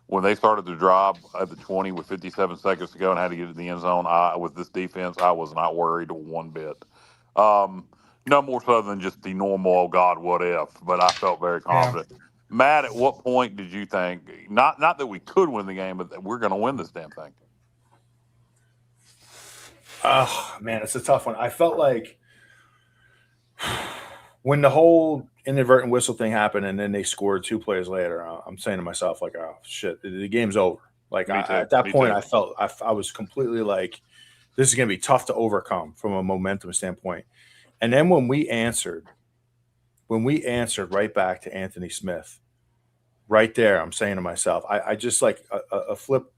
when they started the drive at the 20 with 57 seconds to go and had to get to the end zone, with this defense, I was not worried one bit. No more so than just the normal, oh God, what if? But I felt very confident. Matt, at what point did you think, not that we could win the game, but that we're going to win this damn thing? Oh, man, it's a tough one. I felt like when the whole inadvertent whistle thing happened, and then they scored 2 plays later. I'm saying to myself, like, oh shit, the game's over. Like at that point, I felt I was completely like, this is going to be tough to overcome from a momentum standpoint. And then when we answered right back to Anthony Smith, right there, I'm saying to myself, I just like a flip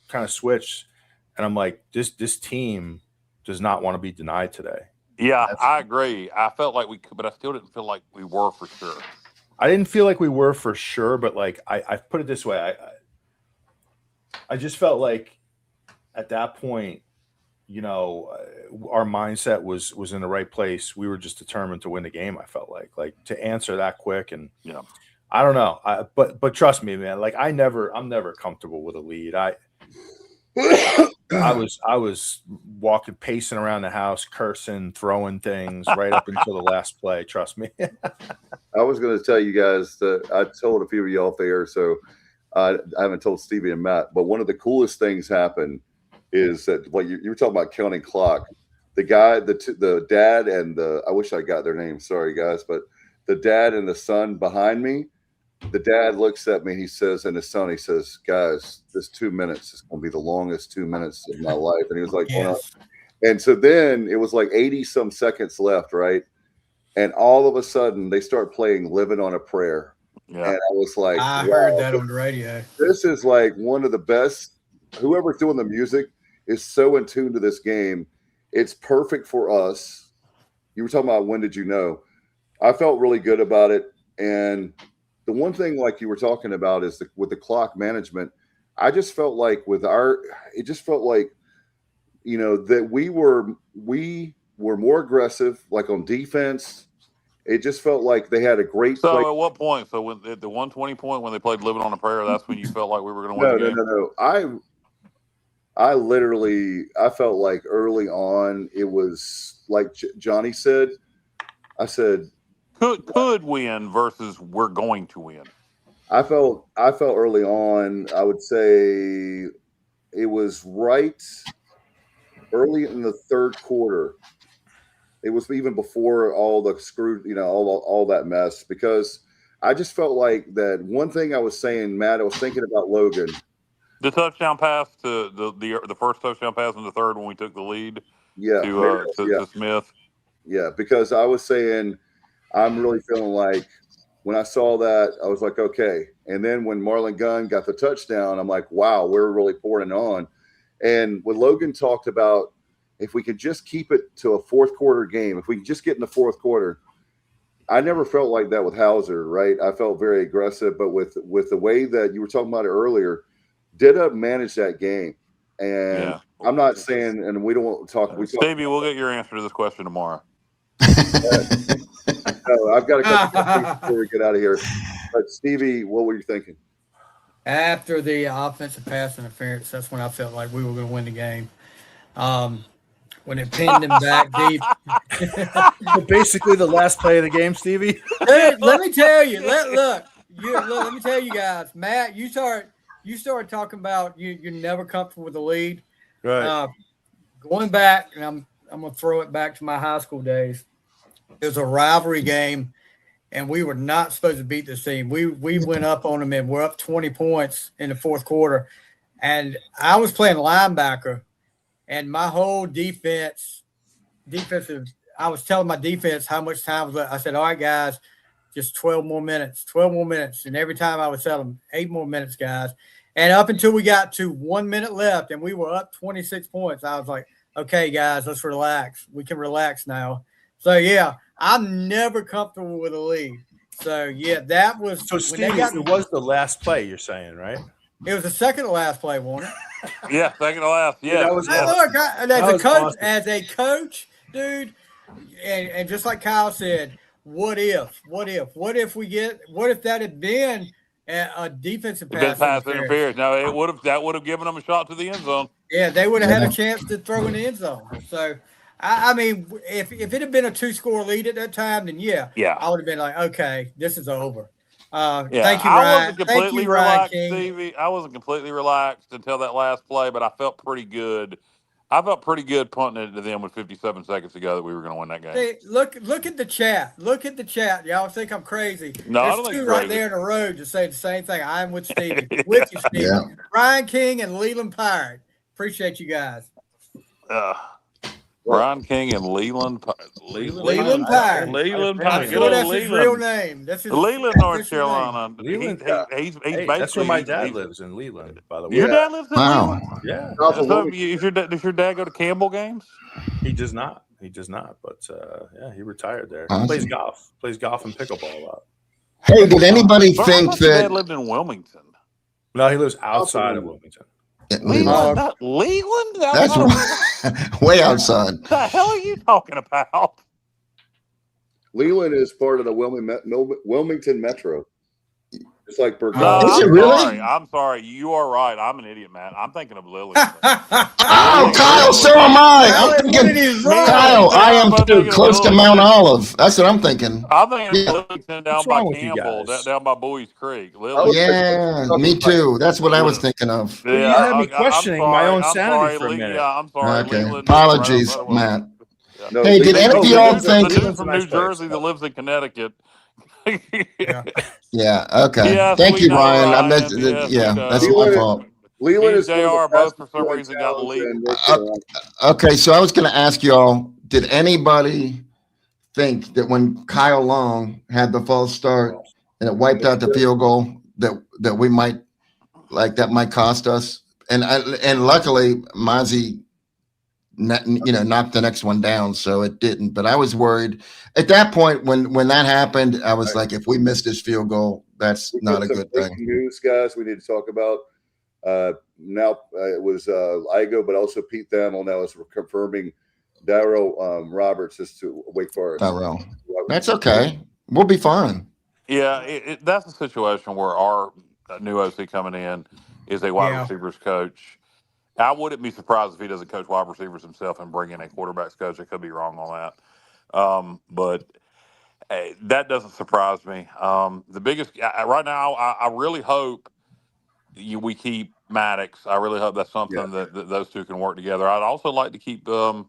kind of switch, and I'm like, this team does not want to be denied today. Yeah, I agree. I felt like we could, but I still didn't feel like we were for sure. I didn't feel like we were for sure, but like I put it this way, I just felt like at that point, you know, our mindset was in the right place. We were just determined to win the game. I felt like to answer that quick, and I don't know. But trust me, man. Like I'm never comfortable with a lead. I was pacing around the house, cursing, throwing things right up until the last play. Trust me. I was going to tell you guys that I told a few of you off the air, so I haven't told Stevie and Matt. But one of the coolest things happened is that, like you were talking about counting clock. The guy, the dad, and I wish I got their names. Sorry, guys, but the dad and the son behind me. The dad looks at me, he says, and the son, he says, guys, this 2 minutes is going to be the longest 2 minutes of my life. And he was like, and so then it was like 80 some seconds left, right? And all of a sudden they start playing Living on a Prayer. Yeah. And I was like, I heard that on the radio. This is like one of the best. Whoever's doing the music is so in tune to this game. It's perfect for us. You were talking about when did you know? I felt really good about it. And the one thing, like you were talking about, is with the clock management. I just felt like it just felt like, you know, that we were more aggressive, like on defense. It just felt like they had a great. So at what point? So when at the 120 point when they played Living on a Prayer, that's when you felt like we were going to win the game? No. I literally felt like early on it was like Johnny said. I said could win versus we're going to win. I felt early on. I would say it was right early in the third quarter. It was even before all the screw, you know, all that mess, because I just felt like that one thing I was saying, Matt, I was thinking about Logan. The touchdown pass to the first touchdown pass in the third when we took the lead to Smith. Yeah, because I was saying I'm really feeling like when I saw that, I was like, okay. And then when Marlon Gunn got the touchdown, I'm like, wow, we're really pouring on. And when Logan talked about if we could just keep it to a fourth quarter game, if we could just get in the fourth quarter, I never felt like that with Hauser, right? I felt very aggressive, but with the way that you were talking about it earlier, Dida managed that game. And I'm not saying, and we don't want to talk. Stevie, we'll get your answer to this question tomorrow. No, I've got a couple of things before we get out of here. But Stevie, what were you thinking? After the offensive pass interference, that's when I felt like we were going to win the game. When it pinned him back deep. So basically the last play of the game, Stevie. Dude, let me tell you. Let me tell you guys. Matt, you started talking about you're never comfortable with the lead. Right. Going back, and I'm going to throw it back to my high school days. It was a rivalry game, and we were not supposed to beat this team. We went up on them, and we're up 20 points in the fourth quarter. And I was playing linebacker, and my whole defensive, I was telling my defense how much time was left. I said, all right, guys, just 12 more minutes. And every time I would tell them 8 more minutes, guys. And up until we got to 1 minute left and we were up 26 points, I was like, okay, guys, let's relax. We can relax now. So, yeah, I'm never comfortable with a lead. So, yeah, that was. So, Steve, it was the last play you're saying, right? It was the second to last play, wasn't it? Yeah, second to last. Yeah. That was awesome. Look, as a coach, dude, and just like Kyle said, what if that had been a defensive pass interference? No, that would have given them a shot to the end zone. Yeah, they would have had a chance to throw in the end zone. So, I mean, if it had been a 2-score lead at that time, then I would have been like, okay, this is over. Thank you, Ryan. Thank you, Ryan King. Stevie. I wasn't completely relaxed until that last play, but I felt pretty good I felt pretty good punting it to them with 57 seconds to go that we were going to win that game. Hey, look at the chat. Look at the chat. Y'all think I'm crazy. No, I There's don't think two you're right crazy. there in a row to say the same thing. I'm with Stevie. With you, Stevie. Yeah. Ryan King and Leland Pirate. Appreciate you guys. Brian King and Leland Pirate. Leland Pirate. Leland I'm Pirate. sure that's his real name. That's his Leland, North official Carolina. Leland, He's hey, basically. that's where my dad lives in Leland, by the way. Your dad lives in Wow. Leland? Yeah. Also, So does your dad go to Campbell games? He does not. But yeah, he retired there. Awesome. Plays golf and pickleball a lot. Hey, did anybody But I think thought your dad that lived in Wilmington. No, he lives outside of Wilmington. Leland? Leland? That's way outside? What the hell are you talking about? Leland is part of the Wilmington Metro. It's like Burke. No, Is it I'm really? sorry. I'm sorry. You are right. I'm an idiot, man. I'm thinking of Lily. Oh, Kyle, so am I. I'm thinking, Kyle, I am too, close to Mount Olive. That's what I'm thinking. I'm thinking Yeah. of Lillington down What's by wrong with you Campbell, guys? down by Bowie's Creek. Yeah, me too. That's what I was thinking of. Well, you had me questioning my own sanity for a minute. Yeah, I'm sorry. Okay. Leland, Apologies, right, Matt. No, Hey, did any of y'all the think? dude from New Jersey that lives in Connecticut. Yeah, okay. Yes, Thank we you, know, Ryan. Ryan. That's my Leland- fault. Leland Me is and one of JR the both fastest for some growing reason got towns leaked. in North Carolina. Okay, so I was going to ask y'all, did anybody think that when Kyle Long had the false start and it wiped out the field goal that we might, like, that might cost us? And luckily, Mozzie, knocked the next one down, so it didn't. But I was worried at that point when that happened. I was like, if we miss this field goal, that's not a good breaking thing. news, guys, we need to talk about. Now it was Igo, but also Pete Thamel now is confirming Darrell Roberts is to Wake Forest. Darrell. That's okay. We'll be fine. Yeah, that's a situation where our new OC coming in is a wide receivers coach. I wouldn't be surprised if he doesn't coach wide receivers himself and bring in a quarterbacks coach. I could be wrong on that. But that doesn't surprise me. The biggest right now, I really hope we keep Maddox. I really hope that's something that those two can work together. I'd also like to keep our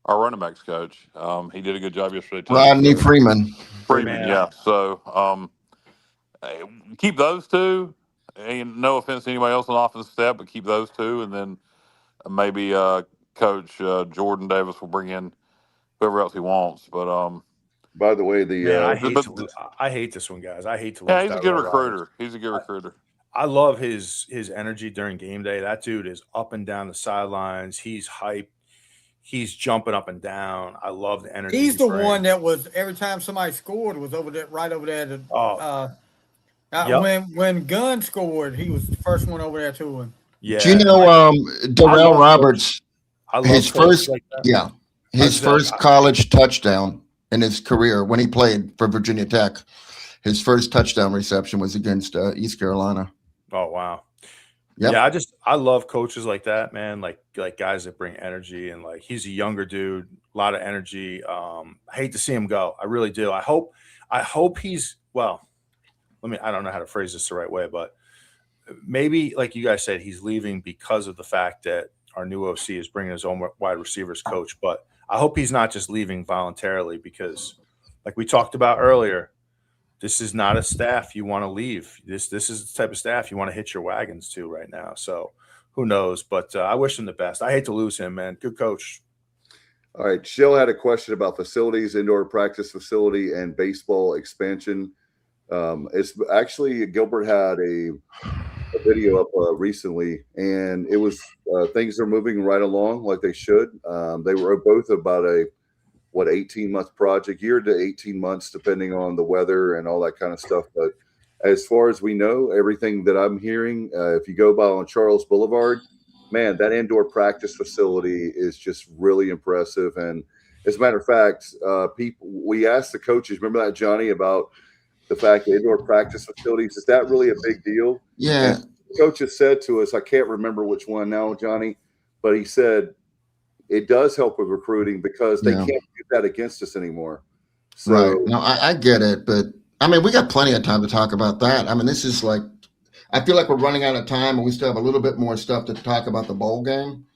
running backs coach. He did a good job yesterday too. Rodney Freeman. Yeah. So keep those two. And no offense to anybody else on the offensive staff, but keep those two, and then maybe Coach Jordan Davis will bring in whoever else he wants. But by the way, I hate this one, guys. I hate to lose. Yeah, he's a good Darrell recruiter. Roberts. He's a good recruiter. I love his energy during game day. That dude is up and down the sidelines. He's hyped. He's jumping up and down. I love the energy. He's the one that was every time somebody scored was over there, right over there. When Gunn scored, he was the first one over there to him. Yeah. Do you know Darrell Roberts? His first, his first college touchdown in his career when he played for Virginia Tech. His first touchdown reception was against East Carolina. Oh wow. Yep. Yeah, I love coaches like that, man. Like guys that bring energy, and like he's a younger dude, a lot of energy. I hate to see him go. I really do. I hope he's well. I don't know how to phrase this the right way, but maybe like you guys said, he's leaving because of the fact that our new OC is bringing his own wide receivers coach. But I hope he's not just leaving voluntarily, because like we talked about earlier, this is not a staff you want to leave. This is the type of staff you want to hitch your wagons to right now. So who knows? But I wish him the best. I hate to lose him, man. Good coach. All right. Shill had a question about facilities, indoor practice facility, and baseball expansion. It's actually Gilbert had a video up recently, and it was things are moving right along like they should. They were both about a 18-month project, year to 18 months, depending on the weather and all that kind of stuff. But as far as we know, everything that I'm hearing, if you go by on Charles Boulevard, man, that indoor practice facility is just really impressive. And as a matter of fact, we asked the coaches, remember that, Johnny, about the fact that indoor practice facilities, is that really a big deal? Yeah. And the coaches said to us, I can't remember which one now, Johnny, but he said it does help with recruiting because they can't do that against us anymore. So, right. No, I get it, but I mean, we got plenty of time to talk about that. I mean, this is like, I feel like we're running out of time, and we still have a little bit more stuff to talk about the bowl game.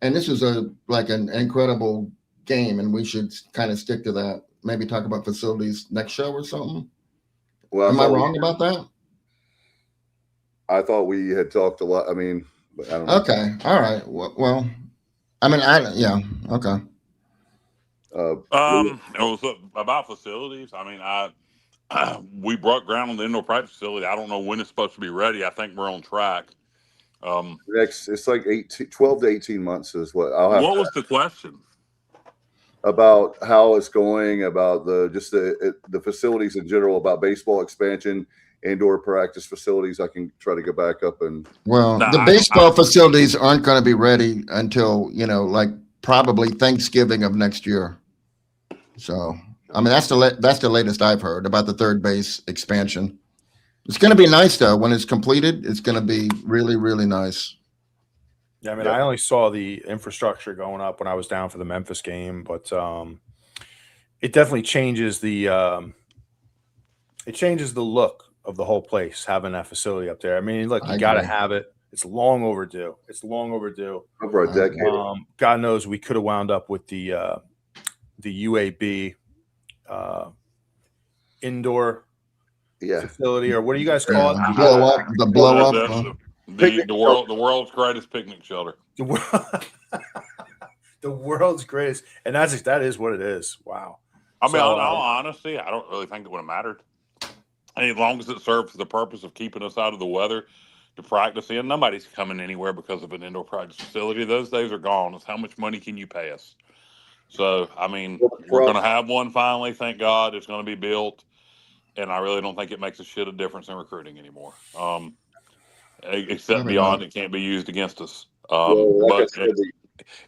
And this was like an incredible game, and we should kind of stick to that. Maybe talk about facilities next show or something. Well, am I wrong about that? I thought we had talked a lot. I mean, but I don't know. Okay, all right. Well, I mean, yeah, okay. It was about facilities. I mean, we broke ground on the indoor practice facility. I don't know when it's supposed to be ready. I think we're on track. It's like 12 to 18 months is what I'll have. What was the question? About how it's going, about the facilities in general, about baseball expansion, indoor practice facilities. I can try to go back up and. Well, the baseball facilities aren't going to be ready until, like probably Thanksgiving of next year. So, I mean, that's the latest I've heard about the third base expansion. It's going to be nice though. When it's completed, it's going to be really, really nice. Yeah, I mean, I only saw the infrastructure going up when I was down for the Memphis game, but it definitely changes the look of the whole place having that facility up there. I mean, look, you got to have it. It's long overdue. Over a decade. God knows we could have wound up with the UAB indoor facility, or what do you guys call it? The blow up. The world's greatest picnic shelter. The world's greatest, and that is what it is. Wow. I mean, in all honesty, I don't really think it would have mattered. As long as it serves the purpose of keeping us out of the weather to practice in, nobody's coming anywhere because of an indoor practice facility. Those days are gone. It's how much money can you pay us? So, I mean, we're going to have one finally. Thank God it's going to be built, and I really don't think it makes a shit of difference in recruiting anymore. Except beyond it can't be used against us. But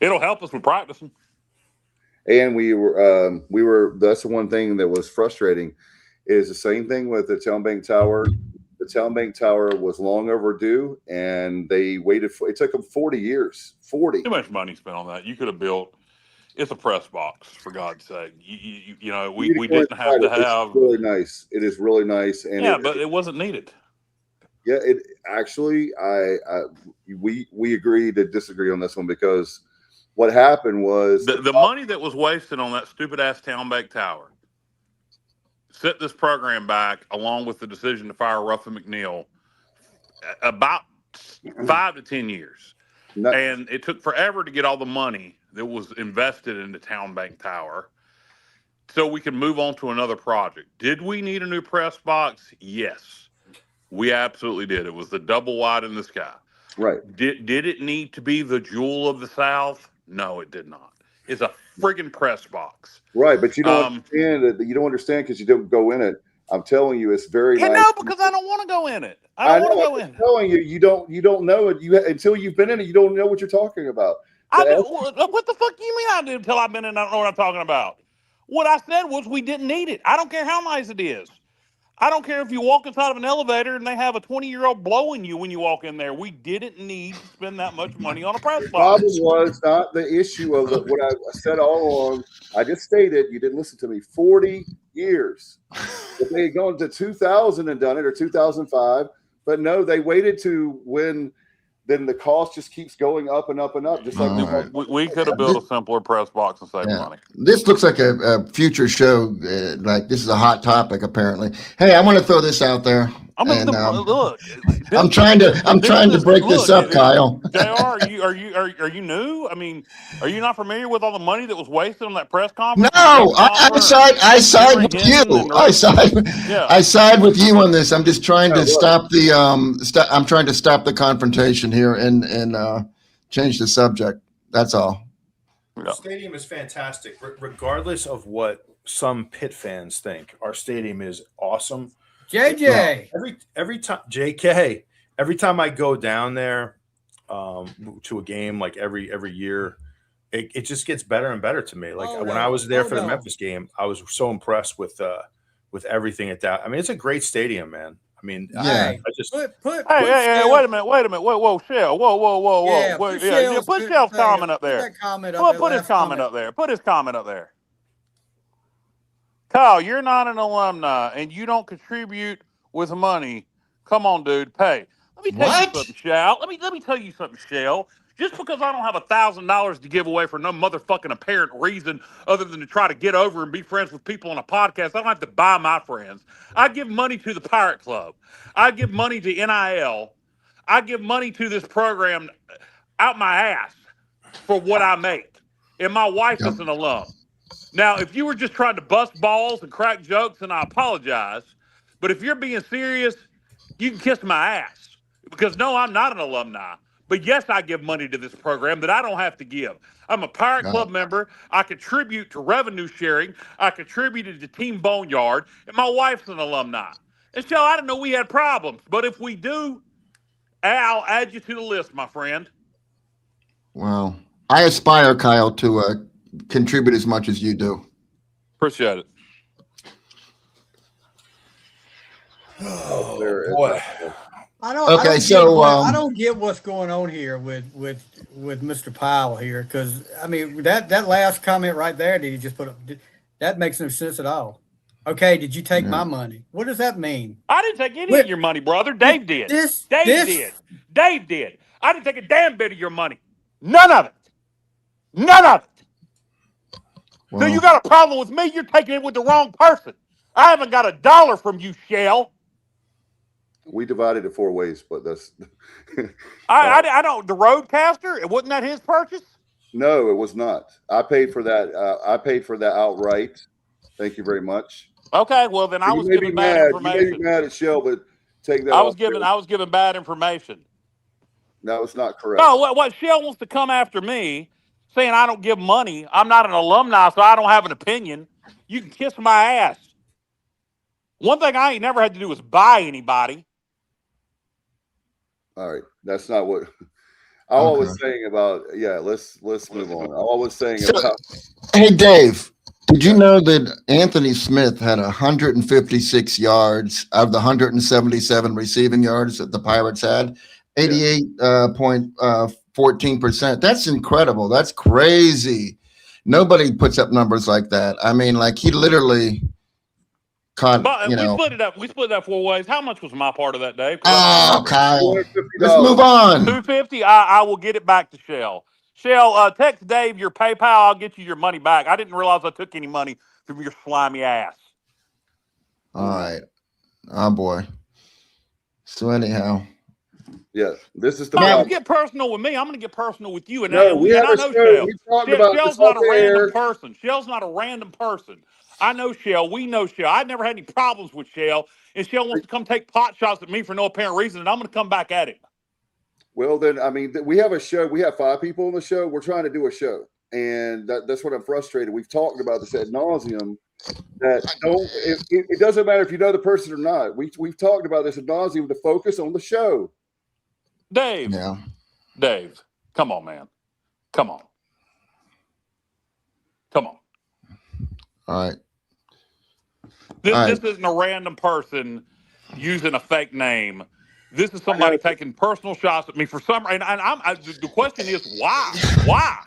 it'll help us with practicing. And we were that's the one thing that was frustrating is the same thing with the Town Bank Tower. The Town Bank Tower was long overdue, and they waited it took them 40 years. 40. Too much money spent on that. You could have built. It's a press box, for God's sake. We didn't have to have. It's really nice. It is really nice, and but it wasn't needed. Yeah, it actually, we agreed to disagree on this one because what happened was the money that was wasted on that stupid ass Town Bank Tower set this program back, along with the decision to fire Ruffin McNeil, about 5 to 10 years, and it took forever to get all the money that was invested in the Town Bank Tower, so we could move on to another project. Did we need a new press box? Yes. We absolutely did. It was the double wide in the sky. Right. Did it need to be the jewel of the South? No, it did not. It's a friggin' press box. Right, but you don't understand it. You don't understand because you don't go in it. I'm telling you, it's very nice. No, because I don't want to go in it. I don't want to go in it. I'm telling you, you don't know it. Until you've been in it, you don't know what you're talking about. What the fuck do you mean I do until I've been in? I don't know what I'm talking about. What I said was we didn't need it. I don't care how nice it is. I don't care if you walk inside of an elevator and they have a 20-year-old blowing you when you walk in there. We didn't need to spend that much money on a press box. The problem was not the issue of what I said all along. I just stated, you didn't listen to me, 40 years. If they had gone to 2000 and done it, or 2005, but no, they waited to when then the cost just keeps going up and up and up. Just like we could have built a simpler press box and saved money. This looks like a future show. Like this is a hot topic, apparently. Hey, I want to throw this out there. Look, I'm trying to break this up, Kyle. JR, are you new? I mean, are you not familiar with all the money that was wasted on that press conference? No, I side with you. I side with you on this. I'm just trying to stop the I'm trying to stop the confrontation here and change the subject. That's all. The stadium is fantastic, regardless of what some Pitt fans think. Our stadium is awesome. JJ, every time JK, every time I go down there to a game, like every year, it just gets better and better to me. Like when I was there for the Memphis game, I was so impressed with everything at that. I mean, it's a great stadium, man. I mean, I just wait a minute, whoa, Shell, whoa, put Shell's comment up there. Put his comment up there. Put his comment up there. Kyle, you're not an alumni and you don't contribute with money. Come on, dude, pay. Let me tell you something, Shell. Let me tell you something, Shell. Just because I don't have $1,000 to give away for no motherfucking apparent reason other than to try to get over and be friends with people on a podcast, I don't have to buy my friends. I give money to the Pirate Club. I give money to NIL. I give money to this program out my ass for what I make. And my wife is an alum. Now, if you were just trying to bust balls and crack jokes, then I apologize. But if you're being serious, you can kiss my ass. Because no, I'm not an alumni. But yes, I give money to this program that I don't have to give. I'm a Pirate Club member. I contribute to revenue sharing. I contributed to Team Boneyard. And my wife's an alumni. And so I didn't know we had problems. But if we do, I'll add you to the list, my friend. Well, I aspire, Kyle, to contribute as much as you do. Appreciate it. Oh, boy. I don't get what's going on here with Mr. Powell here, because I mean that last comment right there that he just put up, that makes no sense at all. Okay, did you take my money? What does that mean? I didn't take any of your money, brother. Dave did. Dave did. I didn't take a damn bit of your money. None of it. None of it. Well, So you got a problem with me? You're taking it with the wrong person. I haven't got $1 from you, Shell. We divided it 4 ways, but that's. I don't. The Roadcaster, wasn't that his purchase? No, it was not. I paid for that. I paid for that outright. Thank you very much. Okay, well then I was giving bad information. You may be mad at Shell, but take that. I was giving bad information. No, it's not correct. No, what Shell wants to come after me, saying I don't give money. I'm not an alumni, so I don't have an opinion. You can kiss my ass. One thing I ain't never had to do was buy anybody. All right, that's not what I was saying about. Yeah, let's move on. I was saying about. Hey, Dave, did you know that Anthony Smith had 156 yards out of the 177 receiving yards that the Pirates had? 88.14%. That's incredible. That's crazy. Nobody puts up numbers like that. I mean, like he literally caught. But we split it up. We split it up 4 ways. How much was my part of that, Dave? Oh, Kyle. Let's move on. $250. I will get it back to Shell. Shell, text Dave your PayPal. I'll get you your money back. I didn't realize I took any money from your slimy ass. All right. Oh boy. So anyhow. Yeah, this is the. You get personal with me. I'm going to get personal with you. And no, we have I know Shell. Shell's not a random person. Shell's not a random person. I know Shell. We know Shell. I've never had any problems with Shell. And Shell wants to come take pot shots at me for no apparent reason, and I'm going to come back at him. Well, then, I mean, we have a show. We have 5 people on the show. We're trying to do a show. And that's what I'm frustrated. We've talked about this ad nauseum. It doesn't matter if you know the person or not. We've talked about this ad nauseum to focus on the show. Dave. Yeah. Dave. Come on, man. Come on. Come on. All right. This isn't a random person using a fake name. This is somebody taking personal shots at me for some reason. And the question is, why? Why?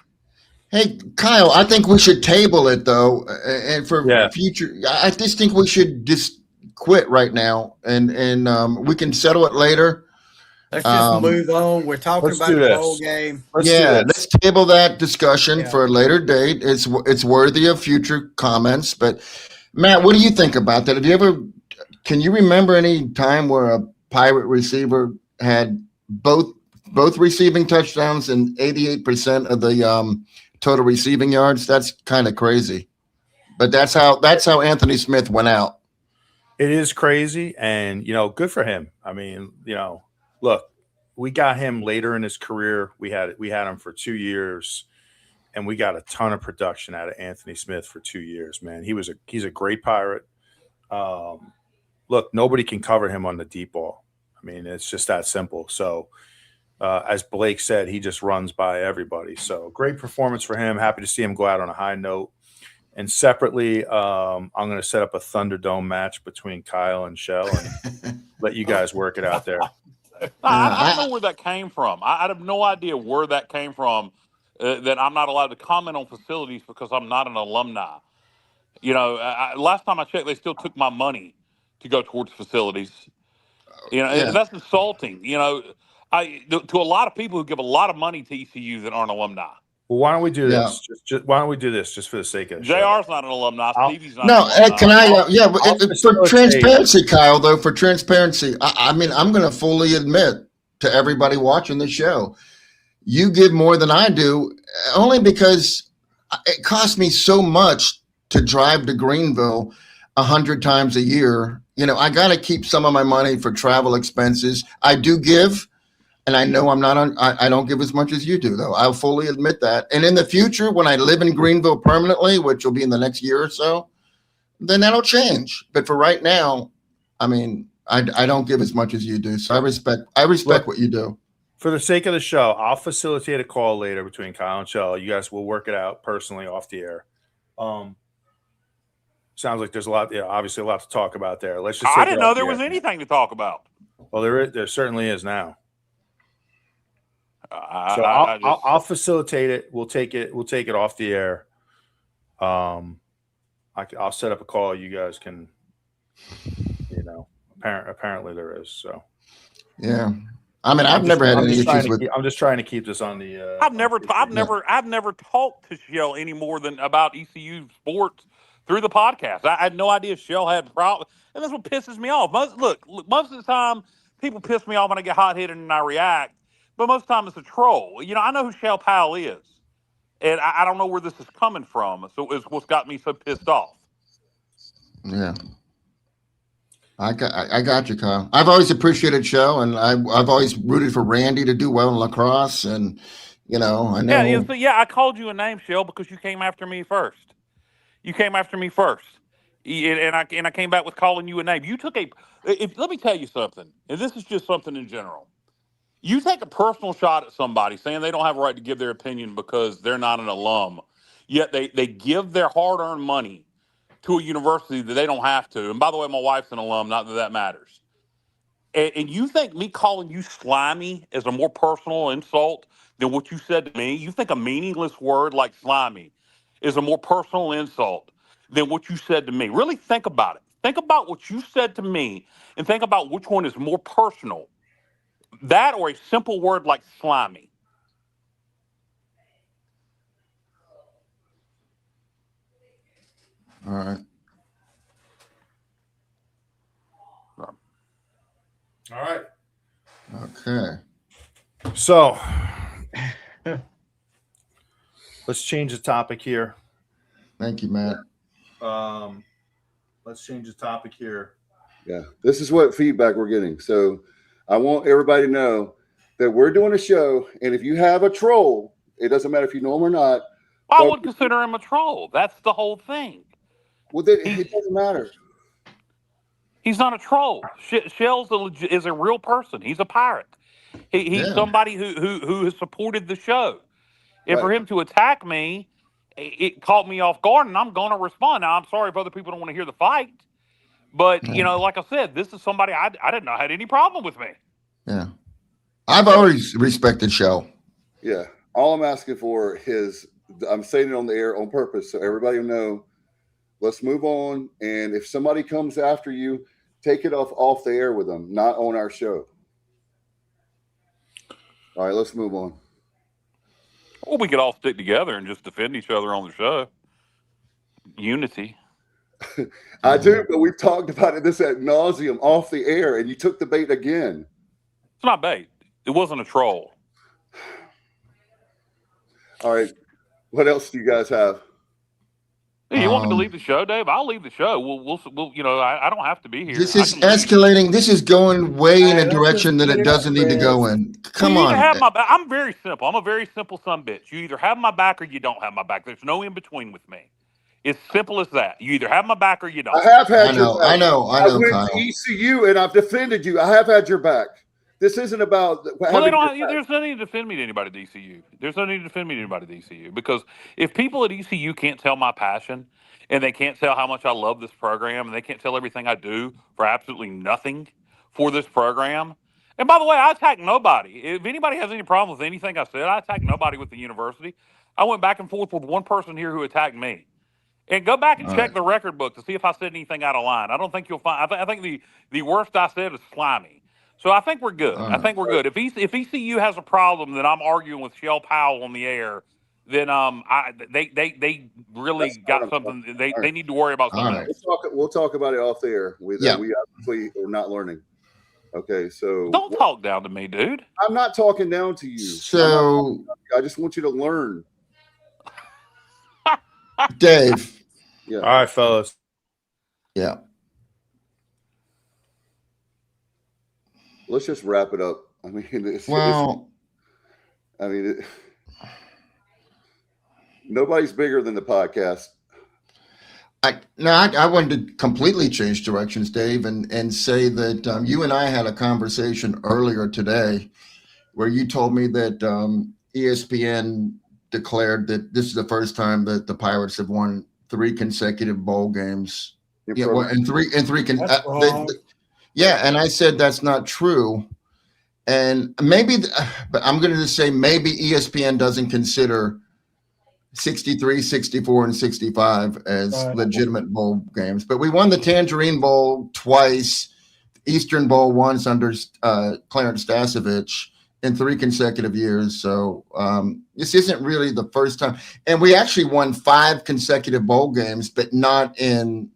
Hey, Kyle, I think we should table it, though, and for future. I just think we should just quit right now, and we can settle it later. Let's just move on. We're talking about the bowl game. Let's table that discussion for a later date. It's worthy of future comments. But Matt, what do you think about that? Can you remember any time where a Pirate receiver had both receiving touchdowns and 88% of the total receiving yards? That's kind of crazy. But that's how Anthony Smith went out. It is crazy, and good for him. I mean, look, we got him later in his career. We had him for 2 years, and we got a ton of production out of Anthony Smith for 2 years. Man, he's a great Pirate. Look, nobody can cover him on the deep ball. I mean, it's just that simple. So, as Blake said, he just runs by everybody. So, great performance for him. Happy to see him go out on a high note. And separately, I'm going to set up a Thunderdome match between Kyle and Shell and let you guys work it out there. I don't know where that came from. I have no idea where that came from, that I'm not allowed to comment on facilities because I'm not an alumni. Last time I checked, they still took my money to go towards facilities. That's insulting. To a lot of people who give a lot of money to ECU that aren't alumni. Well, why don't we do this? Why don't we do this just for the sake of the show? JR's not an alumni. Stevie's not no, an alumni. can I? For transparency, Kyle, though, for transparency, I mean, I'm going to fully admit to everybody watching the show, you give more than I do, only because it costs me so much to drive to Greenville 100 times a year. You know, I got to keep some of my money for travel expenses. I do give. And I know I don't give as much as you do, though. I'll fully admit that. And in the future, when I live in Greenville permanently, which will be in the next year or so, then that'll change. But for right now, I mean, I don't give as much as you do. So I respect what you do. For the sake of the show, I'll facilitate a call later between Kyle and Shell. You guys will work it out personally off the air. Sounds like there's obviously a lot to talk about there. Let's just. I didn't know there was anything to talk about. Well, there certainly is now. I'll facilitate it. We'll take it off the air. I'll set up a call. You guys can, apparently there is. So, yeah. I mean, I've never had any issues with. I'm just trying to keep this on the. I've never talked to Shell any more than about ECU sports through the podcast. I had no idea Shell had problems, and that's what pisses me off. Most of the time, people piss me off when I get hot headed and I react. But most of the time it's a troll. I know who Shell Powell is. And I don't know where this is coming from. So it's what's got me so pissed off. Yeah. I got you, Kyle. I've always appreciated Shell, and I've always rooted for Randy to do well in lacrosse. And, I know. Yeah, I called you a name, Shell, because you came after me first. And I came back with calling you a name. You took let me tell you something, and this is just something in general. You take a personal shot at somebody saying they don't have a right to give their opinion because they're not an alum, yet they give their hard-earned money to a university that they don't have to. And by the way, my wife's an alum, not that matters. And you think me calling you slimy is a more personal insult than what you said to me? You think a meaningless word like slimy is a more personal insult than what you said to me? Really think about it. Think about what you said to me and think about which one is more personal. That or a simple word like slimy. All right. All right. Okay. So let's change the topic here. Thank you, Matt. Let's change the topic here. Yeah, this is what feedback we're getting. So I want everybody to know that we're doing a show, and if you have a troll, it doesn't matter if you know him or not. I would consider him a troll. That's the whole thing. Well, it doesn't matter. He's not a troll. Shell's is a real person. He's a pirate. He's somebody who has supported the show. And for him to attack me, it caught me off guard, and I'm going to respond. Now, I'm sorry if other people don't want to hear the fight. But, like I said, this is somebody I didn't know had any problem with me. Yeah. I've always respected Shell. Yeah. All I'm asking for is, I'm saying it on the air on purpose so everybody will know, let's move on. And if somebody comes after you, take it off the air with them, not on our show. All right, let's move on. Well, we could all stick together and just defend each other on the show. Unity. I do, but we've talked about this ad nauseum off the air, and you took the bait again. It's not bait. It wasn't a troll. All right. What else do you guys have? Hey, you want me to leave the show, Dave? I'll leave the show. We'll I don't have to be here. This is escalating. This is going way in a direction that it doesn't need to go in. Come on. I'm very simple. I'm a very simple sumbitch. You either have my back or you don't have my back. There's no in between with me. It's simple as that. You either have my back or you don't. I have had your back. I know. I went to ECU and I've defended you. I have had your back. This isn't about. There's no need to defend me to anybody at ECU. There's no need to defend me to anybody at ECU because if people at ECU can't tell my passion and they can't tell how much I love this program and they can't tell everything I do for absolutely nothing for this program. And by the way, I attack nobody. If anybody has any problem with anything I said, I attack nobody with the university. I went back and forth with one person here who attacked me. And go back and check the record book to see if I said anything out of line. I don't think you'll find. I think the worst I said is slimy. So I think we're good. All I think we're good. If ECU has a problem, then I'm arguing with Shell Powell on the air. Then they really got something. They need to worry about something else. We'll talk about it off the air. We obviously are not learning. Okay, so don't talk down to me, dude. I'm not talking down to you. So I just want you to learn. Dave. Yeah. All right, fellas. Yeah. Let's just wrap it up. I mean, nobody's bigger than the podcast. I wanted to completely change directions, Dave, and say that you and I had a conversation earlier today where you told me that ESPN declared that this is the first time that the Pirates have won 3 consecutive bowl games. Yeah, well, and three. Yeah, and I said that's not true, and maybe, but I'm going to say maybe ESPN doesn't consider 63, 64, and 65 as legitimate bowl games. But we won the Tangerine Bowl twice, Eastern Bowl once under Clarence Stasevich in 3 consecutive years. So this isn't really the first time. And we actually won 5 consecutive bowl games, but not in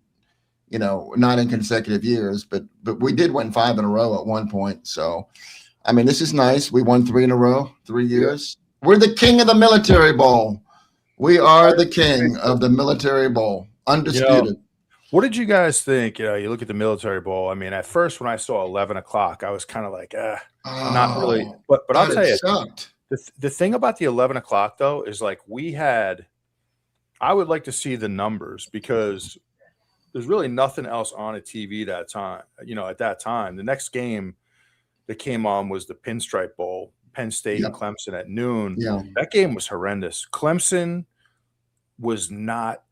consecutive years. But we did win 5 in a row at one point. So, I mean, this is nice. We won 3 in a row, 3 years. Yeah. We're the king of the Military Bowl. We are the king of the Military Bowl, undisputed. What did you guys think? You look at the Military Bowl. I mean, at first when I saw 11 o'clock, I was kind of like, not really. But I'll tell you, the thing about the 11 o'clock, though, is like I would like to see the numbers because there's really nothing else on a TV that time. At that time, the next game that came on was the Pinstripe Bowl. Penn State and Clemson at noon. Yeah. That game was horrendous. Clemson was not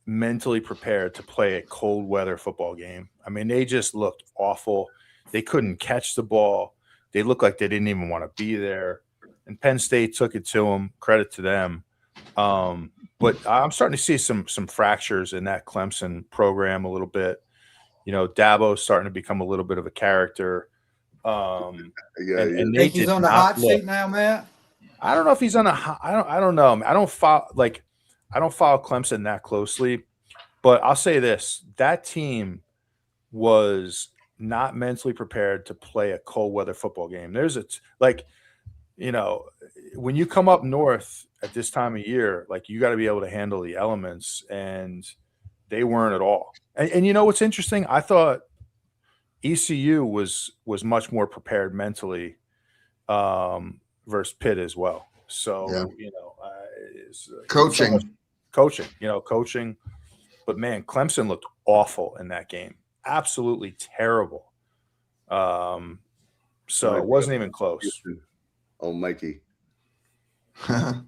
mentally prepared to play a cold weather football game. I mean, they just looked awful. They couldn't catch the ball. They looked like they didn't even want to be there. And Penn State took it to them. Credit to them. But I'm starting to see some fractures in that Clemson program a little bit. Dabo's starting to become a little bit of a character. And think he's on the hot seat now, Matt? I don't know if he's on I don't know. I don't follow Clemson that closely, but I'll say this: that team was not mentally prepared to play a cold weather football game. There's when you come up north at this time of year, like you got to be able to handle the elements, and they weren't at all. And you know what's interesting? I thought ECU was much more prepared mentally versus Pitt as well. So, coaching. But, man, Clemson looked awful in that game. Absolutely terrible. So it wasn't even close. Oh, Mikey. But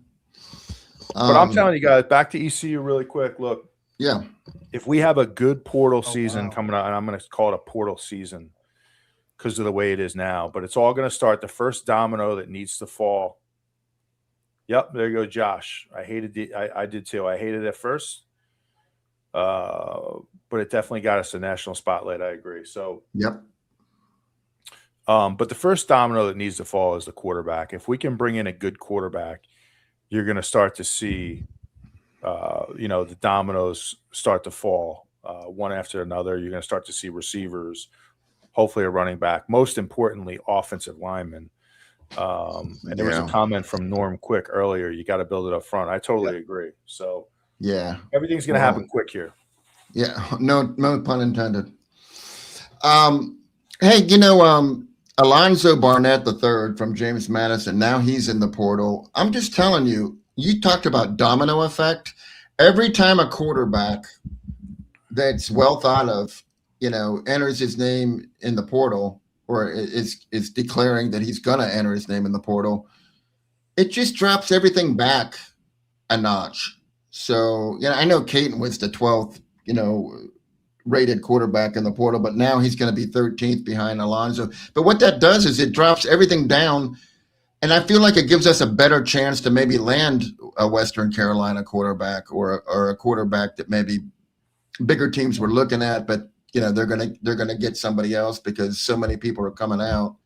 I'm telling you guys, back to ECU really quick. Look. Yeah. If we have a good portal season coming up, and I'm going to call it a portal season because of the way it is now, but it's all going to start the first domino that needs to fall. Yep, there you go, Josh. I did too. I hated it at first, but it definitely got us a national spotlight. I agree. So, yep. But the first domino that needs to fall is the quarterback. If we can bring in a good quarterback, you're going to start to see the dominoes start to fall one after another. You're going to start to see receivers, hopefully a running back, most importantly, offensive linemen. And there was a comment from Norm Quick earlier. You got to build it up front. I totally agree. So everything's going to happen quick here. Yeah, no pun intended. Hey, Alonzo Barnett III from James Madison. Now he's in the portal. I'm just telling you. You talked about domino effect. Every time a quarterback that's well thought of, enters his name in the portal or is declaring that he's going to enter his name in the portal, it just drops everything back a notch. So, I know Caton was the 12th, rated quarterback in the portal, but now he's going to be 13th behind Alonzo. But what that does is it drops everything down. And I feel like it gives us a better chance to maybe land a Western Carolina quarterback or a quarterback that maybe bigger teams were looking at, but they're gonna get somebody else because so many people are coming out.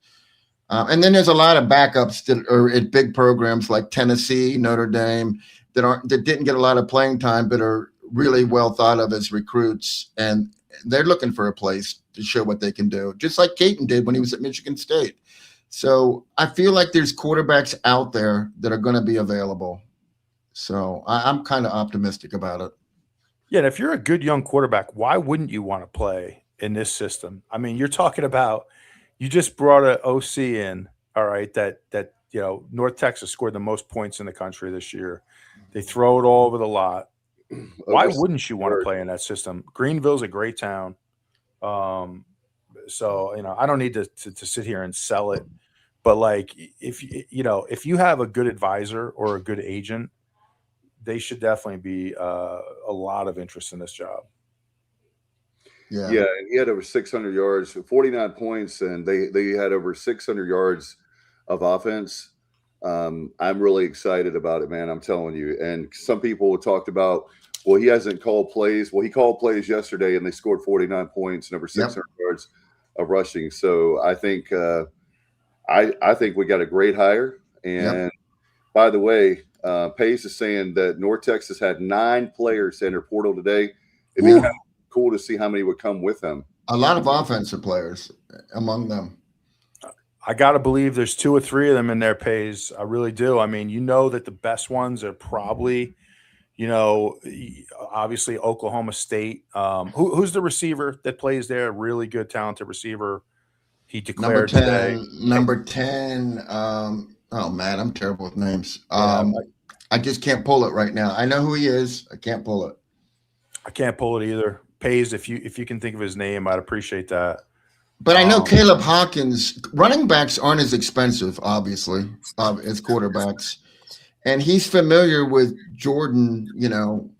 And then there's a lot of backups that are at big programs like Tennessee, Notre Dame, that didn't get a lot of playing time, but are really well thought of as recruits, and they're looking for a place to show what they can do, just like Caton did when he was at Michigan State. So I feel like there's quarterbacks out there that are going to be available. So I'm kind of optimistic about it. Yeah, and if you're a good young quarterback, why wouldn't you want to play in this system? I mean, you're talking about you just brought an OC in, all right, that North Texas scored the most points in the country this year. They throw it all over the lot. Why wouldn't you want to play in that system? Greenville's a great town. So, I don't need to sit here and sell it. But like if you have a good advisor or a good agent, they should definitely be a lot of interest in this job. Yeah, and he had over 600 yards, 49 points, and they had over 600 yards of offense. I'm really excited about it, man. I'm telling you. And some people talked about, well, he hasn't called plays. Well, he called plays yesterday, and they scored 49 points and over 600 yards of rushing. So I think I think we got a great hire. And by the way, Pace is saying that North Texas had 9 players enter portal today. It'd be kind of cool to see how many would come with them. A lot of offensive players among them. I got to believe there's 2 or 3 of them in their Pays. I really do. I mean, that the best ones are probably, obviously Oklahoma State. Who's the receiver that plays there? Really good, talented receiver. He declared today. Number 10. Oh man, I'm terrible with names. I just can't pull it right now. I know who he is. I can't pull it. I can't pull it either. Pays, if you can think of his name, I'd appreciate that. But I know Caleb Hawkins. Running backs aren't as expensive, obviously, as quarterbacks, and he's familiar with Jordan.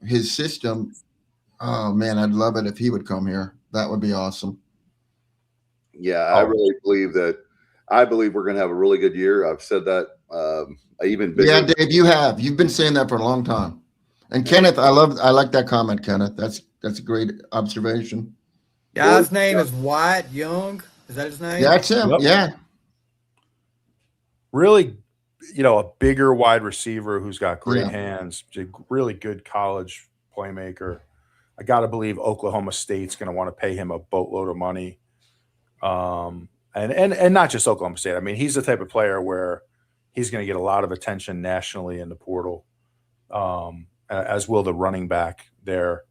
His system. Oh man, I'd love it if he would come here. That would be awesome. Yeah, I really believe that. I believe we're going to have a really good year. I've said that even bigger. Yeah, Dave, you've been saying that for a long time. And Kenneth, I like that comment, Kenneth. That's a great observation. Guy's name is Wyatt Young. Is that his name? Yeah, that's him. Yep. Yeah. Really, a bigger wide receiver who's got great hands, really good college playmaker. I got to believe Oklahoma State's going to want to pay him a boatload of money. And not just Oklahoma State. I mean, he's the type of player where he's going to get a lot of attention nationally in the portal, as will the running back there.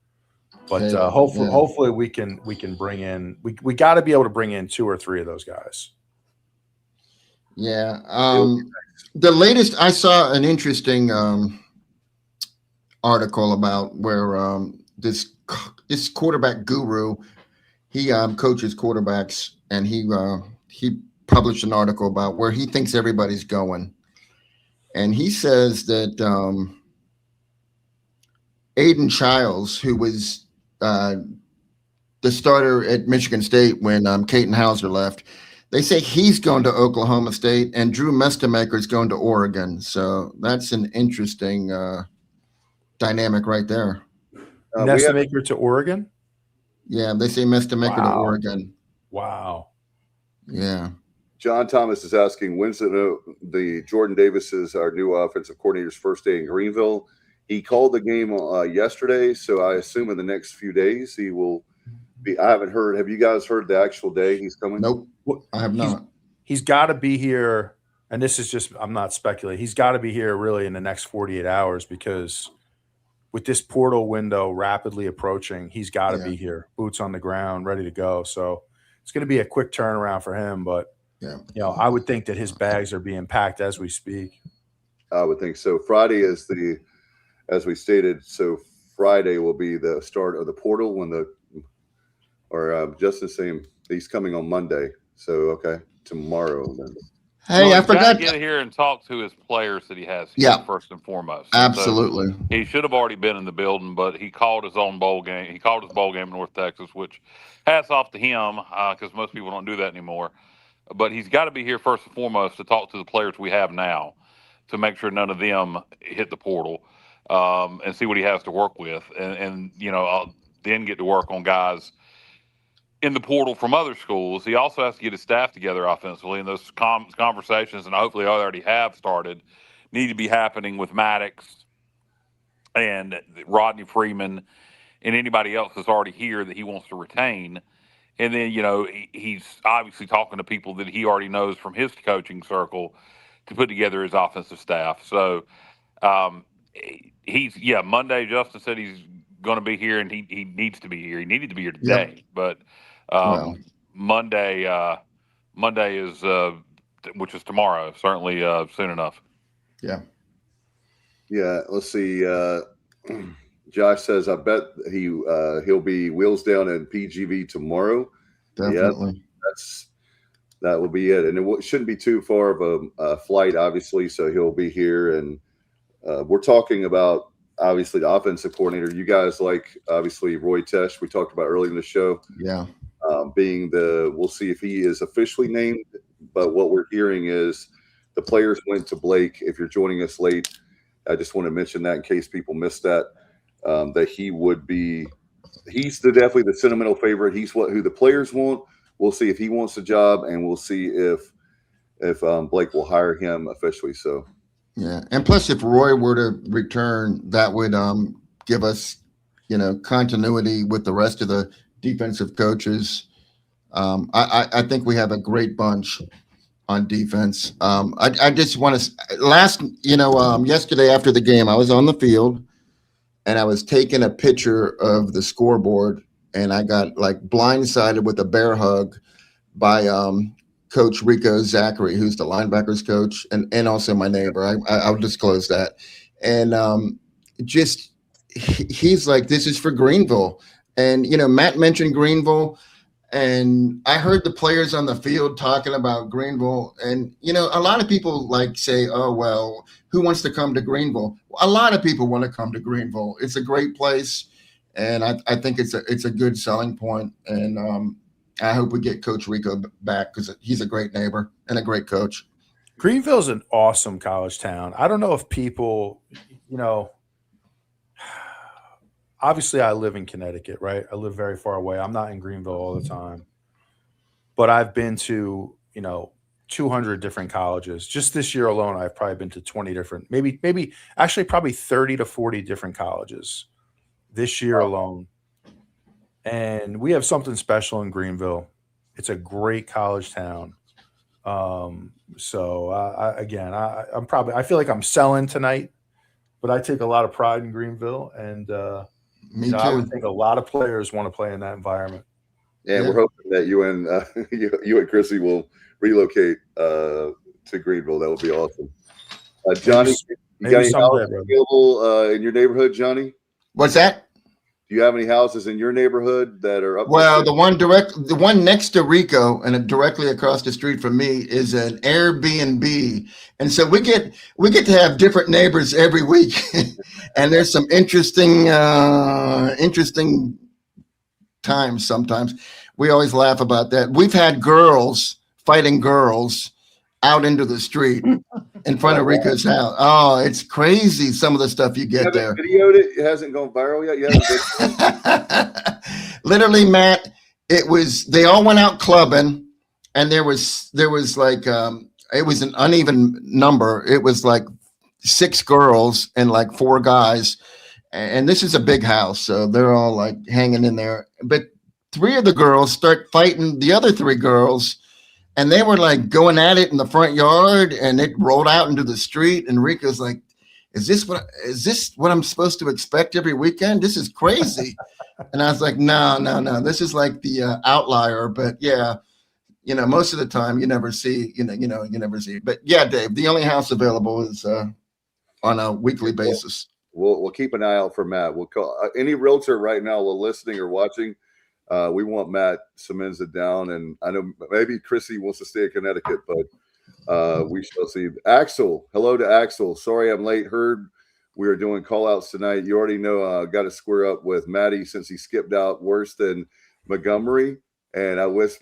But hopefully we can bring in. We got to be able to bring in 2 or 3 of those guys. Yeah. The latest, I saw an interesting article about where this quarterback guru, he coaches quarterbacks, and he published an article about where he thinks everybody's going. And he says that Aiden Childs, who was the starter at Michigan State when Caton Hauser left, they say he's going to Oklahoma State, and Drew Mestemaker is going to Oregon. So that's an interesting dynamic right there. Mestemaker to Oregon? Yeah, they say Mestemaker to Oregon. Wow. Yeah. John Thomas is asking, when's the Jordan Davis is our new offensive coordinator's first day in Greenville? He called the game yesterday, so I assume in the next few days he will be. I haven't heard. Have you guys heard the actual day he's coming? Nope, I have not. He's got to be here, and this is just, I'm not speculating. He's got to be here really in the next 48 hours because with this portal window rapidly approaching, he's got to be here, boots on the ground, ready to go. So it's going to be a quick turnaround for him, but I would think that his bags are being packed as we speak. I would think so. Friday is as we stated, so Friday will be the start of the portal just the same. He's coming on Monday. So, tomorrow then. Hey, I forgot to get here and talk to his players that he has first and foremost. Absolutely. So he should have already been in the building, but he called his own bowl game. He called his bowl game in North Texas, which hats off to him because most people don't do that anymore. But he's got to be here first and foremost to talk to the players we have now to make sure none of them hit the portal and see what he has to work with. And I'll then get to work on guys in the portal from other schools. He also has to get his staff together offensively, and those conversations, and hopefully already have started, need to be happening with Maddox and Rodney Freeman and anybody else that's already here that he wants to retain. And then, he's obviously talking to people that he already knows from his coaching circle to put together his offensive staff. So Monday, Justin said he's going to be here, and he needs to be here. He needed to be here today, but Monday is, which is tomorrow, certainly soon enough. Yeah. Let's see. Josh says, I bet he'll be wheels down in PGV tomorrow. Definitely. Yeah, that will be it. And it shouldn't be too far of a flight, obviously. So he'll be here. And we're talking about, obviously, the offensive coordinator. You guys like, obviously, Roy Tesh, we talked about earlier in the show. Yeah. We'll see if he is officially named. But what we're hearing is the players went to Blake. If you're joining us late, I just want to mention that in case people missed that. That he would be, he's definitely the sentimental favorite. He's who the players want. We'll see if he wants the job, and we'll see if Blake will hire him officially. So, yeah, and plus, if Roy were to return, that would give us, continuity with the rest of the defensive coaches. I think we have a great bunch on defense. I just want to yesterday after the game, I was on the field. And I was taking a picture of the scoreboard, and I got blindsided with a bear hug by Coach Rico Zachary, who's the linebackers coach, and also my neighbor. I'll disclose that. And he's like, this is for Greenville. And, Matt mentioned Greenville, and I heard the players on the field talking about Greenville. And, a lot of people say, oh, well, who wants to come to Greenville? A lot of people want to come to Greenville. It's a great place, and I think it's a good selling point. And I hope we get Coach Rico back because he's a great neighbor and a great coach. Greenville's an awesome college town. I don't know if people, obviously I live in Connecticut, right? I live very far away. I'm not in Greenville all the time, but I've been to, 200 different colleges. Just this year alone, I've probably been to 20 different, maybe actually probably 30 to 40 different colleges this year alone. And we have something special in Greenville. It's a great college town. I feel like I'm selling tonight, but I take a lot of pride in Greenville, and Me too. I would think a lot of players want to play in that environment. Yeah, we're hoping that you and Chrissy will relocate to Greenville. That would be awesome. Johnny, you got any houses available in your neighborhood, Johnny? What's that? Do you have any houses in your neighborhood that are up? Well, the one next to Rico and directly across the street from me is an Airbnb, and so we get to have different neighbors every week, and there's some interesting times. Sometimes we always laugh about that. We've had girls fighting girls out into the street in front of Rico's house. Oh, it's crazy some of the stuff you get there. Videoed it? It hasn't gone viral yet. Literally, Matt, they all went out clubbing, and there was like it was an uneven number. It was like 6 girls and like 4 guys. And this is a big house, so they're all like hanging in there. But 3 of the girls start fighting the other 3 girls, and they were like going at it in the front yard, and it rolled out into the street. And Rico's like, is this what I'm supposed to expect every weekend? This is crazy. And I was like, no. This is like the outlier. But yeah, most of the time you never see. But yeah, Dave, the only house available is on a weekly basis. We'll keep an eye out for Matt. We'll call any realtor right now listening or watching. We want Matt Semenza down, and I know maybe Chrissy wants to stay in Connecticut, but we shall see. Axel, hello to Axel. Sorry I'm late. Heard we are doing call outs tonight. You already know got to square up with Matty since he skipped out worse than Montgomery, and I wish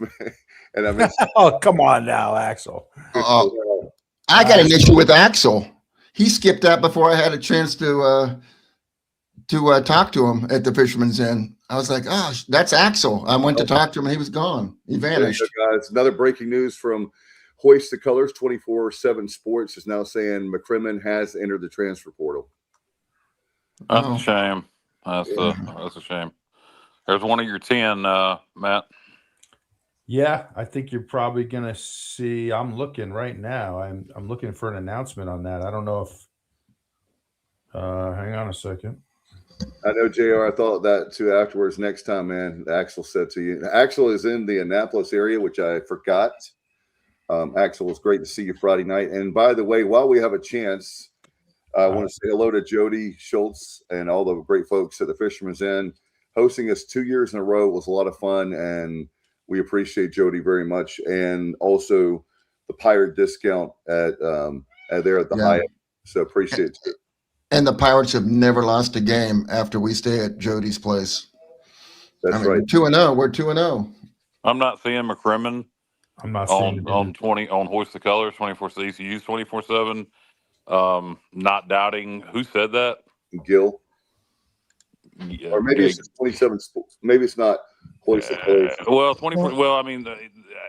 and I miss. Oh, come on now, Axel. I got an issue with Axel. He skipped out before I had a chance to to talk to him at the Fisherman's Inn. I was like, oh, that's Axel. I went to talk to him and he was gone. He vanished. There you go, guys. Another breaking news from Hoist the Colors. 24/7 Sports is now saying McCrimmon has entered the transfer portal. That's a shame. That's a shame. There's one of your 10, Matt. Yeah, I think you're probably gonna see. I'm looking right now. I'm looking for an announcement on that. I don't know if. Hang on a second. I know, JR. I thought that too afterwards. Next time, man, Axel said to you. Axel is in the Annapolis area, which I forgot. Axel, it was great to see you Friday night. And by the way, while we have a chance, I want to say hello to Jody Schultz and all the great folks at the Fisherman's Inn. Hosting us 2 years in a row was a lot of fun, and we appreciate Jody very much. And also the Pirate discount at there at the Hyatt. So appreciate it. And the Pirates have never lost a game after we stay at Jody's place. That's right. 2-0. We're 2-0. I'm not seeing McCrimmon. I'm not on 20 on Hoist the Colors 24/7. ECU's 24/7. Not doubting who said that. Gil. Yeah, or maybe it's 27. Maybe it's not Hoist the Colors. Well, 24. Well, I mean,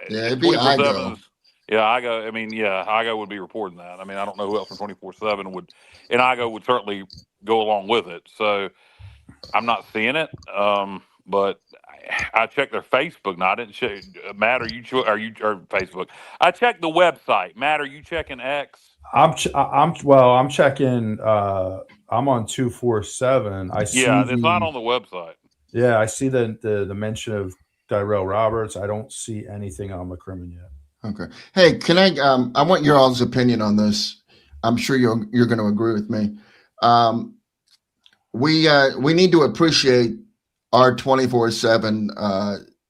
it'd be Igo. Yeah, Igo. I mean, yeah, Igo would be reporting that. I mean, I don't know who else from 24/7 would, and Igo would certainly go along with it. So I'm not seeing it. But I checked their Facebook. No, I didn't check. Matt, are you Facebook? I checked the website. Matt, are you checking X? I'm checking. I'm on 247. I see. Yeah, it's not on the website. Yeah, I see the mention of Tyrell Roberts. I don't see anything on McCrimmon yet. Okay. Hey, can I want your all's opinion on this. I'm sure you're going to agree with me. We need to appreciate our 24/7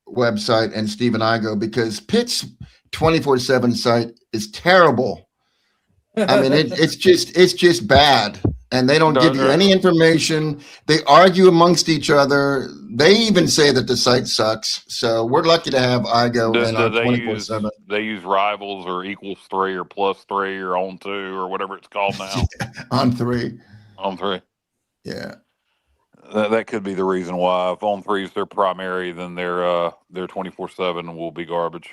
website and Stephen Igo, because Pitt's 24/7 site is terrible. I mean, it's just bad, and they don't give you any information. They argue amongst each other. They even say that the site sucks. So we're lucky to have Igo and our 24/7. They use Rivals or =3 or +3 or On2 or whatever it's called now. On3. On3. Yeah. That could be the reason why. If On3 is their primary, then their 24/7 will be garbage.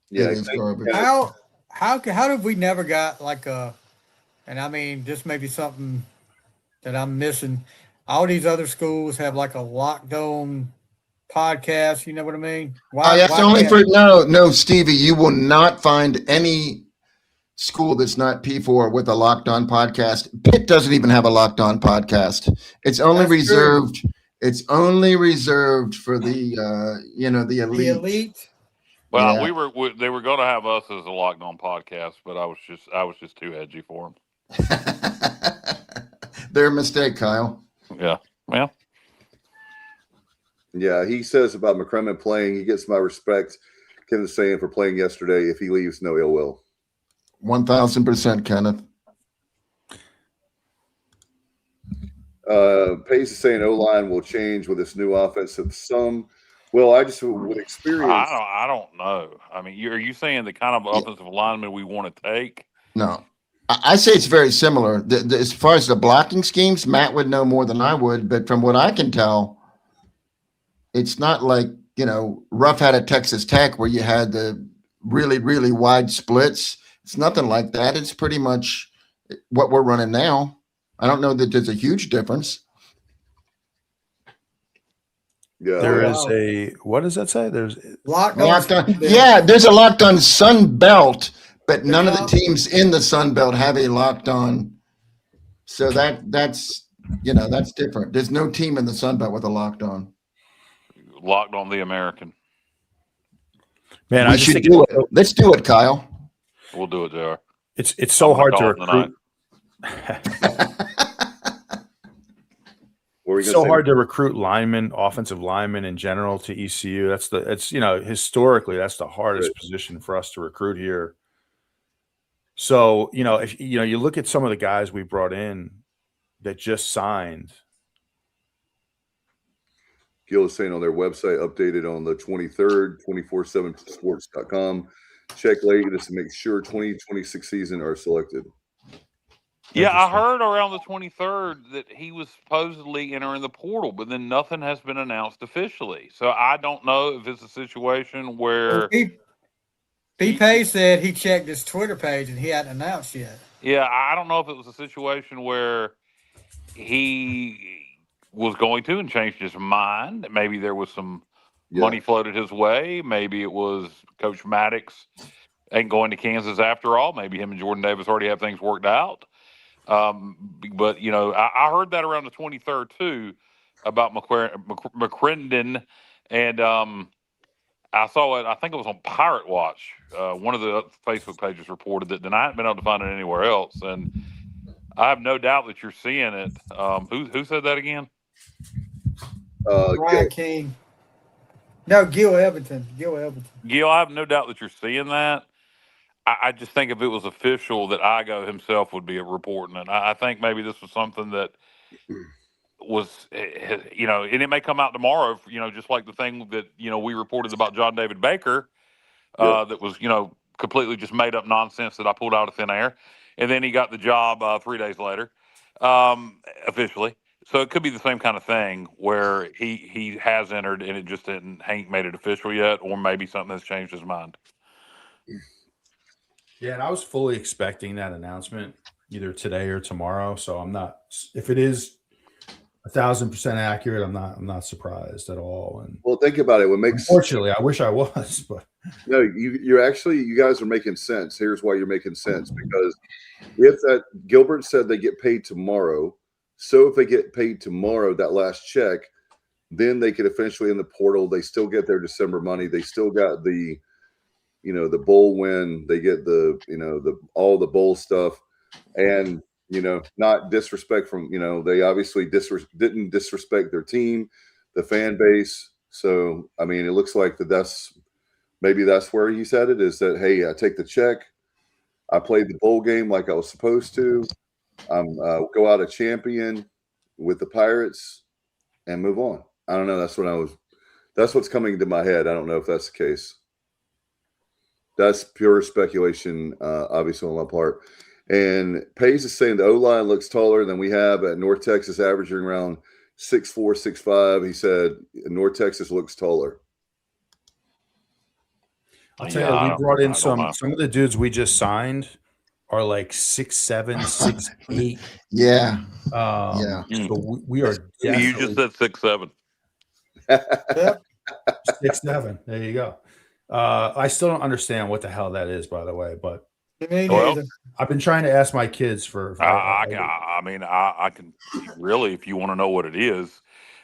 Yeah, it's garbage. How have we never got like and I mean, this may be something that I'm missing. All these other schools have like a locked on podcast. You know what I mean? No, Stevie, you will not find any school that's not P4 with a locked on podcast. Pitt doesn't even have a locked on podcast. It's only reserved. True. It's only reserved for the the elite. The elite. Well, they were going to have us as a locked on podcast, but I was just too edgy for them. Their mistake, Kyle. Yeah. Well. Yeah, he says about McCrimmon playing, he gets my respect. Ken is saying for playing yesterday. If he leaves, no ill will. 1,000%, Kenneth. Pace is saying O-line will change with this new offense. Well, I just would experience. I don't know. I mean, are you saying the kind of offensive lineman we want to take? No. I say it's very similar. As far as the blocking schemes, Matt would know more than I would, but from what I can tell, it's not like, Ruff had at Texas Tech where you had the really, really wide splits. It's nothing like that. It's pretty much what we're running now. I don't know that there's a huge difference. Yeah, there is what does that say? There's locked on. Yeah, there's a locked on Sun Belt, but none of the teams in the Sun Belt have a locked on. So that's different. There's no team in the Sun Belt with a locked on. Locked on the American. Man, I should do it. Let's do it, Kyle. We'll do it, JR. It's so hard to recruit. It's so hard to recruit linemen, offensive linemen in general to ECU. Historically that's the hardest position for us to recruit here. So, if you look at some of the guys we brought in that just signed. Gil is saying on their website, updated on the 23rd, 247sports.com. Check latest to make sure 2026 season are selected. Yeah, I heard around the 23rd that he was supposedly entering the portal, but then nothing has been announced officially. So I don't know if it's a situation where B-Pay said he checked his Twitter page and he hadn't announced yet. Yeah, I don't know if it was a situation where he was going to and changed his mind. Maybe there was some money floated his way. Maybe it was Coach Maddox ain't going to Kansas after all. Maybe him and Jordan Davis already have things worked out. But, you know, I heard that around the 23rd, too, about McCrendon. And I saw it, I think it was on Pirate Watch. One of the Facebook pages reported that, and I haven't been able to find it anywhere else. And I have no doubt that you're seeing it. Who said that again? Brian King. No, Gil Everton. Gil, I have no doubt that you're seeing that. I just think if it was official that Igo himself would be reporting it. I think maybe this was something that was, you know, and it may come out tomorrow, you know, just like the thing that, you know, we reported about John David Baker that was, you know, completely just made up nonsense that I pulled out of thin air. And then he got the job 3 days later, officially. So it could be the same kind of thing where he has entered and it just ain't made it official yet, or maybe something has changed his mind. Yeah, and I was fully expecting that announcement either today or tomorrow. So I'm not, if it is 1,000% accurate, I'm not surprised at all. And well, think about it. What makes, unfortunately, I wish I was, but no, you guys are making sense. Here's why you're making sense, because if that Gilbert said they get paid tomorrow, so if they get paid tomorrow, that last check, then they could officially in the portal. They still get their December money. They still got the, you know, the bowl win. They get the, you know, all the bowl stuff, and you know, not disrespect from, you know, they obviously didn't disrespect their team, the fan base. So I mean, it looks like that's where he's headed, is that, hey, I take the check, I played the bowl game like I was supposed to. Go out a champion with the Pirates and move on. I don't know. That's what's coming to my head. I don't know if that's the case. That's pure speculation, obviously on my part. And Pace is saying the O-line looks taller than we have at North Texas, averaging around 6'4", 6'5". He said North Texas looks taller. I'll tell you, we brought in some of the dudes we just signed are like 6'7", 6'8". Yeah. So we are definitely. You just said 6'7". 6'7". There you go. I still don't understand what the hell that is, by the way, but I've been trying to ask my kids for I mean, I can really, if you want to know what it is,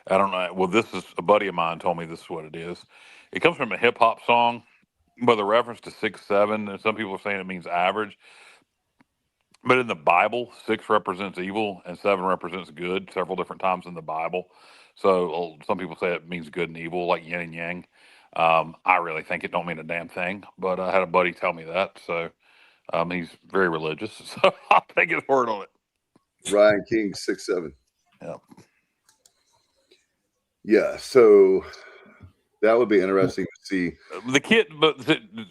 I don't know. Well, this is a buddy of mine told me this is what it is. It comes from a hip hop song, but the reference to 6'7", and some people are saying it means average. But in the Bible, 6 represents evil and 7 represents good several different times in the Bible. So some people say it means good and evil, like yin and yang. I really think it don't mean a damn thing, but I had a buddy tell me that. So he's very religious, so I'll take his word on it. Ryan King, 6'7". Yep. Yeah, so that would be interesting to see.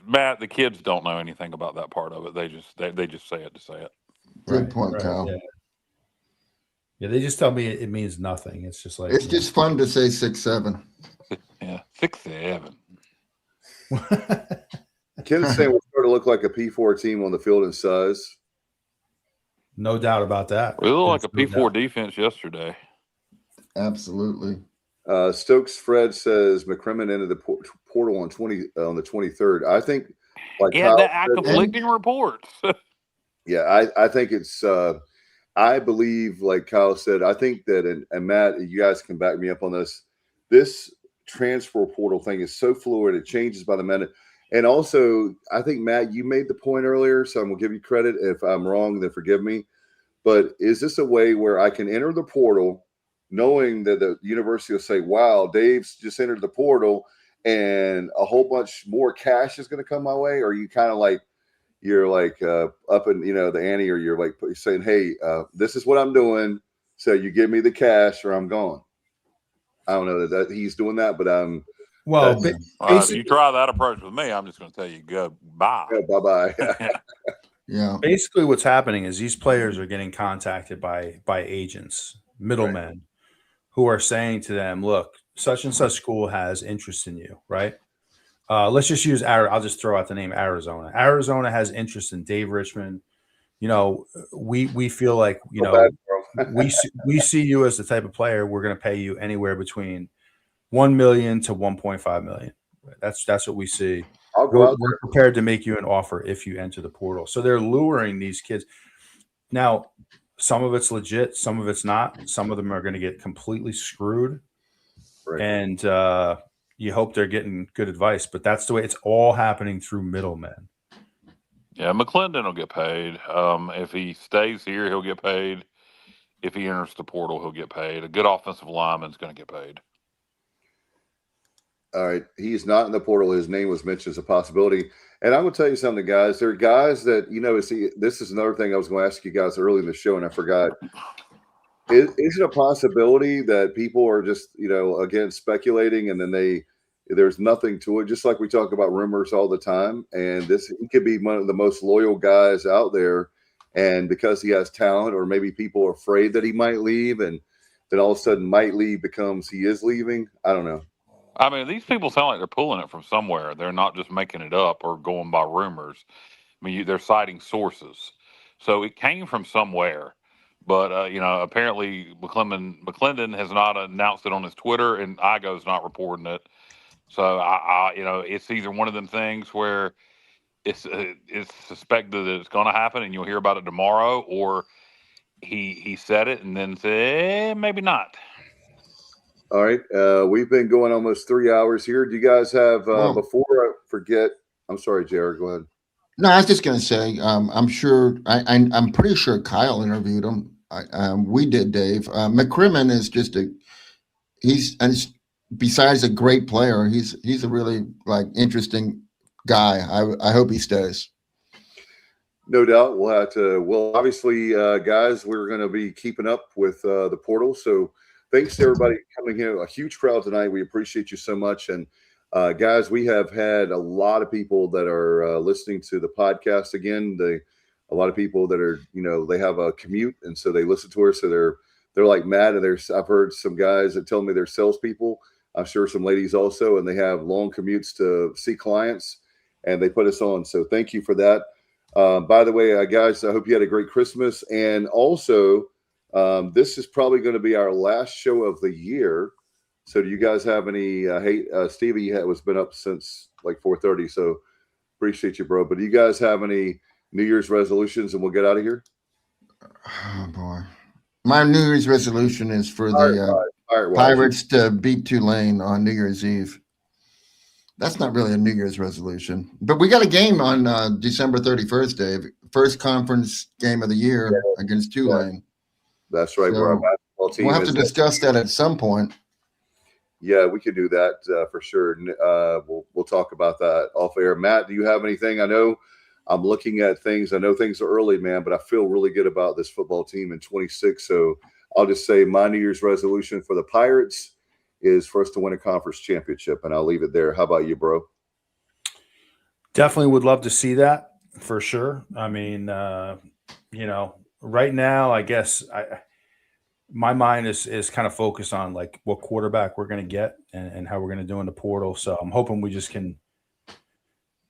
Matt, the kids don't know anything about that part of it. They just say it to say it. Good point, Kyle. Yeah, they just tell me it means nothing. It's just like it's just fun to say 6'7". Yeah, 6'7". Ken is saying we're starting to look like a P4 team on the field in size. No doubt about that. We look like a P4 defense yesterday. Absolutely. Stokes Fred says McCrimmon entered the portal on the 23rd. I think, like conflicting reports. Yeah, I think it's. I believe, like Kyle said, I think that, and Matt, you guys can back me up on this. This transfer portal thing is so fluid; it changes by the minute. And also, I think Matt, you made the point earlier, so I'm gonna give you credit. If I'm wrong, then forgive me. But is this a way where I can enter the portal, knowing that the university will say, "Wow, Dave's just entered the portal," and a whole bunch more cash is going to come my way? Or are you kind of like you're like up in the ante, or you're like saying, "Hey, this is what I'm doing, so you give me the cash or I'm gone." I don't know that he's doing that, but well, if you try that approach with me, I'm just going to tell you goodbye. Yeah, bye-bye. Yeah. Basically, what's happening is these players are getting contacted by agents, middlemen, who are saying to them, "Look, such and such school has interest in you, right? Let's just use I'll just throw out the name Arizona. Arizona has interest in Dave Richmond. You know, we feel like we see you as the type of player we're going to pay you anywhere between 1 million to 1.5 million. That's what we see. I'll go out We're prepared to make you an offer if you enter the portal. So they're luring these kids. Now, some of it's legit, some of it's not. Some of them are going to get completely screwed. Right. And you hope they're getting good advice, but that's the way it's all happening through middlemen. Yeah, McClendon will get paid. If he stays here, he'll get paid. If he enters the portal, he'll get paid. A good offensive lineman's going to get paid. All right. He's not in the portal. His name was mentioned as a possibility. And I'm going to tell you something, guys. There are guys that, this is another thing I was going to ask you guys early in the show, and I forgot. Is it a possibility that people are just, again, speculating, and then there's nothing to it, just like we talk about rumors all the time, and he could be one of the most loyal guys out there, and because he has talent, or maybe people are afraid that he might leave, and then all of a sudden might leave becomes he is leaving? I don't know. I mean, these people sound like they're pulling it from somewhere. They're not just making it up or going by rumors. I mean, they're citing sources. So it came from somewhere. But, apparently McClendon has not announced it on his Twitter, and Igo's not reporting it. So, it's either one of them things where it's suspected that it's going to happen and you'll hear about it tomorrow, or he said it and then said, maybe not. All right. We've been going almost 3 hours here. Do you guys have, before I forget, I'm sorry, Jared, go ahead. No, I was just going to say, I'm sure, I'm pretty sure Kyle interviewed him. We did, Dave. McCrimmon is just besides a great player, he's a really interesting guy. I hope he stays. No doubt. We'll have to, obviously, guys, we're going to be keeping up with the portal. So thanks to everybody coming here. A huge crowd tonight. We appreciate you so much. And guys, we have had a lot of people that are listening to the podcast again. A lot of people that are, they have a commute, and so they listen to us. So they're like mad. And I've heard some guys that tell me they're salespeople. I'm sure some ladies also, and they have long commutes to see clients, and they put us on. So thank you for that. By the way, guys, I hope you had a great Christmas. And also, this is probably going to be our last show of the year. So do you guys have any Stevie has been up since like 4:30, so appreciate you, bro. But do you guys have any New Year's resolutions, and we'll get out of here? Oh boy. My New Year's resolution is for the Pirates to beat Tulane on New Year's Eve. That's not really a New Year's resolution, but we got a game on December 31st, Dave. First conference game of the year against Tulane. Yeah. That's right. So where our basketball team we'll have to discuss that at some point. Yeah, we could do that for sure. We'll talk about that off air. Matt, do you have anything? I know I'm looking at things. I know things are early, man, but I feel really good about this football team in 26. So I'll just say my New Year's resolution for the Pirates is for us to win a conference championship, and I'll leave it there. How about you, bro? Definitely would love to see that for sure. I mean, right now, I guess my mind is kind of focused on like what quarterback we're going to get and how we're going to do in the portal. So I'm hoping we just can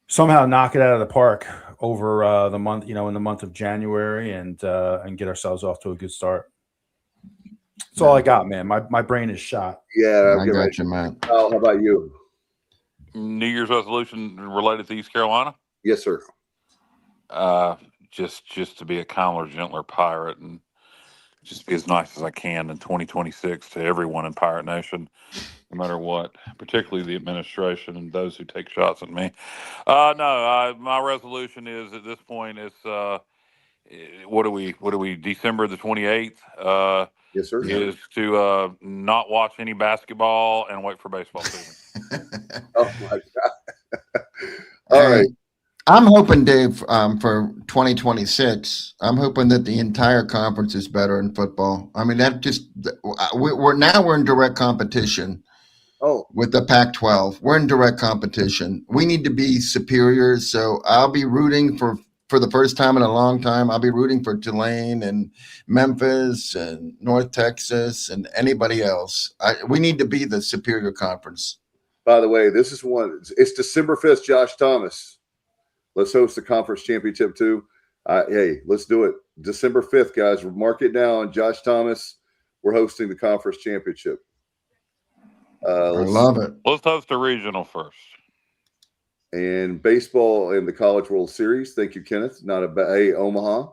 somehow knock it out of the park over the month, in the month of January, and get ourselves off to a good start. That's all I got, man. My brain is shot. Yeah, I got you, man. How about you? New Year's resolution related to East Carolina? Yes, sir. Just to be a kinder, gentler Pirate, and just be as nice as I can in 2026 to everyone in Pirate Nation, no matter what, particularly the administration and those who take shots at me. My resolution is at this point is what are we December the 28th? Yes, sir. Is to not watch any basketball and wait for baseball season. Oh my God! All right. I'm hoping, Dave, for 2026. I'm hoping that the entire conference is better in football. I mean, we're in direct competition. With the Pac-12, we're in direct competition. We need to be superior. So I'll be rooting for for the first time in a long time, I'll be rooting for Tulane and Memphis and North Texas and anybody else. We need to be the superior conference. By the way, this is one. It's December 5th, Josh Thomas. Let's host the conference championship too. Hey, let's do it. December 5th, guys. Mark it down. Josh Thomas, we're hosting the conference championship. I love it. Let's host a regional first. And baseball in the College World Series. Thank you, Kenneth. Not a bad. Hey, Omaha.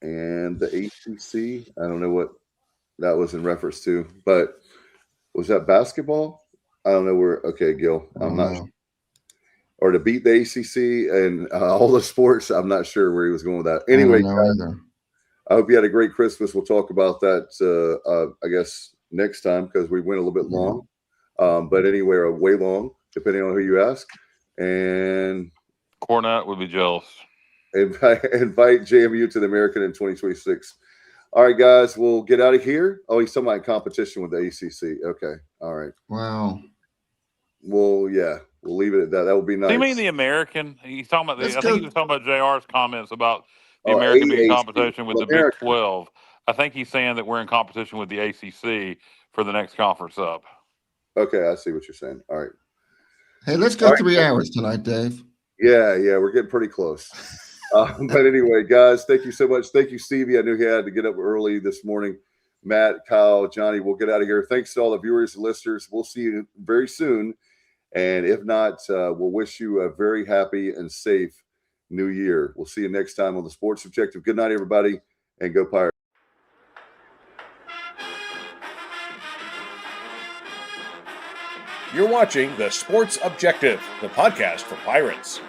And the ACC. I don't know what that was in reference to, but was that basketball? I don't know where. Okay, Gil. I'm not sure. Or to beat the ACC and all the sports. I'm not sure where he was going with that. Anyway, I hope you had a great Christmas. We'll talk about that, I guess, next time because we went a little bit long. But anyway, way long, depending on who you ask. And Cornette would be jealous. Invite JMU to the American in 2026. All right, guys, we'll get out of here. Oh, he's talking about competition with the ACC. Okay. All right. Wow. Well, yeah, we'll leave it at that. That would be nice. Do you mean the American? He's talking about I think he was talking about JR's comments about the American being in competition with the Big 12. I think he's saying that we're in competition with the ACC for the next conference up. Okay, I see what you're saying. All right. Hey, let's go 3 hours tonight, Dave. Yeah, we're getting pretty close. But anyway, guys, thank you so much. Thank you, Stevie. I knew he had to get up early this morning. Matt, Kyle, Johnny, we'll get out of here. Thanks to all the viewers and listeners. We'll see you very soon. And if not, we'll wish you a very happy and safe new year. We'll see you next time on the Sports Objective. Good night, everybody, and go Pirates. You're watching the Sports Objective, the podcast for Pirates.